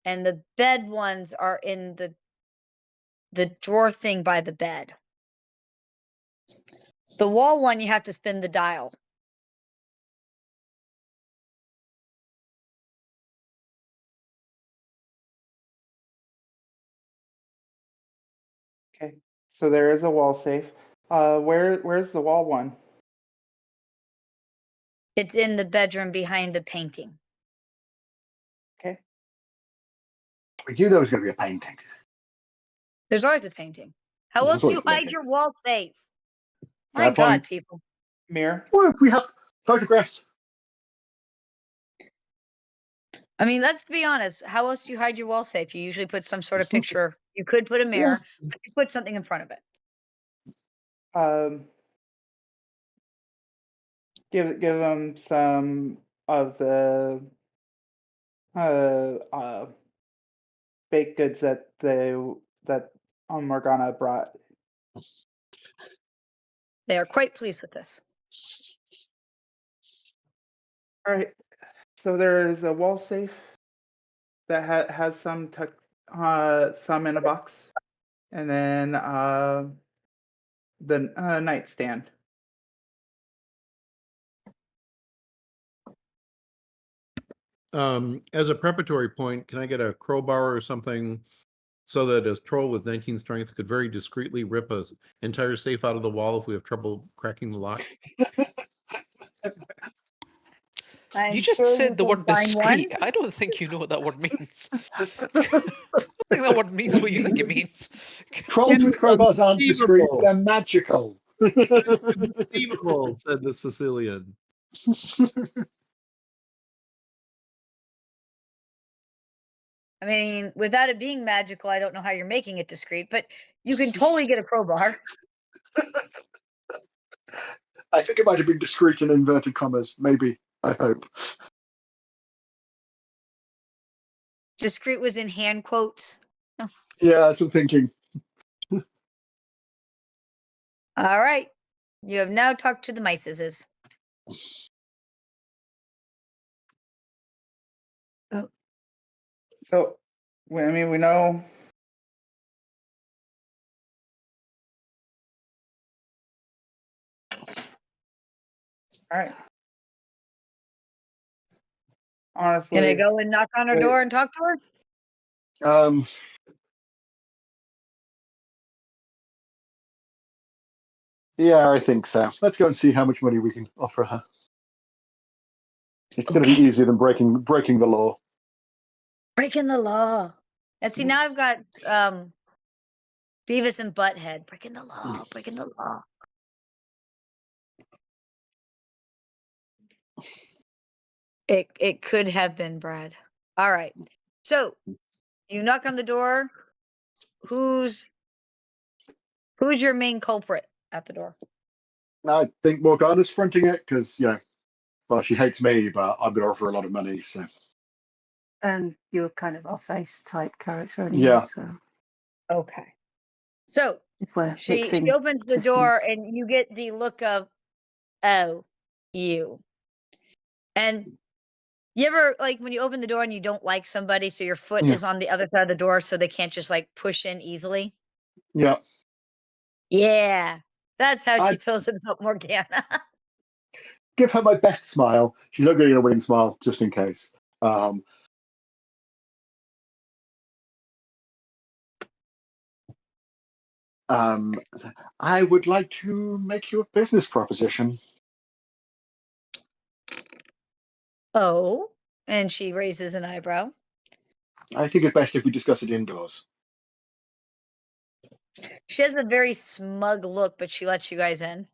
and the bed ones are in the drawer thing by the bed. The wall one, you have to spin the dial. Okay, so there is a wall safe. Where's the wall one? It's in the bedroom behind the painting. Okay. We knew there was going to be a painting. There's always a painting. How There's else do you always a hide painting. your wall safe? My Fair God, point. people. Mirror. Well, if we have photographs. I mean, let's be honest. How else do you hide your wall safe? You usually put some sort of picture. You could put a mirror, but you put something in front of it. Give them some of the baked goods that Morgana brought. They are quite pleased with this. All right. So there is a wall safe that has some some in a box, and then the nightstand. As a preparatory point, can I get a crowbar or something so that a troll with 19 strength could very discreetly rip an entire safe out of the wall if we have trouble cracking the lock? You just said the word discreet. I don't think you know what that word means. I think that word means what you think it means. Trolls with crowbars aren't discreet, Inconceivable. they're magical. Inconceivable, said the Sicilian. I mean, without it being magical, I don't know how you're making it discreet, but you can totally get a crowbar. I think it might have been discreet in inverted commas, maybe. I hope. Discreet was in hand quotes. Yeah, that's what I'm thinking. All right. You have now talked to the miceses. So, I mean, we know. All right. Honestly, Can I go and knock on her door and talk to her? Yeah, I think so. Let's go and see how much money we can offer her. It's going to be easier than breaking the law. Breaking the law. And see, now I've got Beavis and Butthead, breaking the law, breaking the law. It could have been Brad. All right. So you knock on the door. Who's your main culprit at the door? I think Morgana's fronting it because, well, she hates me, but I'm going to offer her a lot of money. So And you're kind of our face type character anyway. Yeah. So Okay. So if we're she mixing opens the systems. door and you get the look of, oh, you. And you ever, like, when you open the door and you don't like somebody, so your foot Yeah. is on the other side of the door so they can't just, like, push in easily? Yeah. Yeah. That's how she I- feels about Morgana. Give her my best smile. She's not getting a winning smile, just in case. I would like to make you a business proposition. Oh. And she raises an eyebrow. I think it's best if we discuss it indoors. She has a very smug look, but she lets you guys in.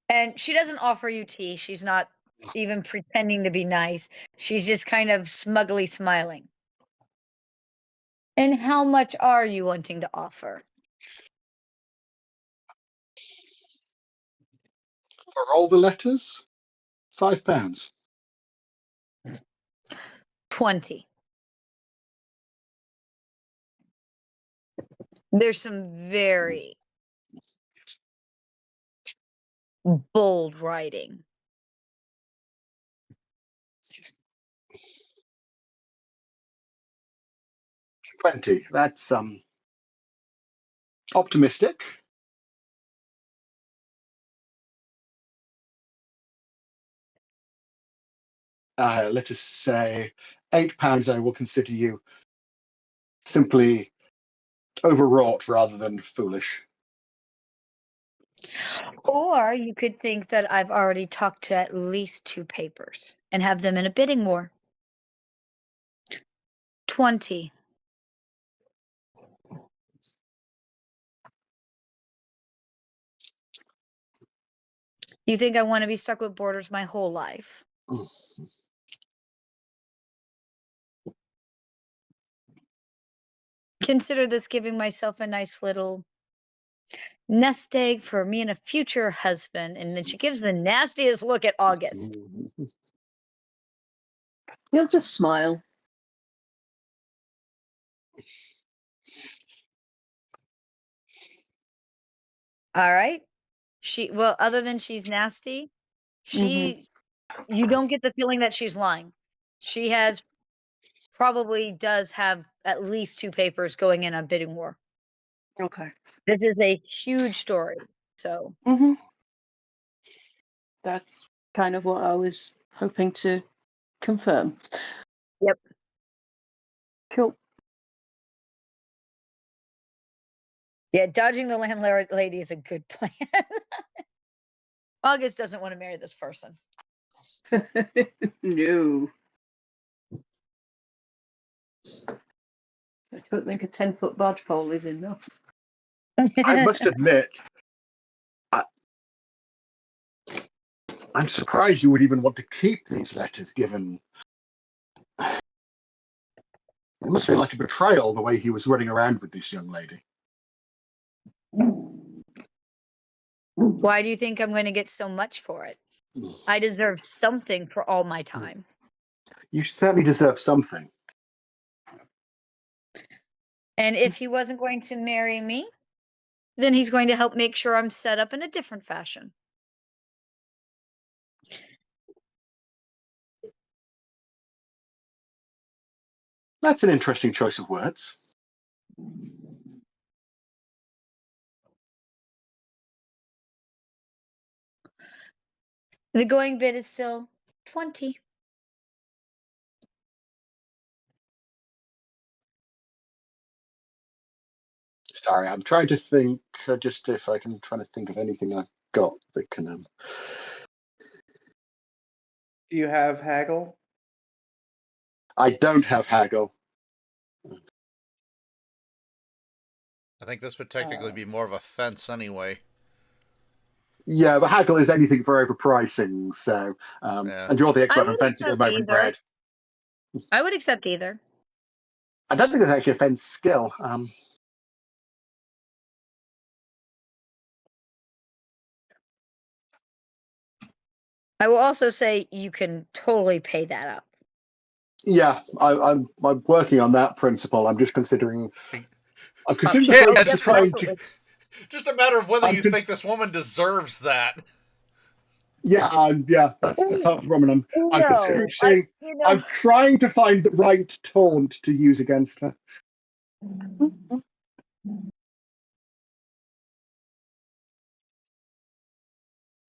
And she doesn't offer you tea. She's not even pretending to be nice. She's just kind of smugly smiling. And how much are you wanting to offer? For all the letters, £5. 20. There's some very bold writing. $20. That's optimistic. Let us say £8. I will consider you simply overwrought rather than foolish. Or you could think that I've already talked to at least 2 papers and have them in a bidding war. 20. You think I want to be stuck with Borders my whole life? Consider this giving myself a nice little nest egg for me and a future husband. And then she gives the nastiest look at August. He'll just smile. All right. Well, other than she's nasty, you don't get the feeling that she's lying. She does have at least 2 papers going in on bidding war. Okay. This is a huge story. So That's kind of what I was hoping to confirm. Yep. Cool. Yeah, dodging the landlady is a good plan. August doesn't want to marry this person. No. I don't think a 10-foot barge pole is enough. I must admit, I'm surprised you would even want to keep these letters, given it must feel like a betrayal the way he was running around with this young lady. Why do you think I'm going to get so much for it? I deserve something for all my time. You certainly deserve something. And if he wasn't going to marry me, then he's going to help make sure I'm set up in a different fashion. That's an interesting choice of words. The going bid is still 20. Sorry, I'm trying to think. Just if I can, trying to think of anything I've got that can. Do you have haggle? I don't have haggle. I think this would technically be more of a fence anyway. Yeah, but haggle is anything for overpricing. So, Yeah. and you're the I expert on would fencing at the accept moment, either. Brad. I would accept either. I don't think there's actually a fence skill. I will also say you can totally pay that up. Yeah, I'm working on that principle. I'm just considering. I'm considering the Yeah, process just of trying to. Just a matter of whether I'm you think this woman deserves that. Yeah, that's half the problem. I'm considering No, saying I'm trying to find the right taunt to use against her.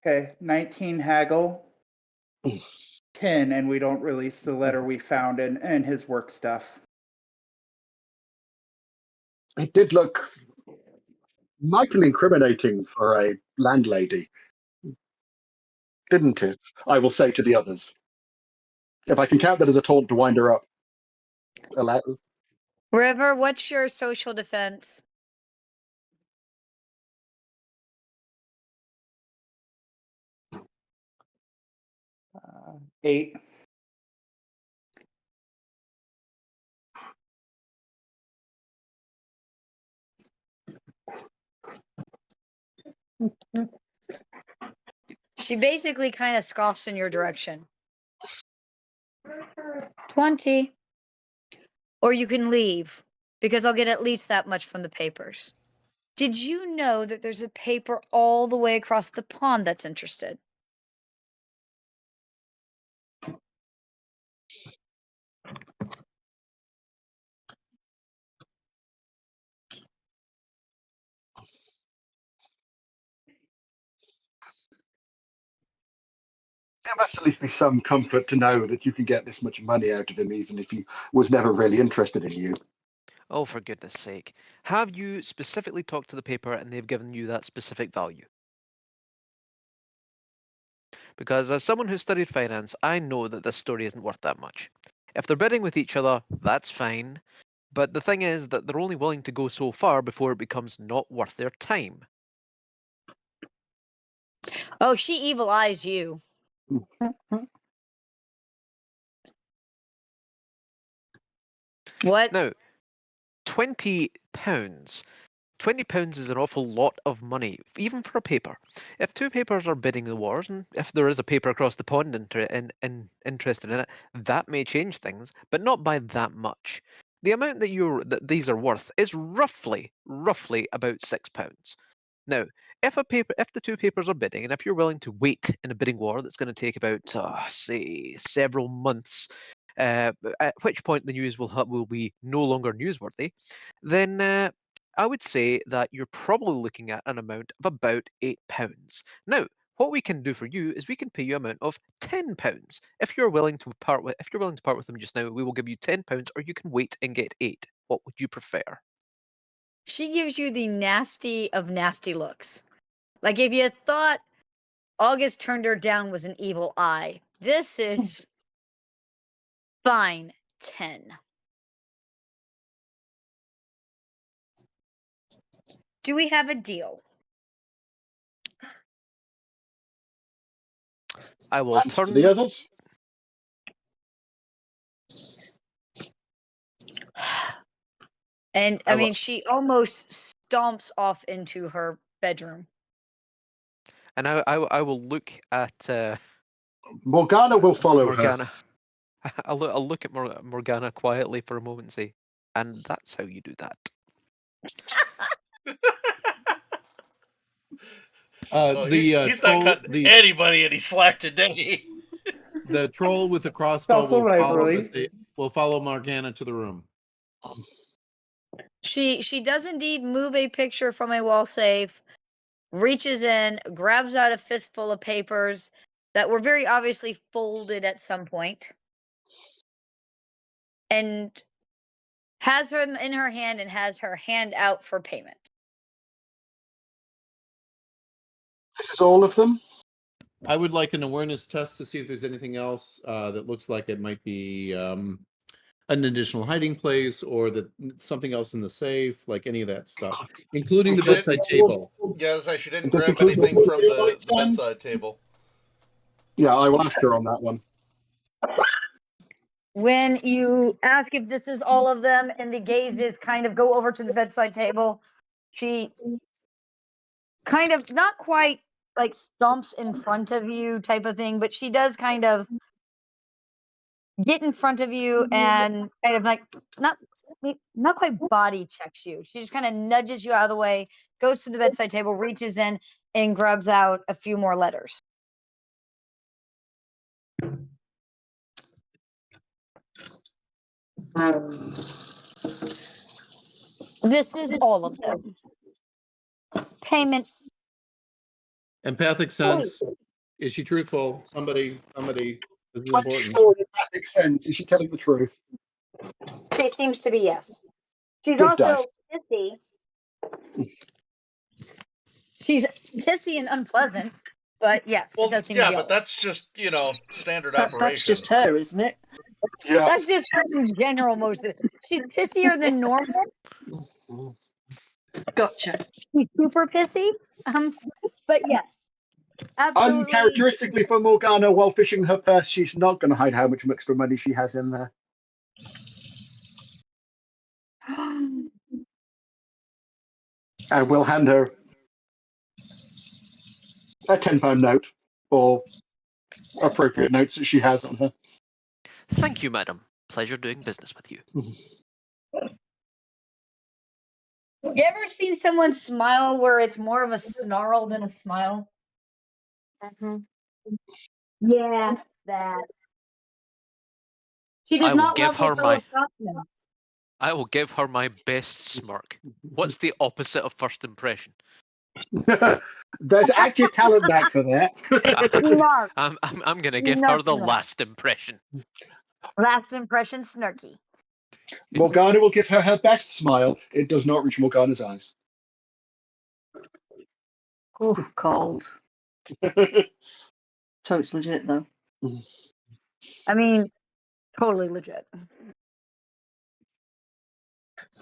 Okay, 19 haggle, 10, and we don't release the letter we found and his work stuff. It did look mightily incriminating for a landlady, didn't it? I will say to the others. If I can count that as a taunt to wind her up. River, what's your social defense? Uh, 8. She basically kind of scoffs in your direction. 20. Or you can leave, because I'll get at least that much from the papers. Did you know that there's a paper all the way across the pond that's interested? There must at least be some comfort to know that you can get this much money out of him, even if he was never really interested in you. Oh, for goodness sake. Have you specifically talked to the paper and they've given you that specific value? Because as someone who studied finance, I know that this story isn't worth that much. If they're bidding with each other, that's fine. But the thing is that they're only willing to go so far before it becomes not worth their time. Oh, she evil eyes you. What? Now, £20. £20 is an awful lot of money, even for a paper. If two papers are bidding the wars, and if there is a paper across the pond interested in it, that may change things, but not by that much. The amount that these are worth is roughly about £6. Now, if the two papers are bidding, and if you're willing to wait in a bidding war that's going to take about, say, several months, at which point the news will be no longer newsworthy, then I would say that you're probably looking at an amount of about £8. Now, what we can do for you is we can pay you an amount of £10. If you're willing to part with them just now, we will give you £10, or you can wait and get 8. What would you prefer? She gives you the nasty of nasty looks. Like if you thought August turned her down was an evil eye, this is fine 10. Do we have a deal? I will And turn to the others. And I I will- mean, she almost stomps off into her bedroom. And I will look at Morgana will follow Morgana. her. I'll look at Morgana quietly for a moment and say, and that's how you do that. He's not cutting anybody any slack today. The troll with the crossbow Also rivalry. will follow Morgana to the room. She does indeed move a picture from a wall safe, reaches in, grabs out a fistful of papers that were very obviously folded at some point, and has them in her hand and has her hand out for payment. This is all of them. I would like an awareness test to see if there's anything else that looks like it might be an additional hiding place or something else in the safe, like any of that stuff, including the bedside table. Yes, she didn't Does grab include anything the from the stand? bedside table. Yeah, I will ask her on that one. When you ask if this is all of them and the gazes kind of go over to the bedside table, she kind of not quite like stomps in front of you type of thing, but she does kind of get in front of you and kind of like not quite body checks you. She just kind of nudges you out of the way, goes to the bedside table, reaches in and grabs out a few more letters. This is all of them. Payment. Empathic sense. Is she truthful? Somebody. This is important. 24 empathic sense. Is she telling the truth? She seems to be, yes. She's Good also dice. pissy. She's pissy and unpleasant, but yes, Well, it does seem yeah, to be but all. that's just, standard That's operation. just her, isn't it? Yeah. That's just her in general most of it. She's pissier than normal. Gotcha. She's super pissy. But yes, absolutely. Uncharacteristically for Morgana, while fishing her purse, she's not going to hide how much extra money she has in there. And we'll hand her a £10 note or appropriate notes that she has on her. Thank you, madam. Pleasure doing business with you. You ever seen someone smile where it's more of a snarl than a smile? Mm-hmm. Yeah, that. She does I will not give love her her fellow my- Scotsmen. I will give her my best smirk. What's the opposite of first impression? There's actually a talent back for that. Snark. I'm gonna give her the Snark. last impression. Last impression, snarky. Morgana will give her her best smile. It does not reach Morgana's eyes. Oh, cold. So it's legit, though. I mean, totally legit.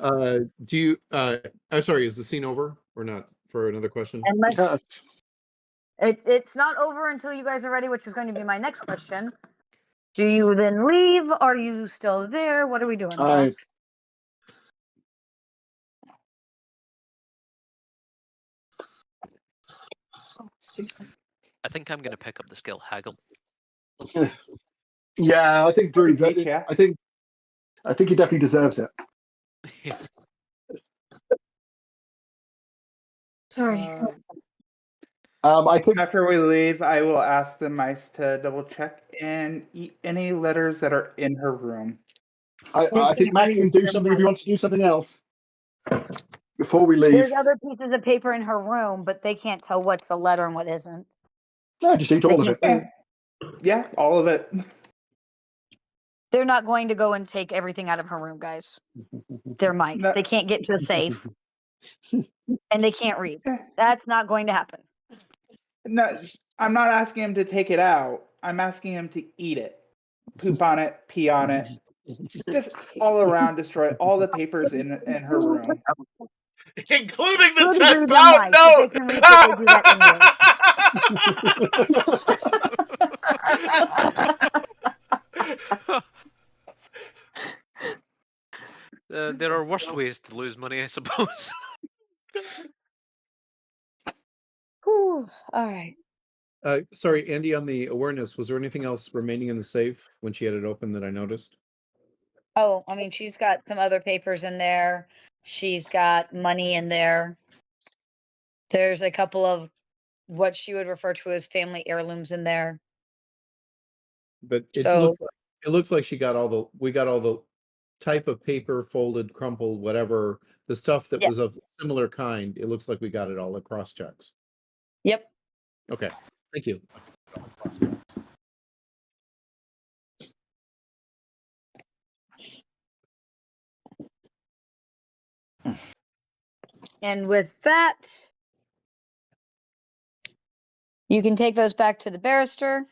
Do you? I'm sorry. Is the scene over or not? For another question. Unless Yes. it's not over until you guys are ready, which was going to be my next question. Do you then leave? Are you still there? What are we doing, boss? I think I'm gonna pick up the skill haggle. Yeah, I think Drew. Notitia. I think he definitely deserves it. Yeah. Sorry. I think After we leave, I will ask the mice to double check and eat any letters that are in her room. I think Matt can do something if he wants to do something else before we leave. There's other pieces of paper in her room, but they can't tell what's a letter and what isn't. No, just eat all of it. Yeah, all of it. They're not going to go and take everything out of her room, guys. They're mice. No. They can't get to a safe, and they can't read. That's not going to happen. No, I'm not asking him to take it out. I'm asking him to eat it. Poop on it, pee on it. Just all around destroy all the papers in her room. Including the To a degree, 10 they're pound mice. If they note! can reach it, they do that anyways. There are worse ways to lose money, I suppose. Whew. All right. Sorry, Andy. On the awareness, was there anything else remaining in the safe when she had it open that I noticed? Oh, I mean, she's got some other papers in there. She's got money in there. There's a couple of what she would refer to as family heirlooms in there. But So it looks like we got all the type of paper, folded, crumpled, whatever, the stuff that Yeah. was of similar kind. It looks like we got it all at cross checks. Yep. Okay, thank you. And with that, you can take those back to the barrister.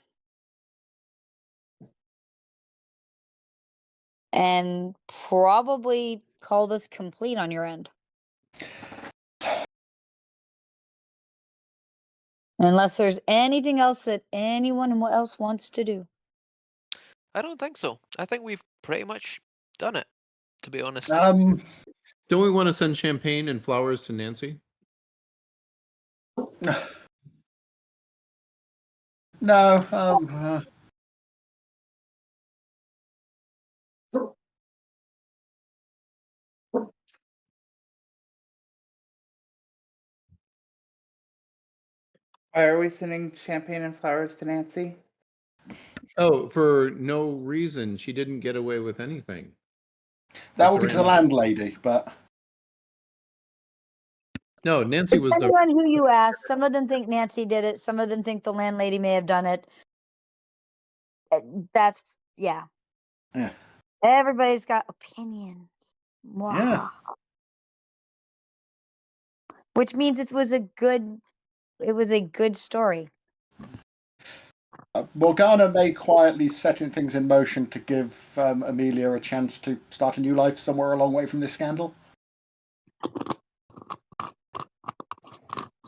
And probably call this complete on your end. Unless there's anything else that anyone else wants to do. I don't think so. I think we've pretty much done it, to be honest. Don't we want to send champagne and flowers to Nancy? No. Why are we sending champagne and flowers to Nancy? Oh, for no reason. She didn't get away with anything. That It's would be to the random. landlady, but No, Nancy was Depending the. on who you ask, some of them think Nancy did it. Some of them think the landlady may have done it. That's, yeah. Yeah. Everybody's got opinions. Yeah. Which means it was a good story. Morgana may quietly setting things in motion to give Amelia a chance to start a new life somewhere a long way from this scandal.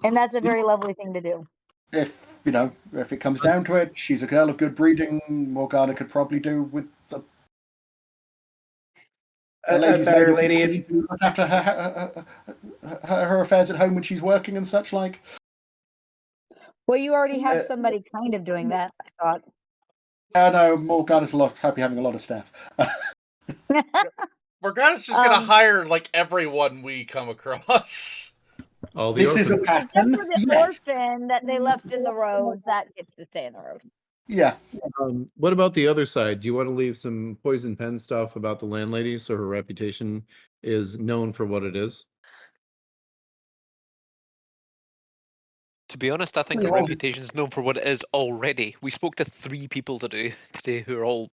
And that's a very lovely thing to do. If it comes down to it, she's a girl of good breeding. Morgana could probably do with A better lady. To look after her affairs at home when she's working and such like. Well, you already have somebody kind of doing that, I thought. No, Morgana's happy having a lot of staff. Morgana's just gonna hire like everyone we come across. All the This is a orphans. pattern. Except for the orphan that they left in the road, that gets to stay in the road. Yeah. What about the other side? Do you want to leave some poison pen stuff about the landlady so her reputation is known for what it is? To be honest, I think Yeah. her reputation's known for what it is already. We spoke to 3 people today who are all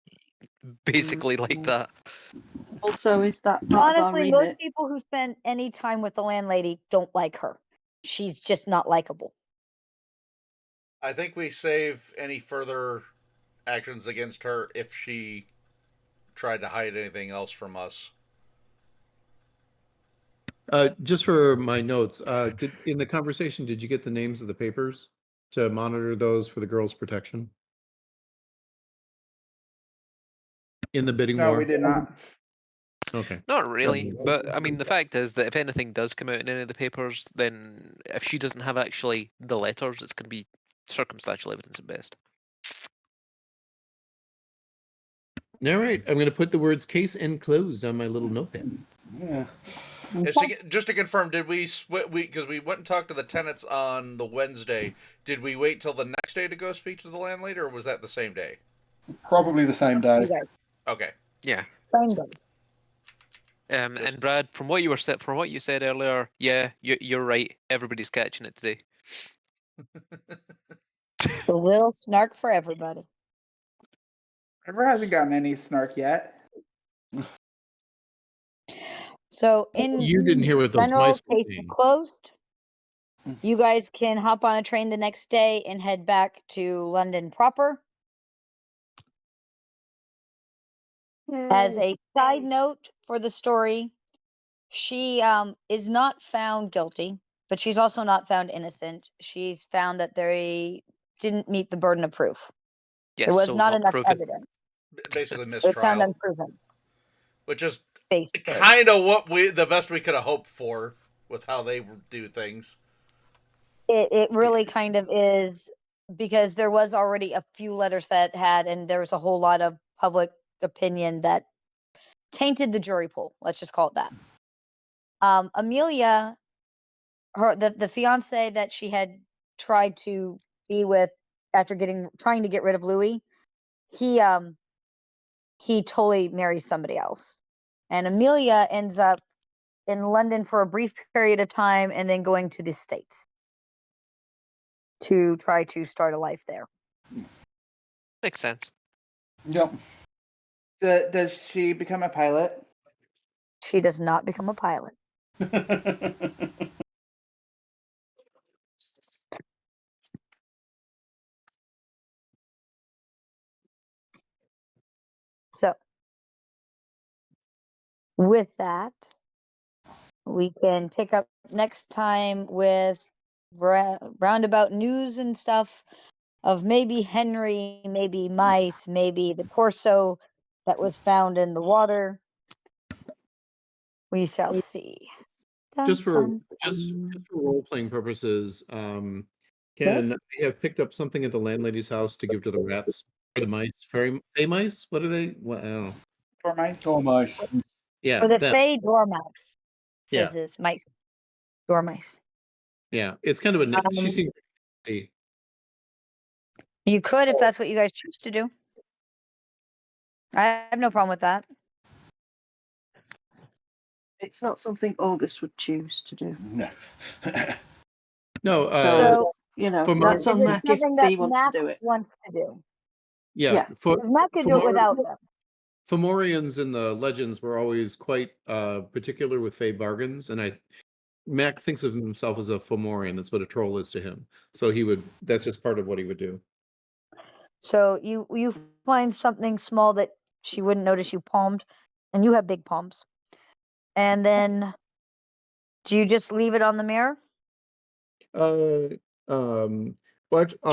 basically like that. Also, is that part Honestly, of our most remit? people who spend any time with the landlady don't like her. She's just not likable. I think we save any further actions against her if she tried to hide anything else from us. Just for my notes, in the conversation, did you get the names of the papers to monitor those for the girls' protection? In the bidding No, war? we did not. Okay. Not really, but I mean, the fact is that if anything does come out in any of the papers, then if she doesn't have actually the letters, it's going to be circumstantial evidence at best. All right. I'm going to put the words case and closed on my little notepad. Yeah. Just to confirm, did we because we went and talked to the tenants on the Wednesday? Did we wait till the next day to go speak to the landlady, or was that the same day? Probably the same day. Okay. Yeah. Same day. And Brad, from what you said earlier, yeah, you're right. Everybody's catching it today. A little snark for everybody. Trevor hasn't gotten any snark yet. So in You didn't hear what those general, mice were case saying. is closed. You guys can hop on a train the next day and head back to London proper. As a side note for the story, she is not found guilty, but she's also not found innocent. She's found that they didn't meet the burden of proof. Yes, There was so not enough proven. evidence. Basically, It was found mistrial, unproven. which is Basically. kind of the best we could have hoped for with how they do things. It really kind of is, because there was already a few letters that had, and there was a whole lot of public opinion that tainted the jury pool. Let's just call it that. Amelia, the fiance that she had tried to be with after trying to get rid of Louis, he totally marries somebody else, and Amelia ends up in London for a brief period of time, and then going to the States to try to start a life there. Makes sense. Yep. Does she become a pilot? She does not become a pilot. with that, we can pick up next time with roundabout news and stuff of maybe Henry, maybe mice, maybe the torso that was found in the water. We shall see. Just for Dun, just dun. just for role playing purposes, can I have picked up something at the landlady's house to give to the rats or the mice? Fey mice? What are they? What, I don't know. For my Dormice. Yeah, For the that. Fey dormouse, Yeah. says this mice, dormice. Yeah, it's kind of a. She seems. You could if that's what you guys choose to do. I have no problem with that. It's not something August would choose to do. No. No. So, You know, for that's Is on it Mac if something that he wants Mac to do it. wants to do? Yeah. yeah. Because Mac could do it without them. Fomorians in the legends were always quite particular with Fey bargains, and Mac thinks of himself as a Fomorian. That's what a troll is to him. So he would. That's just part of what he would do. So you find something small that she wouldn't notice you palmed, and you have big palms. And then, do you just leave it on the mirror? But I'll Do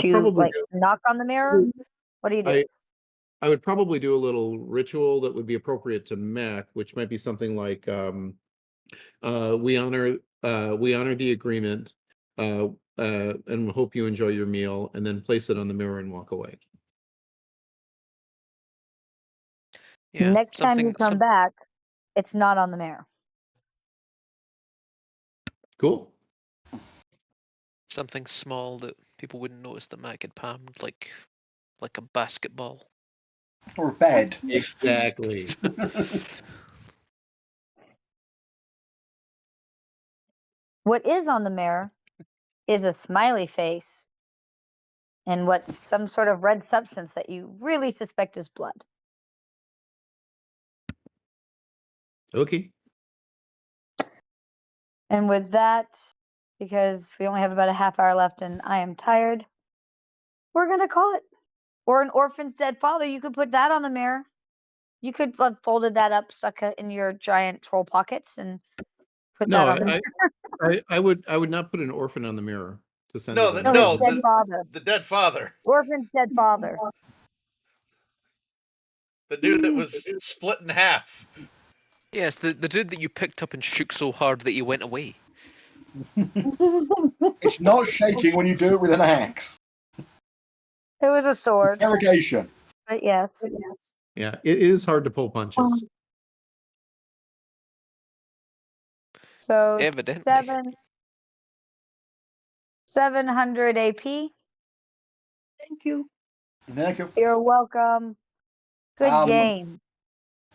you probably like do. knock on the mirror? What do you do? I would probably do a little ritual that would be appropriate to Mac, which might be something like we honor the agreement, and hope you enjoy your meal, and then place it on the mirror and walk away. Yeah. Next time you come back, it's not on the mirror. Cool. Something small that people wouldn't notice that Mac had palmed, like a basketball. Or a bed. Exactly. What is on the mirror is a smiley face and what's some sort of red substance that you really suspect is blood. Okay. And with that, because we only have about a half hour left and I am tired, we're going to call it. Or an orphan's dead father. You could put that on the mirror. You could have folded that up, stuck it in your giant troll pockets, and put that on the mirror. I would not put an orphan on the mirror to send. No, to the, them. no, dead father. the dead father. Orphan's dead father. The dude that was split in half. Yes, the dude that you picked up and shook so hard that he went away. It's not shaking when you do it with an axe. It was a sword. Interrogation. But yes. Yeah, it is hard to pull punches. So Evidently. 700 AP. Thank you. Thank you. You're welcome. Good game.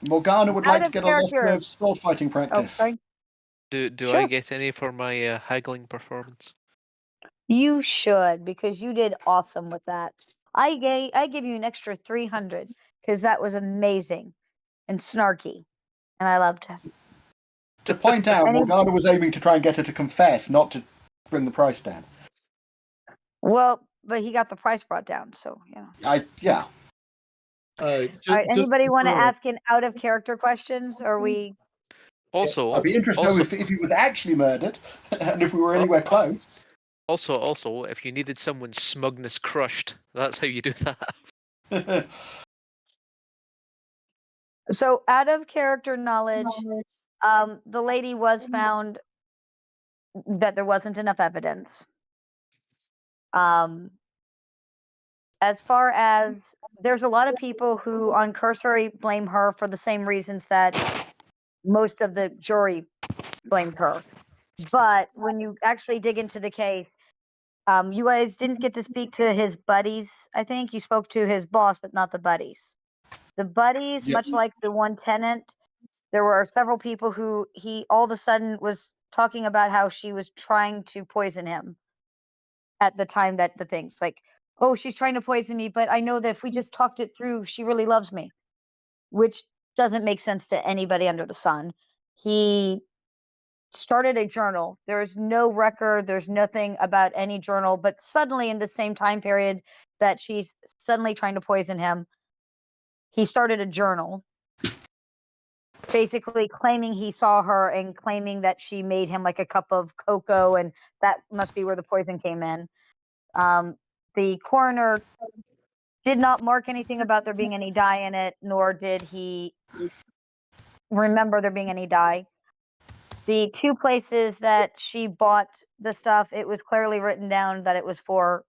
Morgana would Out like to of get a lot character. of sword fighting Oh, practice. sorry. Do Sure. I get any for my haggling performance? You should, because you did awesome with that. I give you an extra 300 because that was amazing and snarky, and I loved it. To point out, Morgana was aiming to try and get her to confess, not to bring the price down. Well, but he got the price brought down, so yeah. Yeah. All right. Anybody want to ask in out of character questions? Or we? Also, I'd be interested to know if he was actually murdered and if we were anywhere close. Also, if you needed someone's smugness crushed, that's how you do that. So, out of character knowledge, the lady was found that there wasn't enough evidence. As far as there's a lot of people who on cursory blame her for the same reasons that most of the jury blamed her. But when you actually dig into the case, you guys didn't get to speak to his buddies. I think you spoke to his boss, but not the buddies. The buddies, much like the one tenant, there were several people who he all of a sudden was talking about how she was trying to poison him at the time that the things like, oh, she's trying to poison me, but I know that if we just talked it through, she really loves me, which doesn't make sense to anybody under the sun. He started a journal. There's no record, there's nothing about any journal, but suddenly in the same time period that she's suddenly trying to poison him, he started a journal. basically claiming he saw her and claiming that she made him like a cup of cocoa, and that must be where the poison came in. The coroner did not mark anything about there being any dye in it, nor did he remember there being any dye. The 2 places that she bought the stuff, it was clearly written down that it was for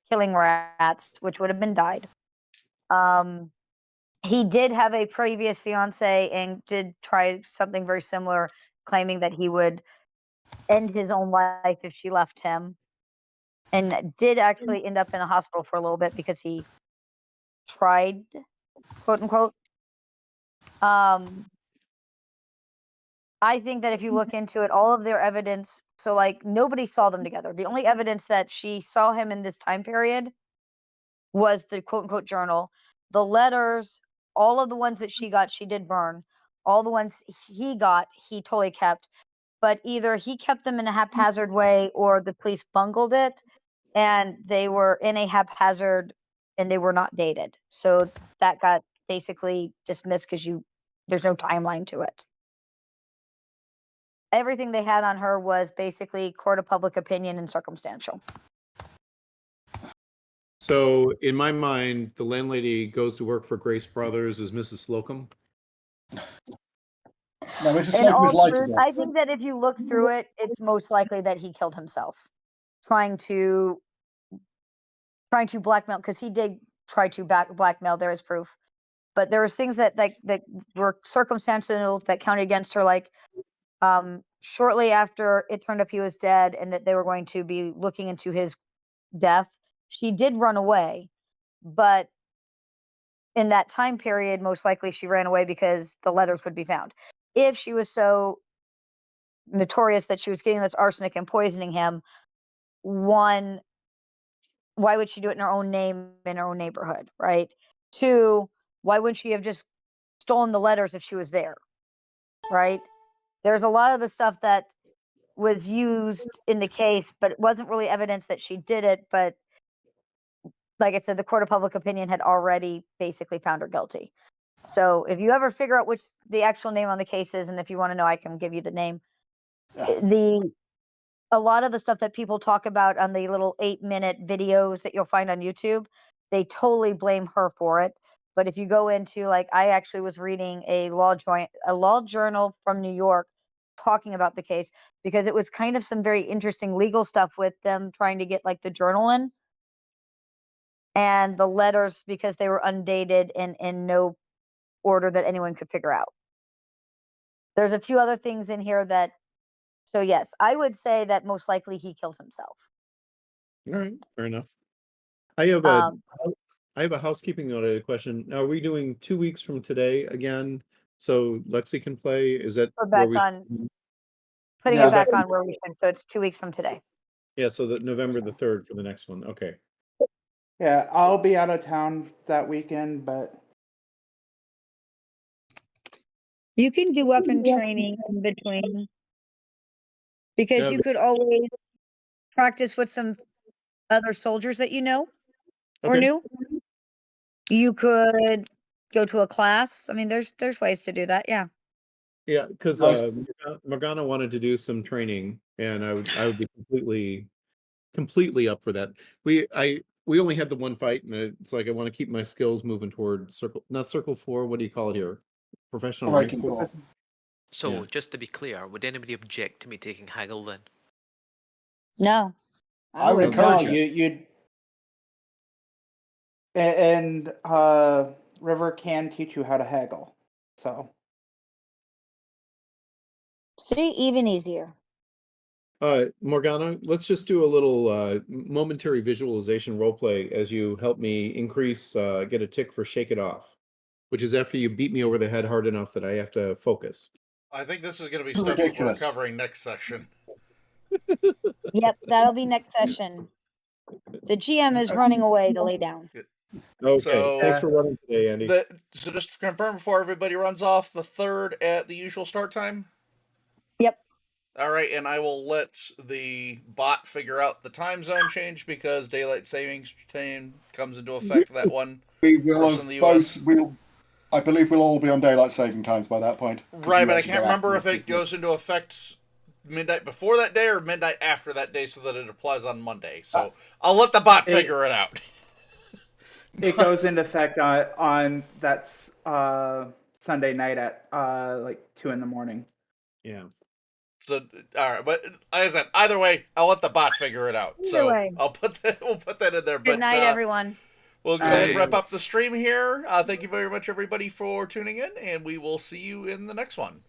killing rats, which would have been dyed. He did have a previous fiance and did try something very similar, claiming that he would end his own life if she left him, and did actually end up in a hospital for a little bit because he tried, quote unquote. I think that if you look into it, all of their evidence, so like nobody saw them together. The only evidence that she saw him in this time period was the quote unquote journal. The letters, all of the ones that she got, she did burn. All the ones he got, he totally kept. But either he kept them in a haphazard way or the police bungled it and they were in a haphazard and they were not dated. So that got basically dismissed because there's no timeline to it. Everything they had on her was basically court of public opinion and circumstantial. So in my mind, the landlady goes to work for Grace Brothers as Mrs. Slocum. No, Mrs. In Slocum is all like truth, I think that if you look through it, it's most likely that he killed himself, trying to blackmail, because he did try to blackmail. There is proof, but there was things that that were circumstantial that counted against her, like shortly after it turned up he was dead and that they were going to be looking into his death, she did run away. But in that time period, most likely she ran away because the letters would be found. If she was so notorious that she was getting this arsenic and poisoning him, one, why would she do it in her own name, in her own neighborhood, right? 2, why wouldn't she have just stolen the letters if she was there, right? There's a lot of the stuff that was used in the case, but it wasn't really evidence that she did it. But like I said, the court of public opinion had already basically found her guilty. So if you ever figure out which the actual name on the case is, and if you want to know, I can give you the name. A lot of the stuff that people talk about on the little 8-minute videos that you'll find on YouTube, they totally blame her for it. But if you go into, like, I actually was reading a law journal from New York talking about the case, because it was kind of some very interesting legal stuff with them trying to get like the journal in and the letters, because they were undated and in no order that anyone could figure out. There's a few other things in here that, so yes, I would say that most likely he killed himself. All right, fair enough. I have a housekeeping note question. Now, are we doing 2 weeks from today again? So Lexi can play? Is that We're where back we? on, putting Yeah, it back on where we should. So it's 2 weeks from today. Yeah, so that November the 3rd for the next one. Okay. Yeah, I'll be out of town that weekend, but You can do weapon training in between, because Yeah, you could always practice with some other soldiers that you know or okay. knew. You could go to a class. I mean, there's ways to do that. Yeah. Yeah, because Nice. Morgana wanted to do some training, and I would be completely up for that. We only had the one fight, and it's like I want to keep my skills moving toward not circle 4. What do you call it here? Professional rank Breaking 4. Four. So, Yeah. just to be clear, would anybody object to me taking haggle then? No. I would would. encourage no, it. you'd and River can teach you how to haggle. So See, even easier. Morgana, let's just do a little momentary visualization role play as you help me increase, get a tick for Shake It Off, which is after you beat me over the head hard enough that I have to focus. I think this is going to be stuff that we're Ridiculous. covering next session. Yep, that'll be next session. The GM is running away to lay down. Okay, So- thanks for running today, Andy. So just to confirm before everybody runs off, the 3rd at the usual start time? Yep. All right, and I will let the bot figure out the time zone change because daylight savings time comes into effect that one. We will Person have in the both. US. I believe we'll all be on daylight saving times by that point. 'cause Right, you but I actually can't go remember after if it the- goes into effect midnight before that day or midnight after that day so that it applies on Monday. So I'll let the bot figure it out. It goes into effect on that Sunday night at like 2 a.m. Yeah. So, all right, but like I said, either way, I'll let the bot figure it out. Either So way. I'll put that. We'll put that in there. Good But night, everyone. we'll go ahead and Night. wrap up the stream here. Thank you very much, everybody, for tuning in, and we will see you in the next one.